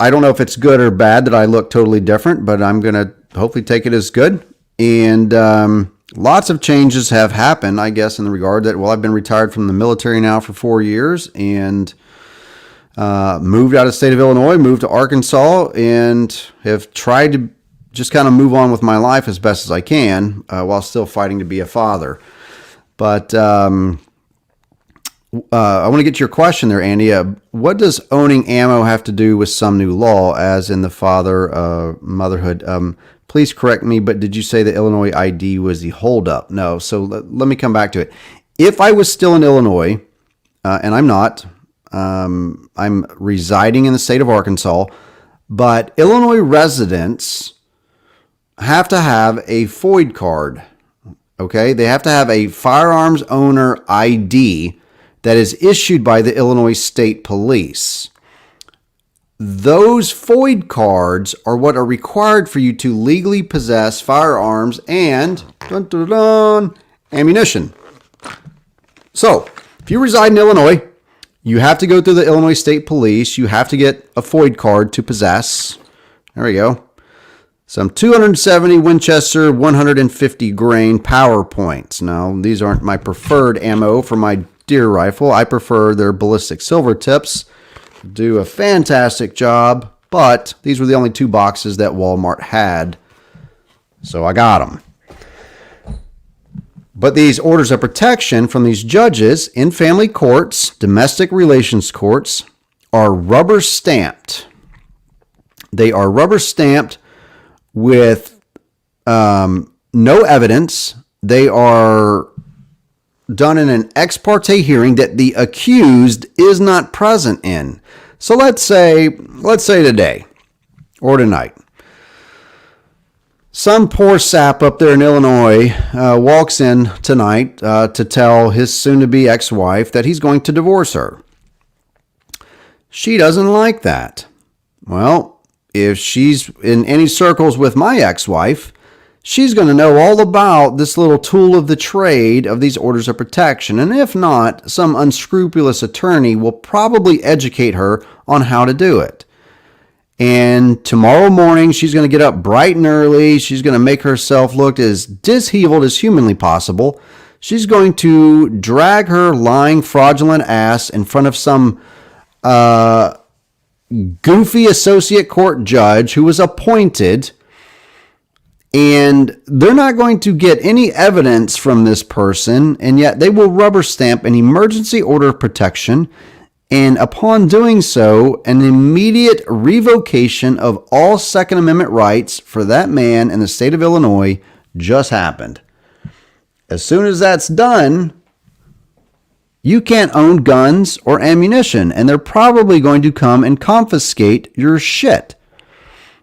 don't know if it's good or bad that I look totally different, but I'm going to hopefully take it as good. And lots of changes have happened, I guess, in the regard that, well, I've been retired from the military now for 4 years and moved out of the state of Illinois, moved to Arkansas, and have tried to just kind of move on with my life as best as I can while still fighting to be a father. But I want to get to your question there, Andy. What does owning ammo have to do with some new law, as in the father motherhood? Please correct me, but did you say the Illinois ID was the holdup? No. So let me come back to it. If I was still in Illinois, and I'm not, I'm residing in the state of Arkansas, but Illinois residents have to have a FOID card. Okay, they have to have a firearms owner ID that is issued by the Illinois State Police. Those FOID cards are what are required for you to legally possess firearms and ammunition. So, if you reside in Illinois, you have to go through the Illinois State Police. You have to get a FOID card to possess. There we go. Some 270 Winchester 150 grain power points. Now, these aren't my preferred ammo for my deer rifle. I prefer their ballistic silver tips. Do a fantastic job, but these were the only 2 boxes that Walmart had, so I got them. But these orders of protection from these judges in family courts, domestic relations courts, are rubber stamped. They are rubber stamped with no evidence. They are done in an ex parte hearing that the accused is not present in. So let's say today or tonight, some poor sap up there in Illinois walks in tonight to tell his soon-to-be ex-wife that he's going to divorce her. She doesn't like that. Well, if she's in any circles with my ex-wife, she's going to know all about this little tool of the trade of these orders of protection. And if not, some unscrupulous attorney will probably educate her on how to do it. And tomorrow morning, she's going to get up bright and early. She's going to make herself look as disheveled as humanly possible. She's going to drag her lying, fraudulent ass in front of some goofy associate court judge who was appointed. And they're not going to get any evidence from this person, and yet they will rubber stamp an emergency order of protection, and upon doing so, an immediate revocation of all Second Amendment rights for that man in the state of Illinois just happened. As soon as that's done, you can't own guns or ammunition, and they're probably going to come and confiscate your shit.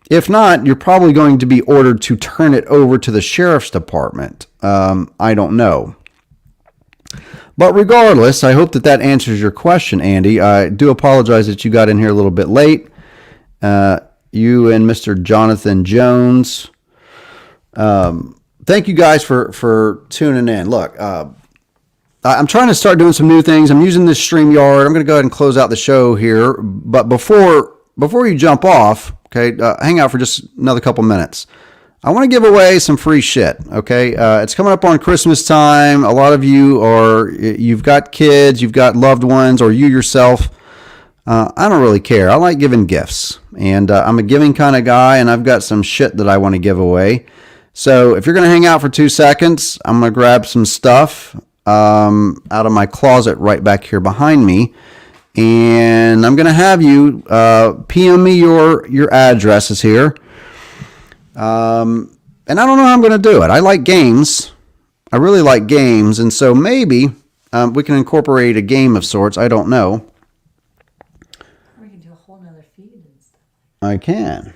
If not, you're probably going to be ordered to turn it over to the sheriff's department. I don't know. But regardless, I hope that answers your question, Andy. I do apologize that you got in here a little bit late. You and Mr. Jonathan Jones. Thank you guys for tuning in. Look, I'm trying to start doing some new things. I'm using this StreamYard. I'm going to go ahead and close out the show here. But before you jump off, okay, hang out for just another couple minutes. I want to give away some free shit, okay? It's coming up on Christmas time. A lot of you've got kids, you've got loved ones, or you yourself. I don't really care. I like giving gifts, and I'm a giving kind of guy, and I've got some shit that I want to give away. So if you're going to hang out for 2 seconds, I'm going to grab some stuff out of my closet right back here behind me. And I'm going to have you PM me your addresses here. And I don't know how I'm going to do it. I like games. I really like games. And so maybe we can incorporate a game of sorts. I don't know. We can do a whole nother feed and stuff. I can.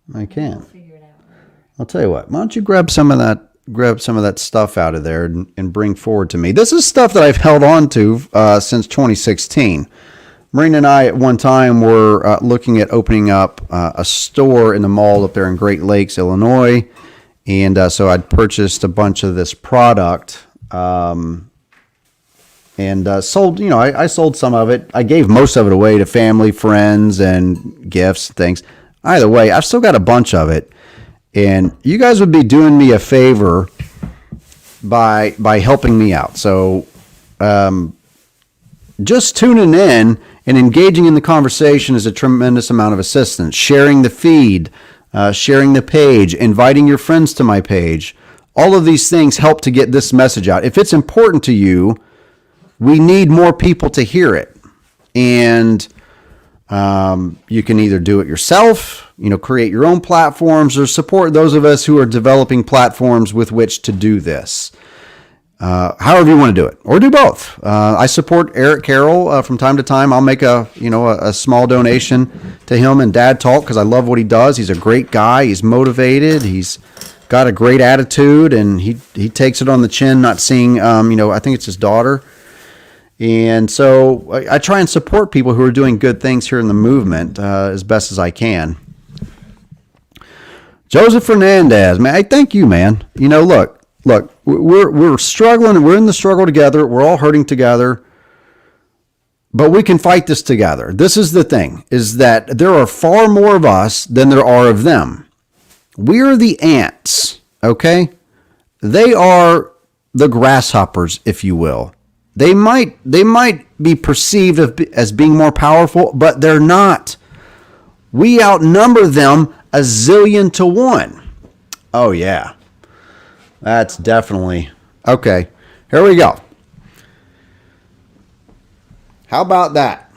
We'll figure it out later. I'll tell you what. Why don't you grab some of that stuff out of there and bring forward to me. This is stuff that I've held on to since 2016. Marina and I at one time were looking at opening up a store in the mall up there in Great Lakes, Illinois. And so I'd purchased a bunch of this product and sold, I sold some of it. I gave most of it away to family, friends, and gifts, things. Either way, I've still got a bunch of it. And you guys would be doing me a favor by helping me out. So just tuning in and engaging in the conversation is a tremendous amount of assistance. Sharing the feed, sharing the page, inviting your friends to my page. All of these things help to get this message out. If it's important to you, we need more people to hear it. And You can either do it yourself, create your own platforms, or support those of us who are developing platforms with which to do this. However you want to do it, or do both. I support Eric Carroll from time to time. I'll make a small donation to him and Dad Talk because I love what he does. He's a great guy. He's motivated. He's got a great attitude, and he takes it on the chin. Not seeing, I think it's his daughter. And so I try and support people who are doing good things here in the movement as best as I can. Joseph Fernandez, man, I thank you, man. Look, we're struggling. We're in the struggle together. We're all hurting together, but we can fight this together. This is the thing, is that there are far more of us than there are of them. We're the ants, okay? They are the grasshoppers, if you will. They might be perceived as being more powerful, but they're not. We outnumber them a zillion to one. Oh, yeah. That's definitely... Okay, here we go. How about that?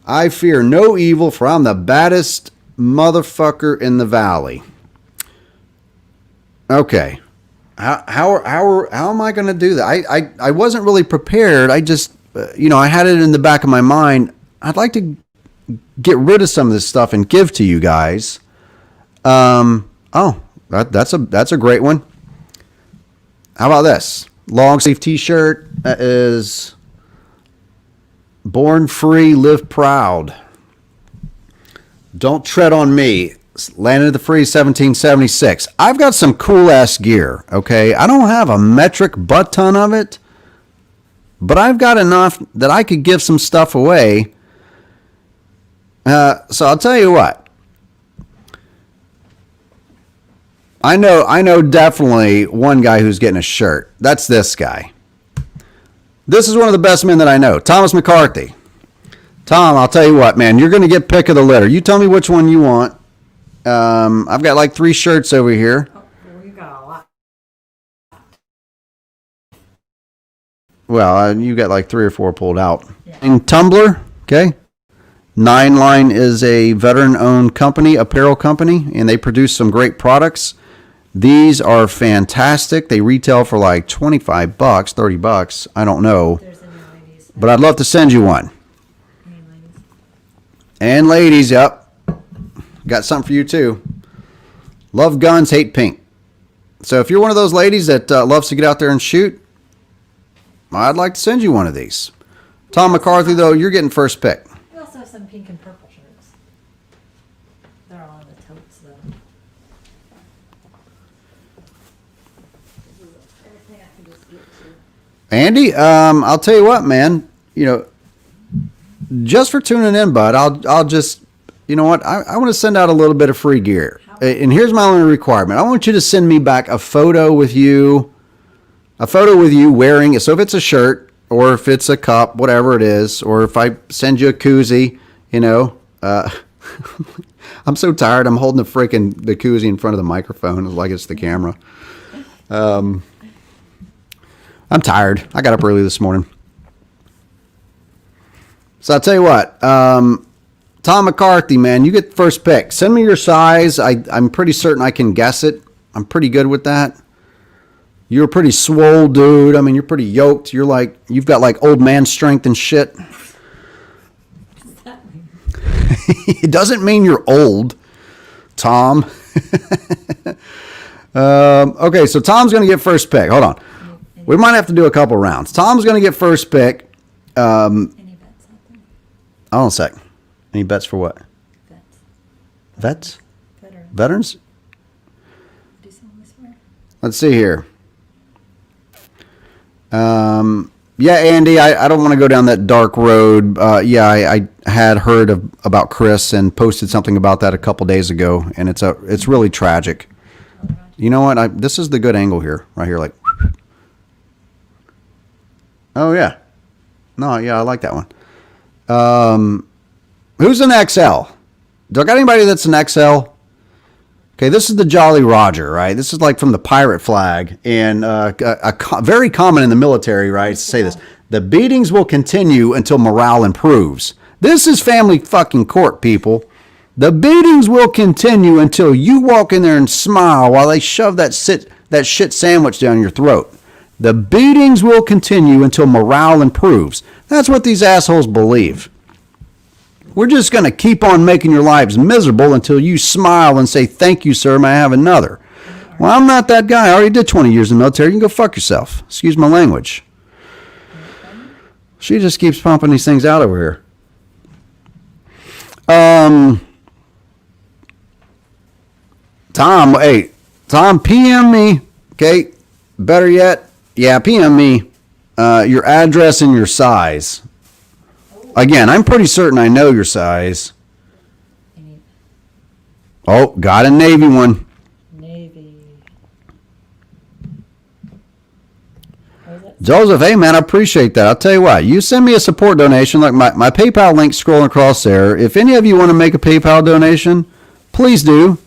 I fear no evil, for I'm the baddest motherfucker in the valley. Okay. How am I going to do that? I wasn't really prepared. I just, I had it in the back of my mind. I'd like to get rid of some of this stuff and give to you guys. That's a great one. How about this? Long sleeve t-shirt that is Born Free, Live Proud. Don't Tread on Me. Landed the Free 1776. I've got some cool ass gear, okay? I don't have a metric butt ton of it, but I've got enough that I could give some stuff away. So I'll tell you what. I know definitely one guy who's getting a shirt. That's this guy. This is one of the best men that I know, Thomas McCarthy. Tom, I'll tell you what, man, you're going to get pick of the litter. You tell me which one you want. I've got like 3 shirts over here. Oh, well, you got a lot. Well, you got like 3 or 4 pulled out. Yeah. And Tumblr, okay? 9 Line is a veteran-owned company, apparel company, and they produce some great products. These are fantastic. They retail for like $25, $30. I don't know. There's any ladies. But I'd love to send you one. Any ladies. And ladies, yep. Got something for you too. Love guns, hate pink. So if you're one of those ladies that loves to get out there and shoot, I'd like to send you one of these. Tom McCarthy, though, you're getting first pick. We also have some pink and purple shirts. They're all in the totes, though. This is everything I can just get to. Andy, I'll tell you what, man. Just for tuning in, bud, I'll just, you know what? I want to send out a little bit of free gear. And here's my only requirement. I want you to send me back a photo with you wearing it. So if it's a shirt or if it's a cup, whatever it is, or if I send you a koozie, I'm so tired. I'm holding the koozie in front of the microphone like it's the camera. I'm tired. I got up early this morning. So I'll tell you what, Tom McCarthy, man, you get the first pick. Send me your size. I'm pretty certain I can guess it. I'm pretty good with that. You're a pretty swole dude. I mean, you're pretty yoked. You've got like old man strength and shit. What does that mean? It doesn't mean you're old, Tom. Okay, so Tom's going to get first pick. Hold on. We might have to do a couple rounds. Tom's going to get first pick. Any bets out there? Hold on a sec. Any bets for what? Vets. Vets? Veterans. Veterans? Do someone swear? Let's see here. Yeah, Andy, I don't want to go down that dark road. I had heard about Chris and posted something about that a couple days ago, and it's really tragic. You know what? This is the good angle here, right here, like. Oh yeah, no, yeah, I like that one. Who's an XL? Do I got anybody that's an XL? Okay, this is the Jolly Roger, right? This is like from the pirate flag, and very common in the military, right? To say this, The beatings will continue until morale improves. This is family fucking court, people. The beatings will continue until you walk in there and smile while they shove that shit sandwich down your throat. The beatings will continue until morale improves. That's what these assholes believe. We're just going to keep on making your lives miserable until you smile and say, thank you, sir, may I have another? Well, I'm not that guy. I already did 20 years in the military. You can go fuck yourself. Excuse my language. She just keeps pumping these things out over here. Tom, PM me. Okay. Better yet, yeah, PM me your address and your size. Again, I'm pretty certain I know your size. Oh, got a Navy one. Navy. Joseph, hey man, I appreciate that. I'll tell you what, you send me a support donation, like my PayPal link scrolling across there. If any of you want to make a PayPal donation, please do.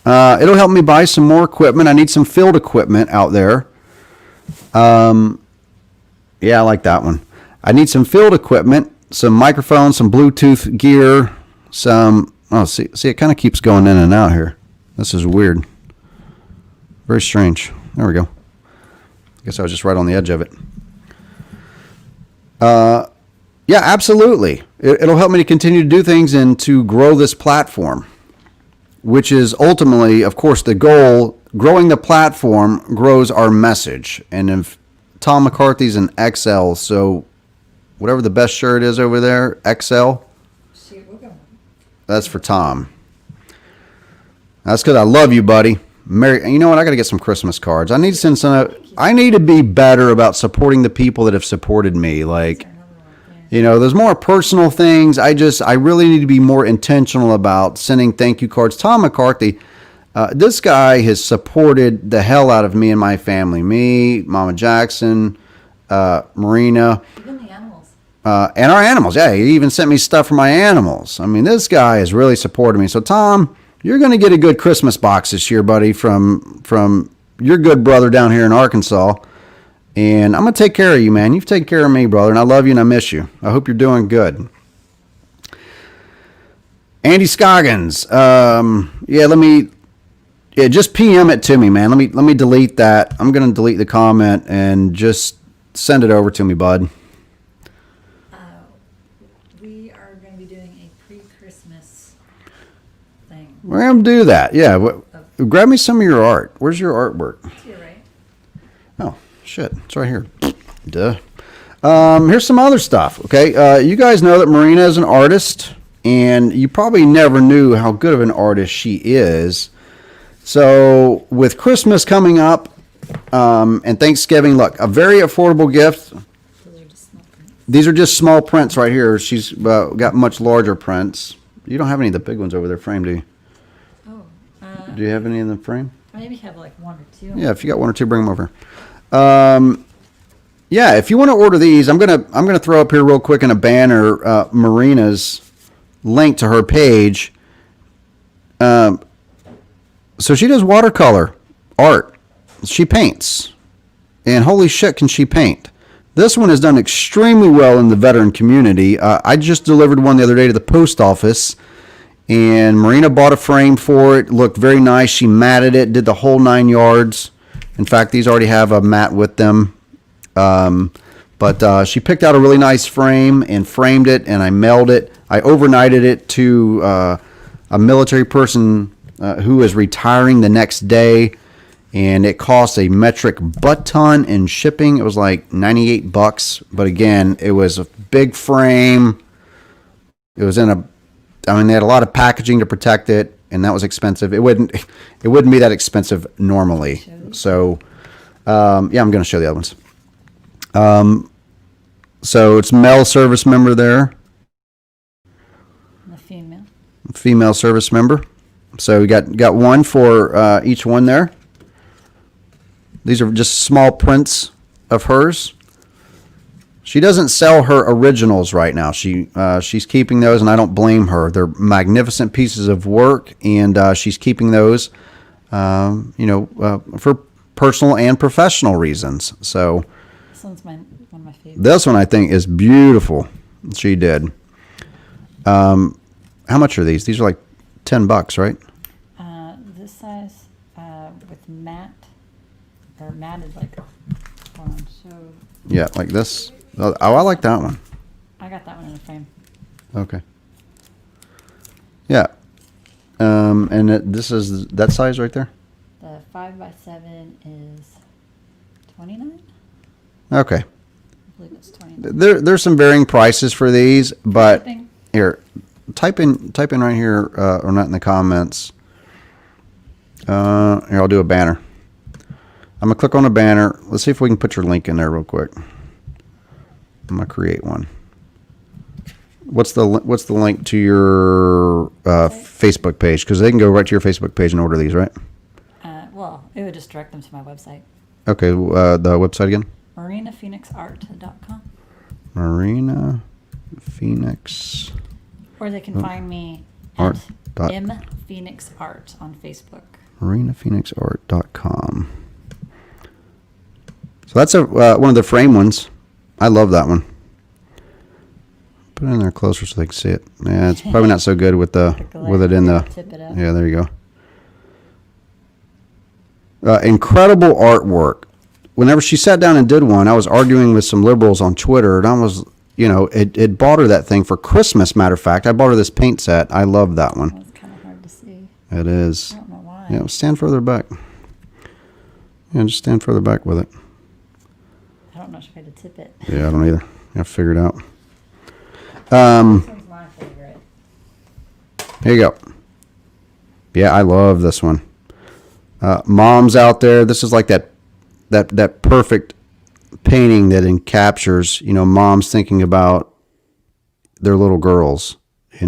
It'll help me buy some more equipment. I need some field equipment out there. Yeah, I like that one. I need some field equipment, some microphones, some Bluetooth gear, see, it kind of keeps going in and out here. This is weird. Very strange. There we go. I guess I was just right on the edge of it. Yeah, absolutely. It'll help me to continue to do things and to grow this platform, which is ultimately, of course, the goal. Growing the platform grows our message. And if Tom McCarthy's an XL, so whatever the best shirt is over there, XL, that's for Tom. That's because I love you, buddy. Mary, you know what? I got to get some Christmas cards. I need to send some. I need to be better about supporting the people that have supported me. Like, you know, there's more personal things. I really need to be more intentional about sending thank you cards. Tom McCarthy, this guy has supported the hell out of me and my family. Me, Mama Jackson, Marina. Even the animals. And our animals. Yeah, he even sent me stuff for my animals. I mean, this guy has really supported me. So, Tom, you're going to get a good Christmas box this year, buddy, from your good brother down here in Arkansas. And I'm going to take care of you, man. You've taken care of me, brother, and I love you and I miss you. I hope you're doing good. Andy Scoggins. Just PM it to me, man. Let me delete that. I'm going to delete the comment and just send it over to me, bud. We are going to be doing a pre-Christmas thing. We're going to do that. Yeah. Grab me some of your art. Where's your artwork? It's here, right? Oh, shit. It's right here. Duh. Here's some other stuff, okay? You guys know that Marina is an artist, and you probably never knew how good of an artist she is. So, with Christmas coming up and Thanksgiving, look, a very affordable gift. These are just small prints right here. She's got much larger prints. You don't have any of the big ones over there framed, do you? Oh. Do you have any in the frame? Maybe have like one or two. Yeah, if you got one or two, bring them over. Yeah, if you want to order these, I'm gonna throw up here real quick in a banner Marina's link to her page. So she does watercolor art. She paints, and holy shit, can she paint! This one has done extremely well in the veteran community. I just delivered one the other day to the post office, and Marina bought a frame for it. Looked very nice. She matted it, did the whole 9 yards. In fact, these already have a mat with them. But she picked out a really nice frame and framed it, and I mailed it. I overnighted it to a military person who is retiring the next day, and it cost a metric butt ton in shipping. It was like $98, but again, it was a big frame. It was they had a lot of packaging to protect it, and that was expensive. It wouldn't be that expensive normally. So, I'm going to show the other ones. So it's male service member there. The female. Female service member. So we got one for each one there. These are just small prints of hers. She doesn't sell her originals right now. She's keeping those, and I don't blame her. They're magnificent pieces of work, and she's keeping those, for personal and professional reasons. So This one's one of my favorites. This one I think is beautiful. She did. How much are these? These are like $10, right? This size with matte or matted like. Hold on, so Yeah, like this. Oh, I like that one. I got that one in a frame. Okay. Yeah. This is that size right there? The 5x7 is 29. Okay. I believe it's 29. There's some varying prices for these, but Shipping. here, type in right here, or not in the comments. Here, I'll do a banner. I'm gonna click on a banner. Let's see if we can put your link in there real quick. I'm gonna create one. What's the link to your Facebook page? Because they can go right to your Facebook page and order these, right? Well, it would just direct them to my website. Okay, the website again? marinaphoenixart.com. Marina Phoenix. Or they can find me Art at dot- mphoenixart on Facebook. MarinaPhoenixArt.com. So that's one of the frame ones. I love that one. Put it in there closer so they can see it. Yeah, it's probably not so good with it in the. Tip it up. Yeah, there you go. Incredible artwork. Whenever she sat down and did one, I was arguing with some liberals on Twitter, and I was, it bought her that thing for Christmas. Matter of fact, I bought her this paint set. I love that one. That's kind of hard to see. It is. I don't know why. Yeah, stand further back. Yeah, just stand further back with it. I don't know if I had to tip it. Yeah, I don't either. I have to figure it out. This one's my favorite. Here you go. Yeah, I love this one. Moms out there, this is like that perfect painting that captures, moms thinking about their little girls. I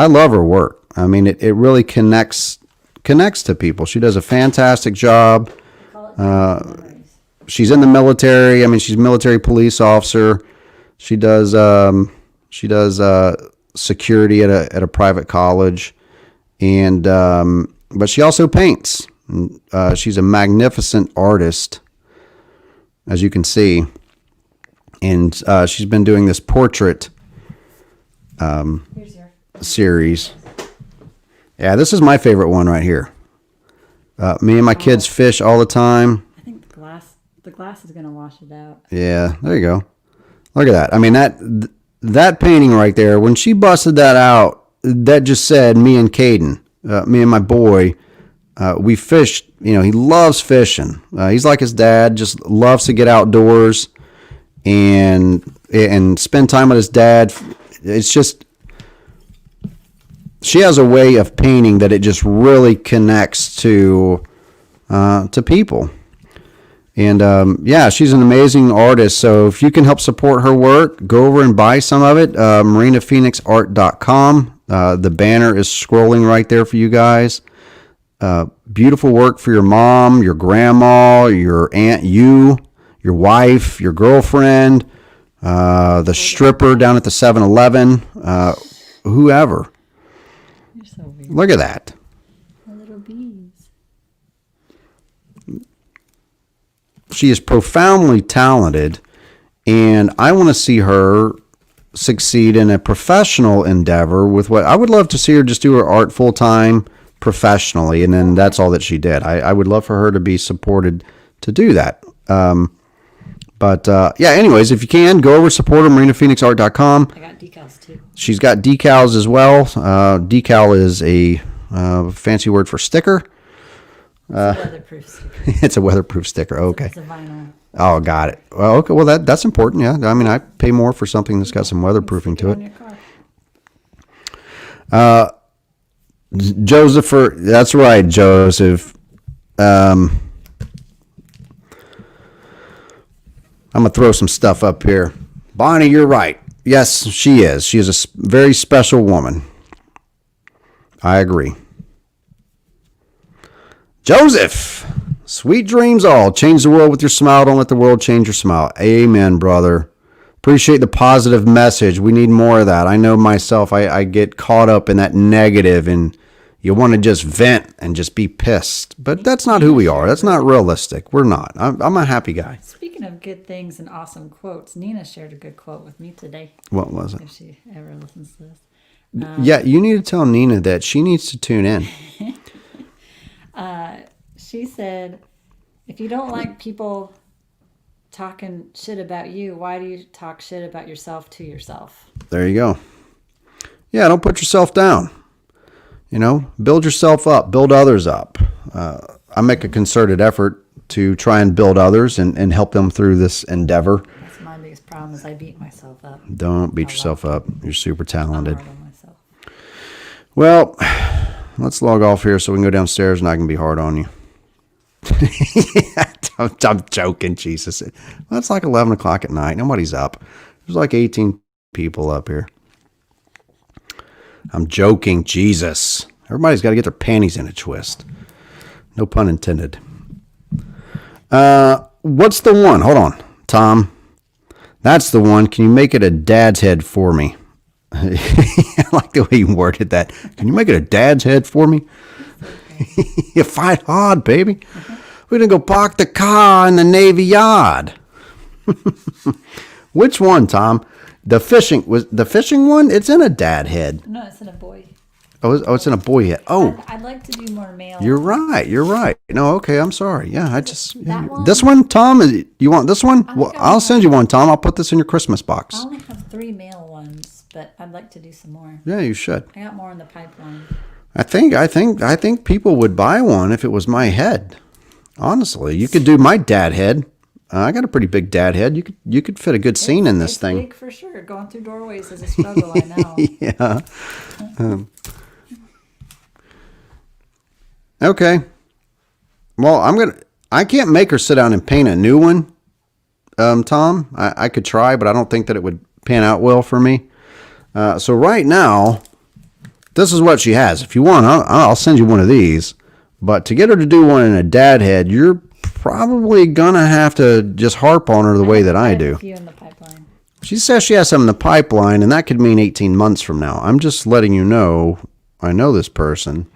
love her work. I mean, it really connects to people. She does a fantastic job. Memories. She's in the military. I mean, she's a military police officer. She does security at a private college, and but she also paints. She's a magnificent artist, as you can see, and she's been doing this portrait Here's your. series. Yeah, this is my favorite one right here. Me and my kids fish all the time. I think the glass is gonna wash it out. Yeah, there you go. Look at that. I mean, that painting right there, when she busted that out, that just said me and Caden, me and my boy, we fished. He loves fishing. He's like his dad, just loves to get outdoors and spend time with his dad. It's just, she has a way of painting that it just really connects to people. And yeah, she's an amazing artist. So if you can help support her work, go over and buy some of it. MarinaPhoenixArt.com. The banner is scrolling right there for you guys. Beautiful work for your mom, your grandma, your aunt, your wife, your girlfriend, the stripper down at the 7-Eleven, whoever. You're so weird. Look at that. The little bees. She is profoundly talented, and I want to see her succeed in a professional endeavor with what I would love to see her just do her art full time professionally, and then that's all that she did. I would love for her to be supported to do that. But yeah, anyways, if you can, go over, support her, MarinaPhoenixArt.com. I got decals too. She's got decals as well. Decal is a fancy word for sticker. It's a weatherproof sticker. It's a weatherproof sticker. Okay. It's a vinyl. Oh, got it. Well, okay. Well, that's important. Yeah. I mean, I pay more for something that's got some weatherproofing to On it. your car. Joseph, that's right, Joseph. I'm gonna throw some stuff up here. Bonnie, you're right. Yes, she is. She is a very special woman. I agree. Joseph, sweet dreams all. Change the world with your smile. Don't let the world change your smile. Amen, brother. Appreciate the positive message. We need more of that. I know myself, I get caught up in that negative, and you want to just vent and just be pissed. But that's not who we are. That's not realistic. We're not. I'm a happy guy. Speaking good things and awesome quotes. Nina shared a good quote with me today, What was it? if she ever listens to this. Yeah, you need to tell Nina that she needs to tune in. She said, if you don't like people talking shit about you, why do you talk shit about yourself to yourself? There you go. Yeah, don't put yourself down. You know, build yourself up, build others up. I make a concerted effort to try and build others and help them through this endeavor. That's my biggest problem is I beat myself up. Don't beat yourself up. You're super I'm talented. hard on myself. Well, let's log off here so we can go downstairs and I can be hard on you. I'm joking, Jesus. Well, it's like 11 o'clock at night. Nobody's up. There's like 18 people up here. I'm joking, Jesus. Everybody's got to get their panties in a twist. No pun intended. What's the one? Hold on, Tom. That's the one. Can you make it a dad's head for me? I like the way you worded that. Can you make it a dad's head for me? Okay. You fight hard, baby. We're going to go park the car in the Navy yard. Which one, Tom? The fishing one? It's in a dad head. No, it's in a boy. Oh, it's in a boy head. Oh, I'd like to do more male. you're right. No, okay, I'm sorry. Yeah, That one? this one, Tom. You want this one? Well, I I'll want- send you one, Tom. I'll put this in your Christmas I box. only have 3 male ones, but I'd like to do some more. Yeah, you should. I got more in the pipeline. I think people would buy one if it was my head. Honestly, you could do my dad head. I got a pretty big dad head. You could fit a good scene in this It's thing. big for sure. Going through doorways is a struggle, I know. Yeah. Okay. Well, I can't make her sit down and paint a new one, Tom. I could try, but I don't think that it would pan out well for me. So right now, this is what she has. If you want, I'll send you one of these. But to get her to do one in a dad head, you're probably gonna have to just harp on her the way that I do. A few in the pipeline. She says she has some in the pipeline, and that could mean 18 months from now. I'm just letting you know. I know this person.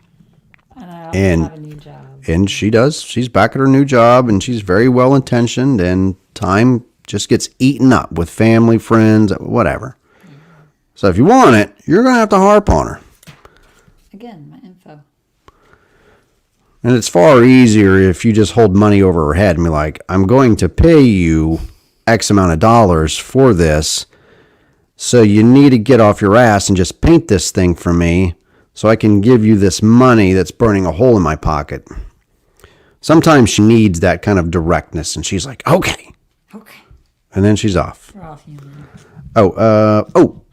And I also And- have a new job. And she does. She's back at her new job, and she's very well intentioned, and time just gets eaten up with family, friends, whatever. So if you want it, you're going to have to harp on her. Again, my info. And it's far easier if you just hold money over her head and be like, I'm going to pay you X amount of dollars for this, so you need to get off your ass and just paint this thing for me so I can give you this money that's burning a hole in my pocket. Sometimes she needs that kind of directness, and she's like, okay. Okay. And then she's off. We're all human.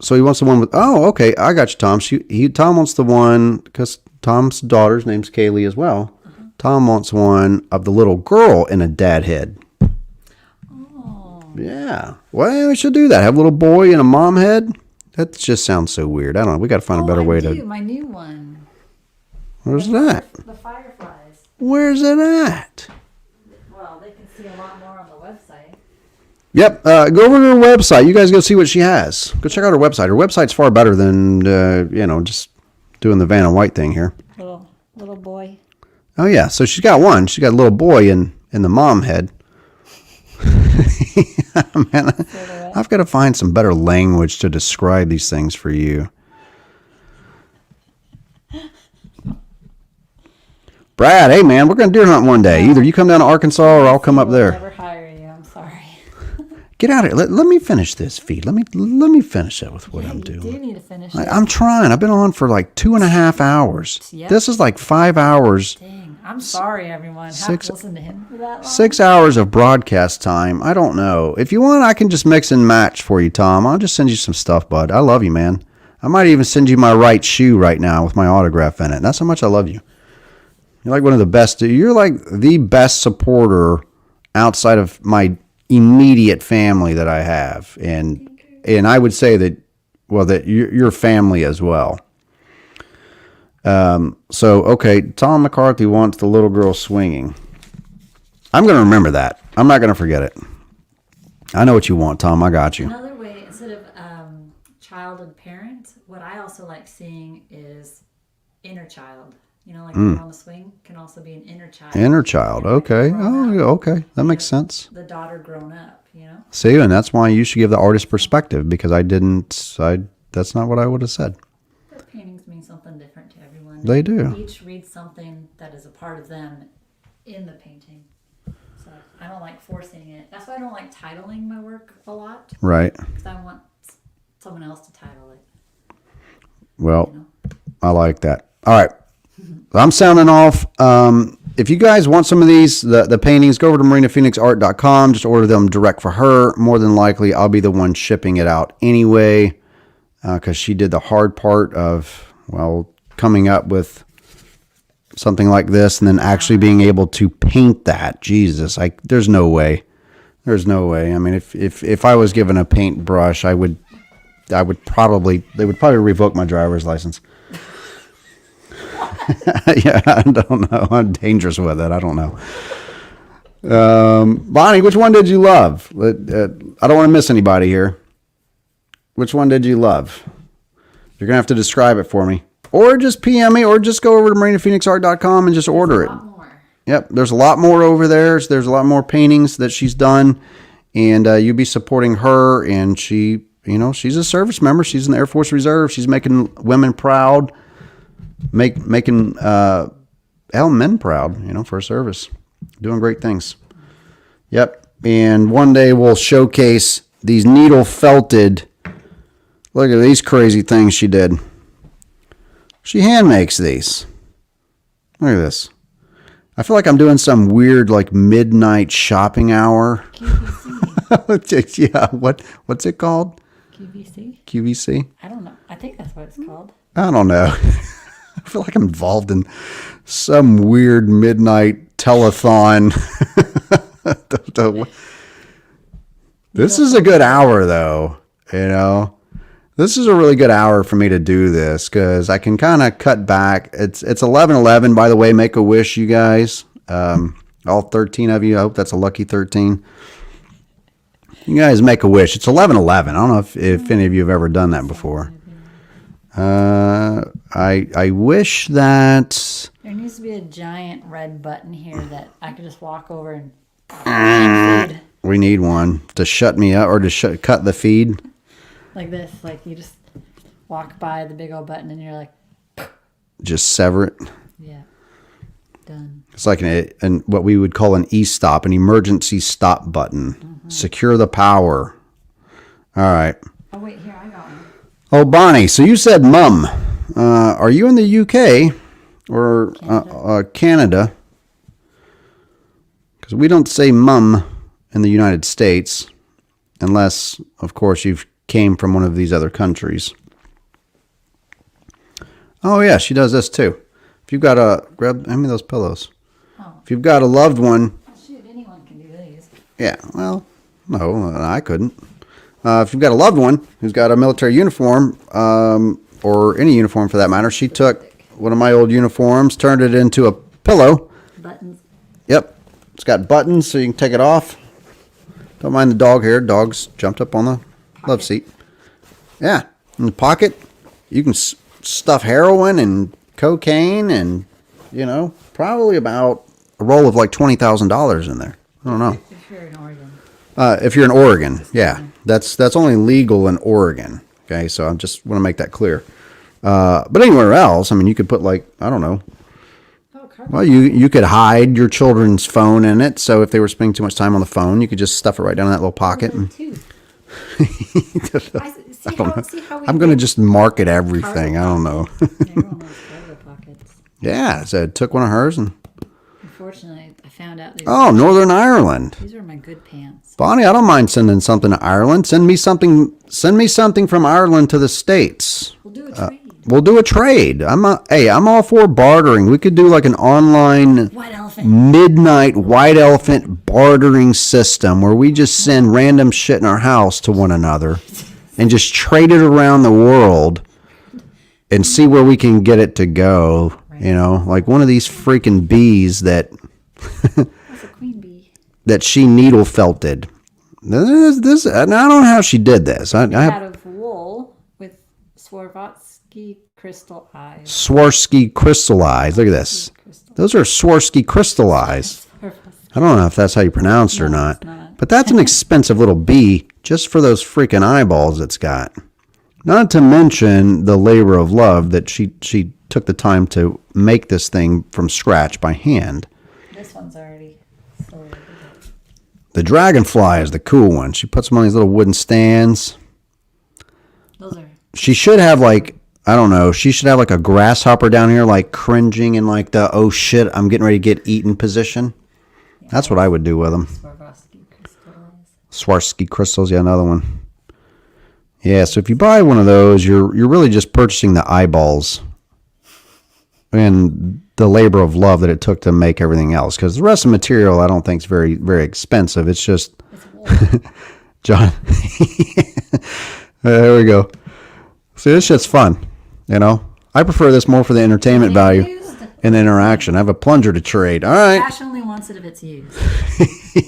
So he wants the one with, okay, I got you, Tom. Tom wants the one, because Tom's daughter's name's Kaylee as well. Tom wants one of the little girl in a dad head. Oh. Yeah. Well, we should do that. Have a little boy in a mom head. That just sounds so weird. I don't know. We got to find a better way to. My new one. Where's that? The fireflies. Where's it at? Well, they can see a lot more on the website. Yep. Go over to her website. You guys go see what she has. Go check out her website. Her website's far better than just doing the Vanna White thing here. Little boy. Oh yeah. So she's got one. She's got a little boy in the mom head. Man, I've got to find some better language to describe these things for you. Brad, hey man, we're going to deer hunt one day. Either you come down to Arkansas or I'll come up We'll there. never hire you. I'm sorry. Get out of here. Let me finish this feed. Let me finish it with what I'm You doing. do need to finish it. I'm trying. I've been on for like 2.5 hours. Yep. This is like 5 hours. Dang. I'm sorry, everyone. Have Six- to listen to him for that long. 6 hours of broadcast time. I don't know. If you want, I can just mix and match for you, Tom. I'll just send you some stuff, bud. I love you, man. I might even send you my right shoe right now with my autograph in it. That's how much I love you. You're like one of the best. You're like the best supporter outside of my immediate family that I have. And I would say that, well, that you're family as well. Okay, Tom McCarthy wants the little girl swinging. I'm going to remember that. I'm not going to forget it. I know what you want, Tom. I got you. Another way, instead of child and parent, what I also like seeing is inner child. You know, like on the swing can also be an inner child. Inner child. And like Okay. grown Oh, up. okay. That makes sense. The daughter grown up. you know? See, and that's why you should give the artist perspective, because that's not what I would have said. But paintings mean something different to everyone. They do. Each reads something that is a part of them in the painting. So I don't like forcing it. That's why I don't like titling my work a lot. Right. Because I want someone else to title it. Well, You know? I like that. All right. I'm sounding off. If you guys want some of these, the paintings, go over to marinaphoenixart.com. Just order them direct for her. More than likely, I'll be the one shipping it out anyway, because she did the hard part of, well, coming up with something like this and then actually being able to paint that. Jesus, there's no way. There's no way. I mean, if I was given a paintbrush, they would probably revoke my driver's license. Yeah, I don't know. I'm dangerous with it. I don't know. Bonnie, which one did you love? I don't want to miss anybody here. Which one did you love? You're going to have to describe it for me. Or just PM me, or just go over to marinaphoenixart.com and just order it. A lot more. Yep, there's a lot more over there. There's a lot more paintings that she's done. And you'll be supporting her. And she's a service member. She's in the Air Force Reserve. She's making women proud. Making men proud, for service. Doing great things. Yep. And one day we'll showcase these needle felted. Look at these crazy things she did. She hand makes these. Look at this. I feel like I'm doing some weird like midnight shopping hour. QVC. Yeah. What's it called? QVC? QVC? I don't know. I think that's what it's called. I don't know. I feel like I'm involved in some weird midnight telethon. This is a good hour, though. This is a really good hour for me to do this because I can kind of cut back. It's 11:11, by the way. Make a wish, you guys. All 13 of you. I hope that's a lucky 13. You guys make a wish. It's 11:11. I don't know if any of you have ever done that before. I wish that There needs to be a giant red button here that I could just walk over and feed. we need one to shut me up or to cut the feed. Like this. Like you just walk by the big old button and you're like, Just sever it. yeah, done. It's like what we would call an e-stop, an emergency stop button. Mm-hmm. Secure the power. All right. Oh, wait, here, I got one. Oh, Bonnie, so you said mum. Are you in the UK or Canada? Because we don't say mum in the United States unless, of course, you've came from one of these other countries. Oh, yeah, she does this too. If you've got hand me those pillows. Oh. If you've got a loved one. Oh, shoot, anyone can do these. Yeah, well, no, I couldn't. If you've got a loved one who's got a military uniform, or any uniform for that matter, she took one of my old uniforms, turned it into a pillow. Buttons. Yep. It's got buttons so you can take it off. Don't mind the dog here. Dog's jumped up on the love seat. Yeah. In the pocket, you can stuff heroin and cocaine and, probably about a roll of like $20,000 in there. I don't know. If you're in Oregon. If you're in Oregon, yeah. That's only legal in Oregon. Okay, so I just want to make that clear. But anywhere else, I mean, you could put like, I don't know. Oh, Well, you could hide your children's phone in it. So if they were spending too much time on the phone, you could just stuff it right down in that little pocket. And I'm going to just market everything. I don't know. Everyone loves cargo pockets. Yeah, so I took one of hers and. Unfortunately, I found out Oh, Northern Ireland. These are my good pants. Bonnie, I don't mind sending something to Ireland. Send me something from Ireland to the States. We'll do a trade. We'll do a trade. I'm all for bartering. We could do like an online White elephant. midnight white elephant bartering system where we just send random shit in our house to one another and just trade it around the world and see where we can get it to go. Right. Like one of these freaking bees that That's a queen bee. that she needle felted. This I don't know how she did this. Out of wool with Swarovski crystal eyes. Swarovski crystal eyes. Look at this. Those are Swarovski crystal eyes. I don't know if that's how you pronounce it or not. It's not. But that's an expensive little bee just for those freaking eyeballs it's got. Not to mention the labor of love that she took the time to make this thing from scratch by hand. This one's already sold. The dragonfly is the cool one. She puts them on these little wooden stands. Those are. She should have like, I don't know, she should have like a grasshopper down here like cringing in like the, oh shit, I'm getting ready to get eaten position. Yeah, that's what I would do with them. Swarovski crystals. Swarovski crystals, yeah, another one. Yeah, so if you buy one of those, you're really just purchasing the eyeballs and the labor of love that it took to make everything else. Because the rest of the material, I don't think is very, very expensive. It's just, John. There we go. See, this shit's fun. You know, I prefer this more for the entertainment value and the interaction. I have a plunger to trade. All right. Ash only wants it if it's used.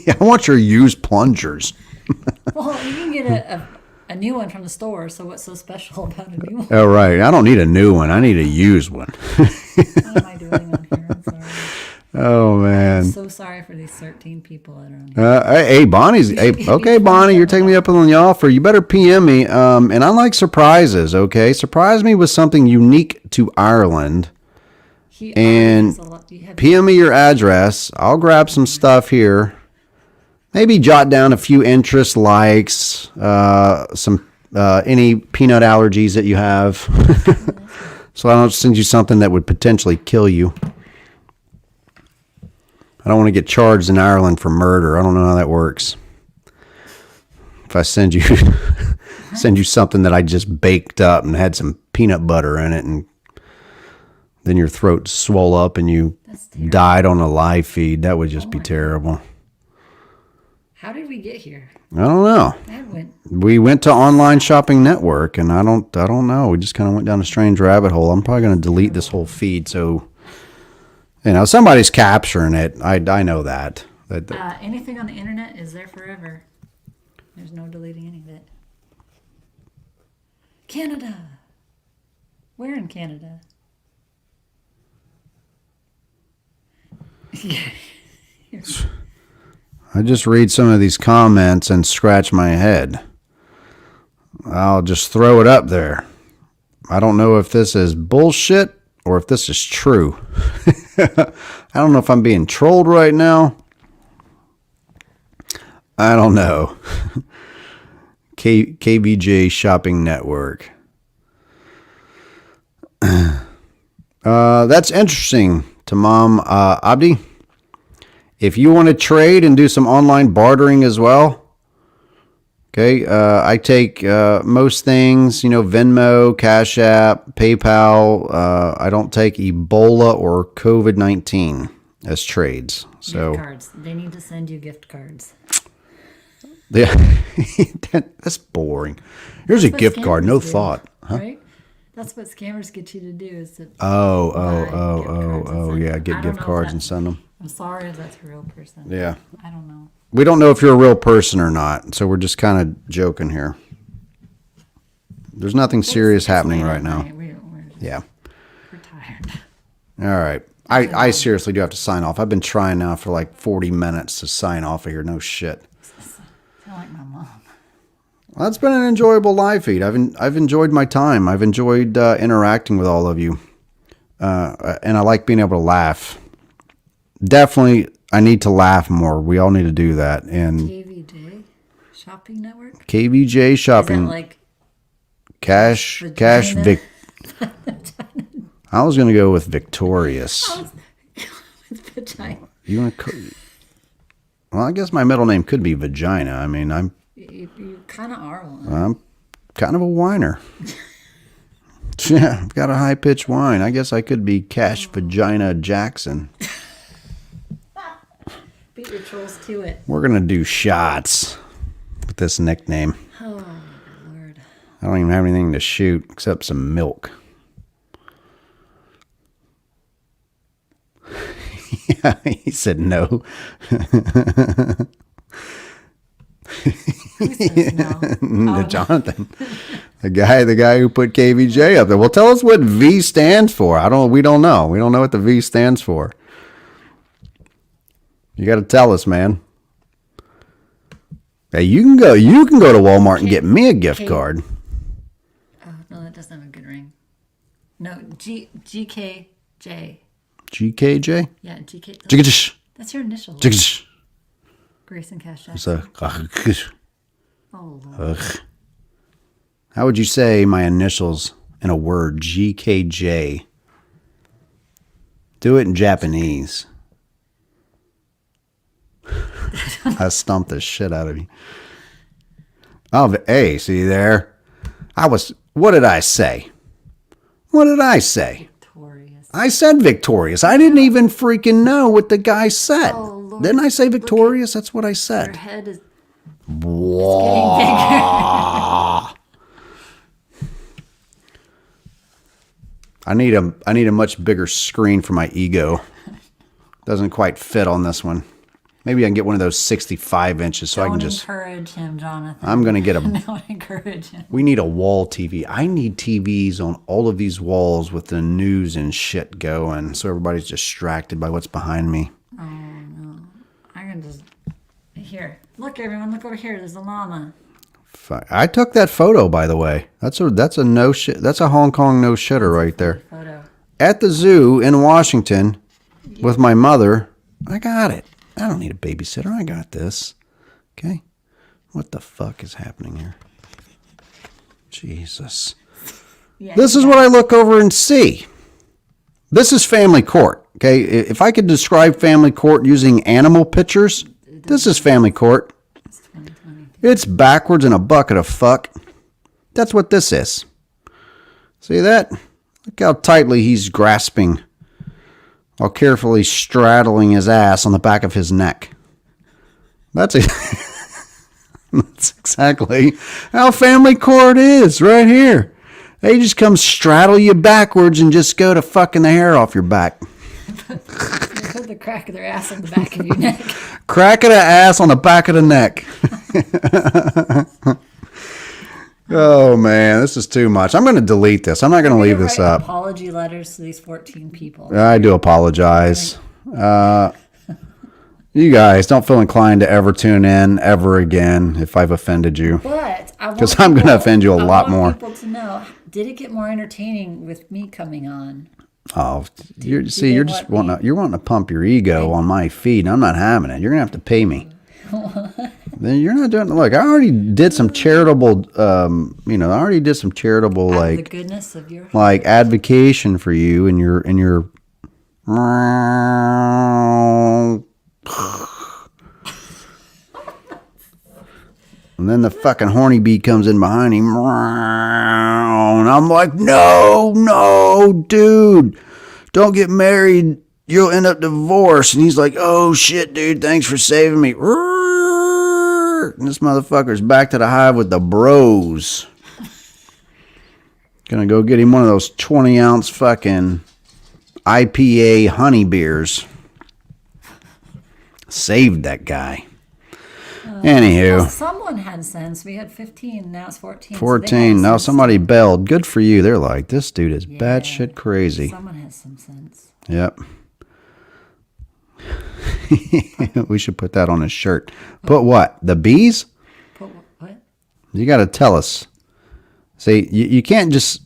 I want your used plungers. Well, you can get a new one from the store, so what's so special about a new one? Oh, right. I don't need a new one. I need a used one. What am I doing on here? I'm sorry. Oh, man. I'm so sorry for these 13 people that are on here. Hey, Bonnie's. Hey, okay, Bonnie, you're taking me up on the offer. You better PM me. And I like surprises, okay? Surprise me with something unique to Ireland. And PM me your address. I'll grab some stuff here. Maybe jot down a few interests, likes, some any peanut allergies that you have. So I don't send you something that would potentially kill you. I don't want to get charged in Ireland for murder. I don't know how that works. If I send you something that I just baked up and had some peanut butter in it, and then your throat swole up and you died on a live feed, that would just be terrible. How did we get here? I don't know. We went to Online Shopping Network, and I don't know. We just kind of went down a strange rabbit hole. I'm probably going to delete this whole feed, so you know somebody's capturing it. I know that. Anything on the internet is there forever. There's no deleting any of it. Canada. Where in Canada? I just read some of these comments and scratch my head. I'll just throw it up there. I don't know if this is bullshit or if this is true. I don't know if I'm being trolled right now. I don't know. KVJ Shopping Network. That's interesting, Tamam Abdi. If you want to trade and do some online bartering as well, okay, I take most things, you know, Venmo, Cash App, PayPal. I don't take Ebola or COVID-19 as trades. So gift cards. They need to send you gift cards. Yeah, that's boring. Here's a gift card, no thought. Huh? Right? That's what scammers get you to do is to yeah, get gift cards and send them. I'm sorry if that's a real person. Yeah. I don't know. We don't know if you're a real person or not, so we're just kind of joking here. There's nothing serious happening right now. Yeah. We're tired. All right. I seriously do have to sign off. I've been trying now for like 40 minutes to sign off of here. No shit. I feel like my mom. Well, that's been an enjoyable live feed. I've enjoyed my time. I've enjoyed interacting with all of you. And I like being able to laugh. Definitely, I need to laugh more. We all need to do that. And KVJ Shopping Network? KVJ Shopping. Is that like Cash Vic. I was going to go with Victorious. with vagina. You want to? Well, I guess my middle name could be Vagina. I mean, You kind of are one. I'm kind of a whiner. Yeah, I've got a high-pitched whine. I guess I could be Cash Vagina Jackson. Beat your trolls to it. We're going to do shots with this nickname. Oh, Lord. I don't even have anything to shoot except some milk. Yeah, he said no. Who says no? Jonathan. The guy who put KVJ up there. Well, tell us what V stands for. We don't know. We don't know what the V stands for. You got to tell us, man. Hey, you can go. You can go to Walmart and get me a gift card. Oh no, that doesn't have a good ring. No, GKJ. GKJ. Yeah, GK. Jigish. That's your initials. Jigish. Grayson Cash. It's a. Oh Lord. How would you say my initials in a word? GKJ. Do it in Japanese. I stumped the shit out of you. Oh, hey, see there? What did I say? What did I say? Victorious. I said victorious. I didn't even freaking know what the guy said. Oh, Lord. Didn't I say victorious? That's what I said. Your head is Whoa. getting bigger. I need a much bigger screen for my ego. Doesn't quite fit on this one. Maybe I can get one of those 65 inches so I can just... encourage him, Jonathan. I'm going to get a... Don't encourage him. We need a wall TV. I need TVs on all of these walls with the news and shit going so everybody's distracted by what's behind me. Oh, no. I can just... Here. Look, everyone. Look over here. There's a llama. I took that photo, by the way. That's a no shit. That's a Hong Kong no shitter right there. Photo. At the zoo in Washington with my mother. I got it. I don't need a babysitter. I got this. Okay. What the fuck is happening here? Jesus. Yeah, This is what I look over and see. This is family court. Okay. If I could describe family court using animal pictures, this is family court. It's 2020. It's backwards in a bucket of fuck. That's what this is. See that? Look how tightly he's grasping while carefully straddling his ass on the back of his neck. That's exactly how family court is right here. They just come straddle you backwards and just go to fucking the hair off your back. They put the crack of their ass on the back of your neck. Crack of the ass on the back of the neck. Oh, man, this is too much. I'm going to delete this. I'm not going to leave this up. Apology letters to these 14 people. I do apologize. You guys don't feel inclined to ever tune in ever again if I've offended you. But I want 'Cause I'm gonna offend you a lot more. I want people to know, did it get more entertaining with me coming on? Oh, you're they just want wanting to pump your ego on my feed. I'm not having it. You're gonna have to pay me. Then you're not doing. Look, I already did some charitable. I already did some charitable Out of the like goodness of your advocation for you and your. And then the fucking horny bee comes in behind him. And I'm like, no, dude. Don't get married. You'll end up divorced. And he's like, oh, shit, dude. Thanks for saving me. And this motherfucker's back to the hive with the bros. Gonna go get him one of those 20-ounce fucking IPA honey beers. Saved that guy. Anywho. Well, someone had sense. We had 15, now it's 14. 14. Now somebody bailed. Good for you. They're like, this dude is batshit crazy. Someone has some sense. Yep. We should put that on his shirt. Put what? The bees? Put what? You got to tell us. See, you can't just...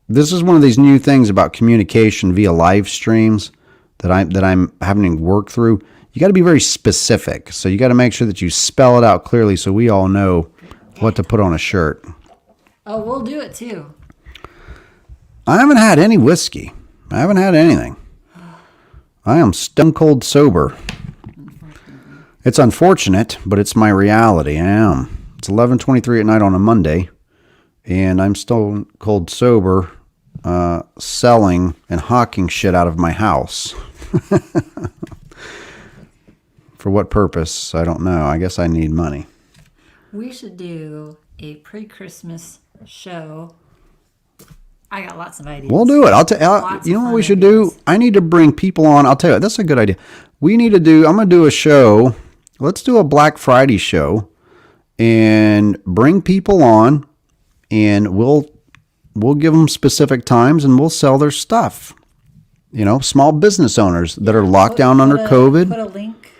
This is one of these new things about communication via live streams that I'm having to work through. You got to be very specific. So you got to make sure that you spell it out clearly so we all know what to put on a shirt. Oh, we'll do it too. I haven't had any whiskey. I haven't had anything. I am stone cold sober. It's unfortunate, but it's my reality. I am. It's 11:23 at night on a Monday, and I'm stone cold sober, selling and hawking shit out of my house. For what purpose? I don't know. I guess I need money. We should do a pre-Christmas show. I got lots of ideas. We'll do it. You know what we should do? I need to bring people on. I'll tell you, that's a good idea. I'm going to do a show. Let's do a Black Friday show and bring people on, and we'll give them specific times and we'll sell their stuff. You know, small business owners that are locked down under COVID. Put a link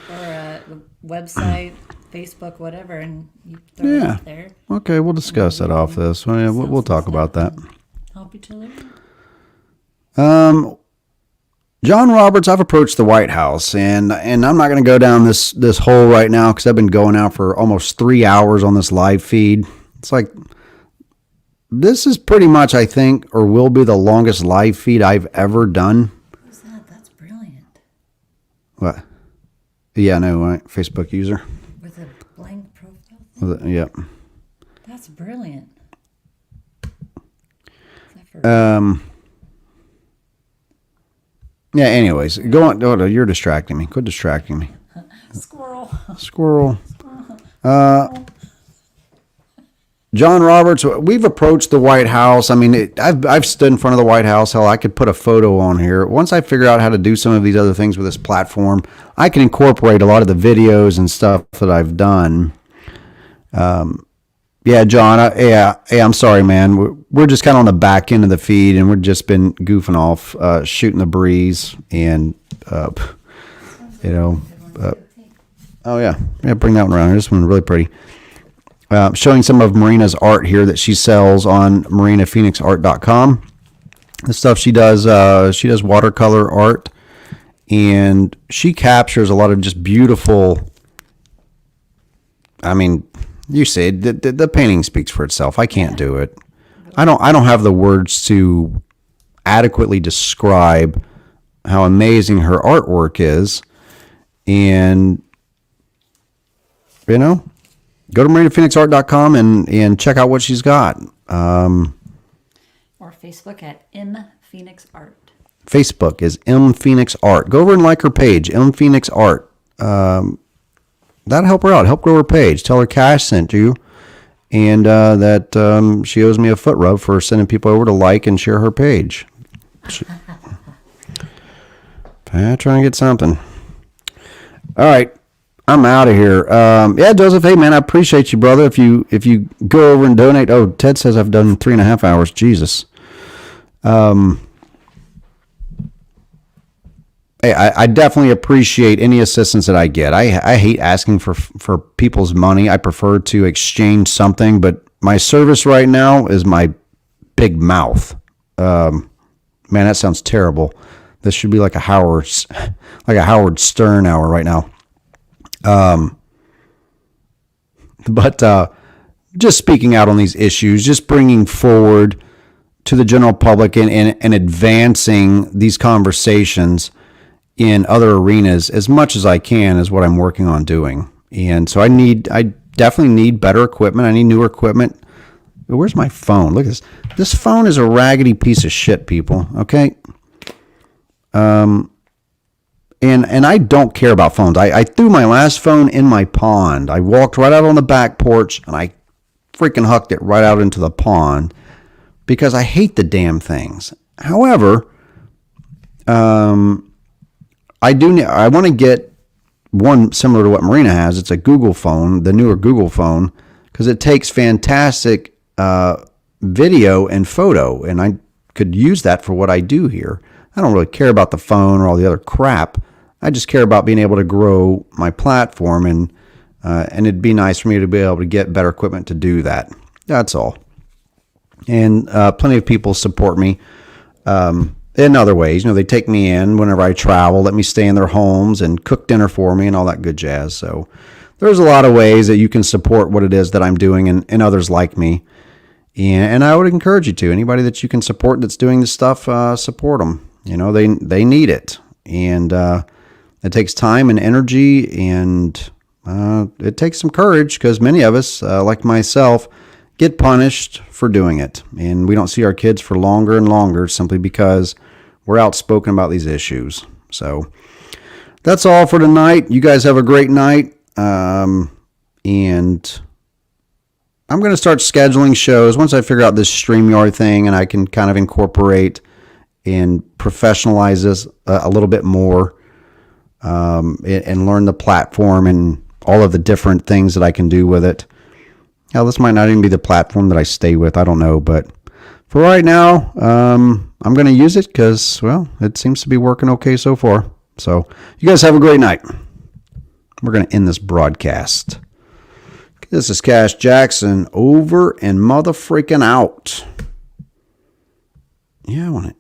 or a website Facebook, whatever, and you throw it Yeah. up there. Okay, we'll discuss that off this. Well, yeah, we'll talk about that. Help each other. John Roberts, I've approached the White House, and I'm not going to go down this hole right now because I've been going out for almost 3 hours on this live feed. It's like, this is pretty much, I think, or will be the longest live feed I've ever done. Who's that? That's brilliant. What? Yeah, no, right? Facebook user. With a blank profile. Yep. That's brilliant. Is that for Yeah, anyways, go on. Oh, you're distracting me. Quit distracting me. Squirrel. John Roberts, we've approached the White House. I mean, I've stood in front of the White House. Hell, I could put a photo on here. Once I figure out how to do some of these other things with this platform, I can incorporate a lot of the videos and stuff that I've done. Yeah, John. I'm sorry, man. We're just kind of on the back end of the feed, and we've just been goofing off, shooting the breeze, and oh yeah, bring that one around. This one's really pretty. Showing some of Marina's art here that she sells on marinaphoenixart.com. The stuff she does watercolor art, and she captures a lot of just beautiful. I mean, you say the painting speaks for itself. I can't do it. I don't have the words to adequately describe how amazing her artwork is, and go to marinaphoenixart.com and check out what she's got. or Facebook at M Phoenix Art. Facebook is M Phoenix Art. Go over and like her page, M Phoenix Art. That'll help her out. Help grow her page. Tell her Cash sent you, and that she owes me a foot rub for sending people over to like and share her page. Trying to get something. All right. I'm out of here. Yeah, Joseph. Hey, man, I appreciate you, brother. If you go over and donate. Oh, Ted says I've done 3.5 hours. Jesus. Hey, I definitely appreciate any assistance that I get. I hate asking for people's money. I prefer to exchange something, but my service right now is my big mouth. Man, that sounds terrible. This should be like a Howard Stern hour right now. But just speaking out on these issues, just bringing forward to the general public and advancing these conversations in other arenas as much as I can is what I'm working on doing. And so I definitely need better equipment. I need newer equipment. Where's my phone? Look at this. This phone is a raggedy piece of shit, people. Okay. And I don't care about phones. I threw my last phone in my pond. I walked right out on the back porch and I freaking hucked it right out into the pond because I hate the damn things. However, I want to get one similar to what Marina has. It's a Google phone, the newer Google phone, because it takes fantastic video and photo, and I could use that for what I do here. I don't really care about the phone or all the other crap. I just care about being able to grow my platform, and it'd be nice for me to be able to get better equipment to do that. That's all. And plenty of people support me in other ways. They take me in whenever I travel, let me stay in their homes and cook dinner for me and all that good jazz. So there's a lot of ways that you can support what it is that I'm doing and others like me. And I would encourage you to. Anybody that you can support that's doing this stuff, support them. They need it. And it takes time and energy, and it takes some courage because many of us, like myself, get punished for doing it. And we don't see our kids for longer and longer simply because we're outspoken about these issues. So that's all for tonight. You guys have a great night. And I'm going to start scheduling shows once I figure out this StreamYard thing and I can kind of incorporate and professionalize this a little bit more, and learn the platform and all of the different things that I can do with it. Hell, this might not even be the platform that I stay with. I don't know. But for right now, I'm going to use it because, well, it seems to be working okay so far. So you guys have a great night. We're going to end this broadcast. This is Cash Jackson over and motherfreaking out. Yeah, I want to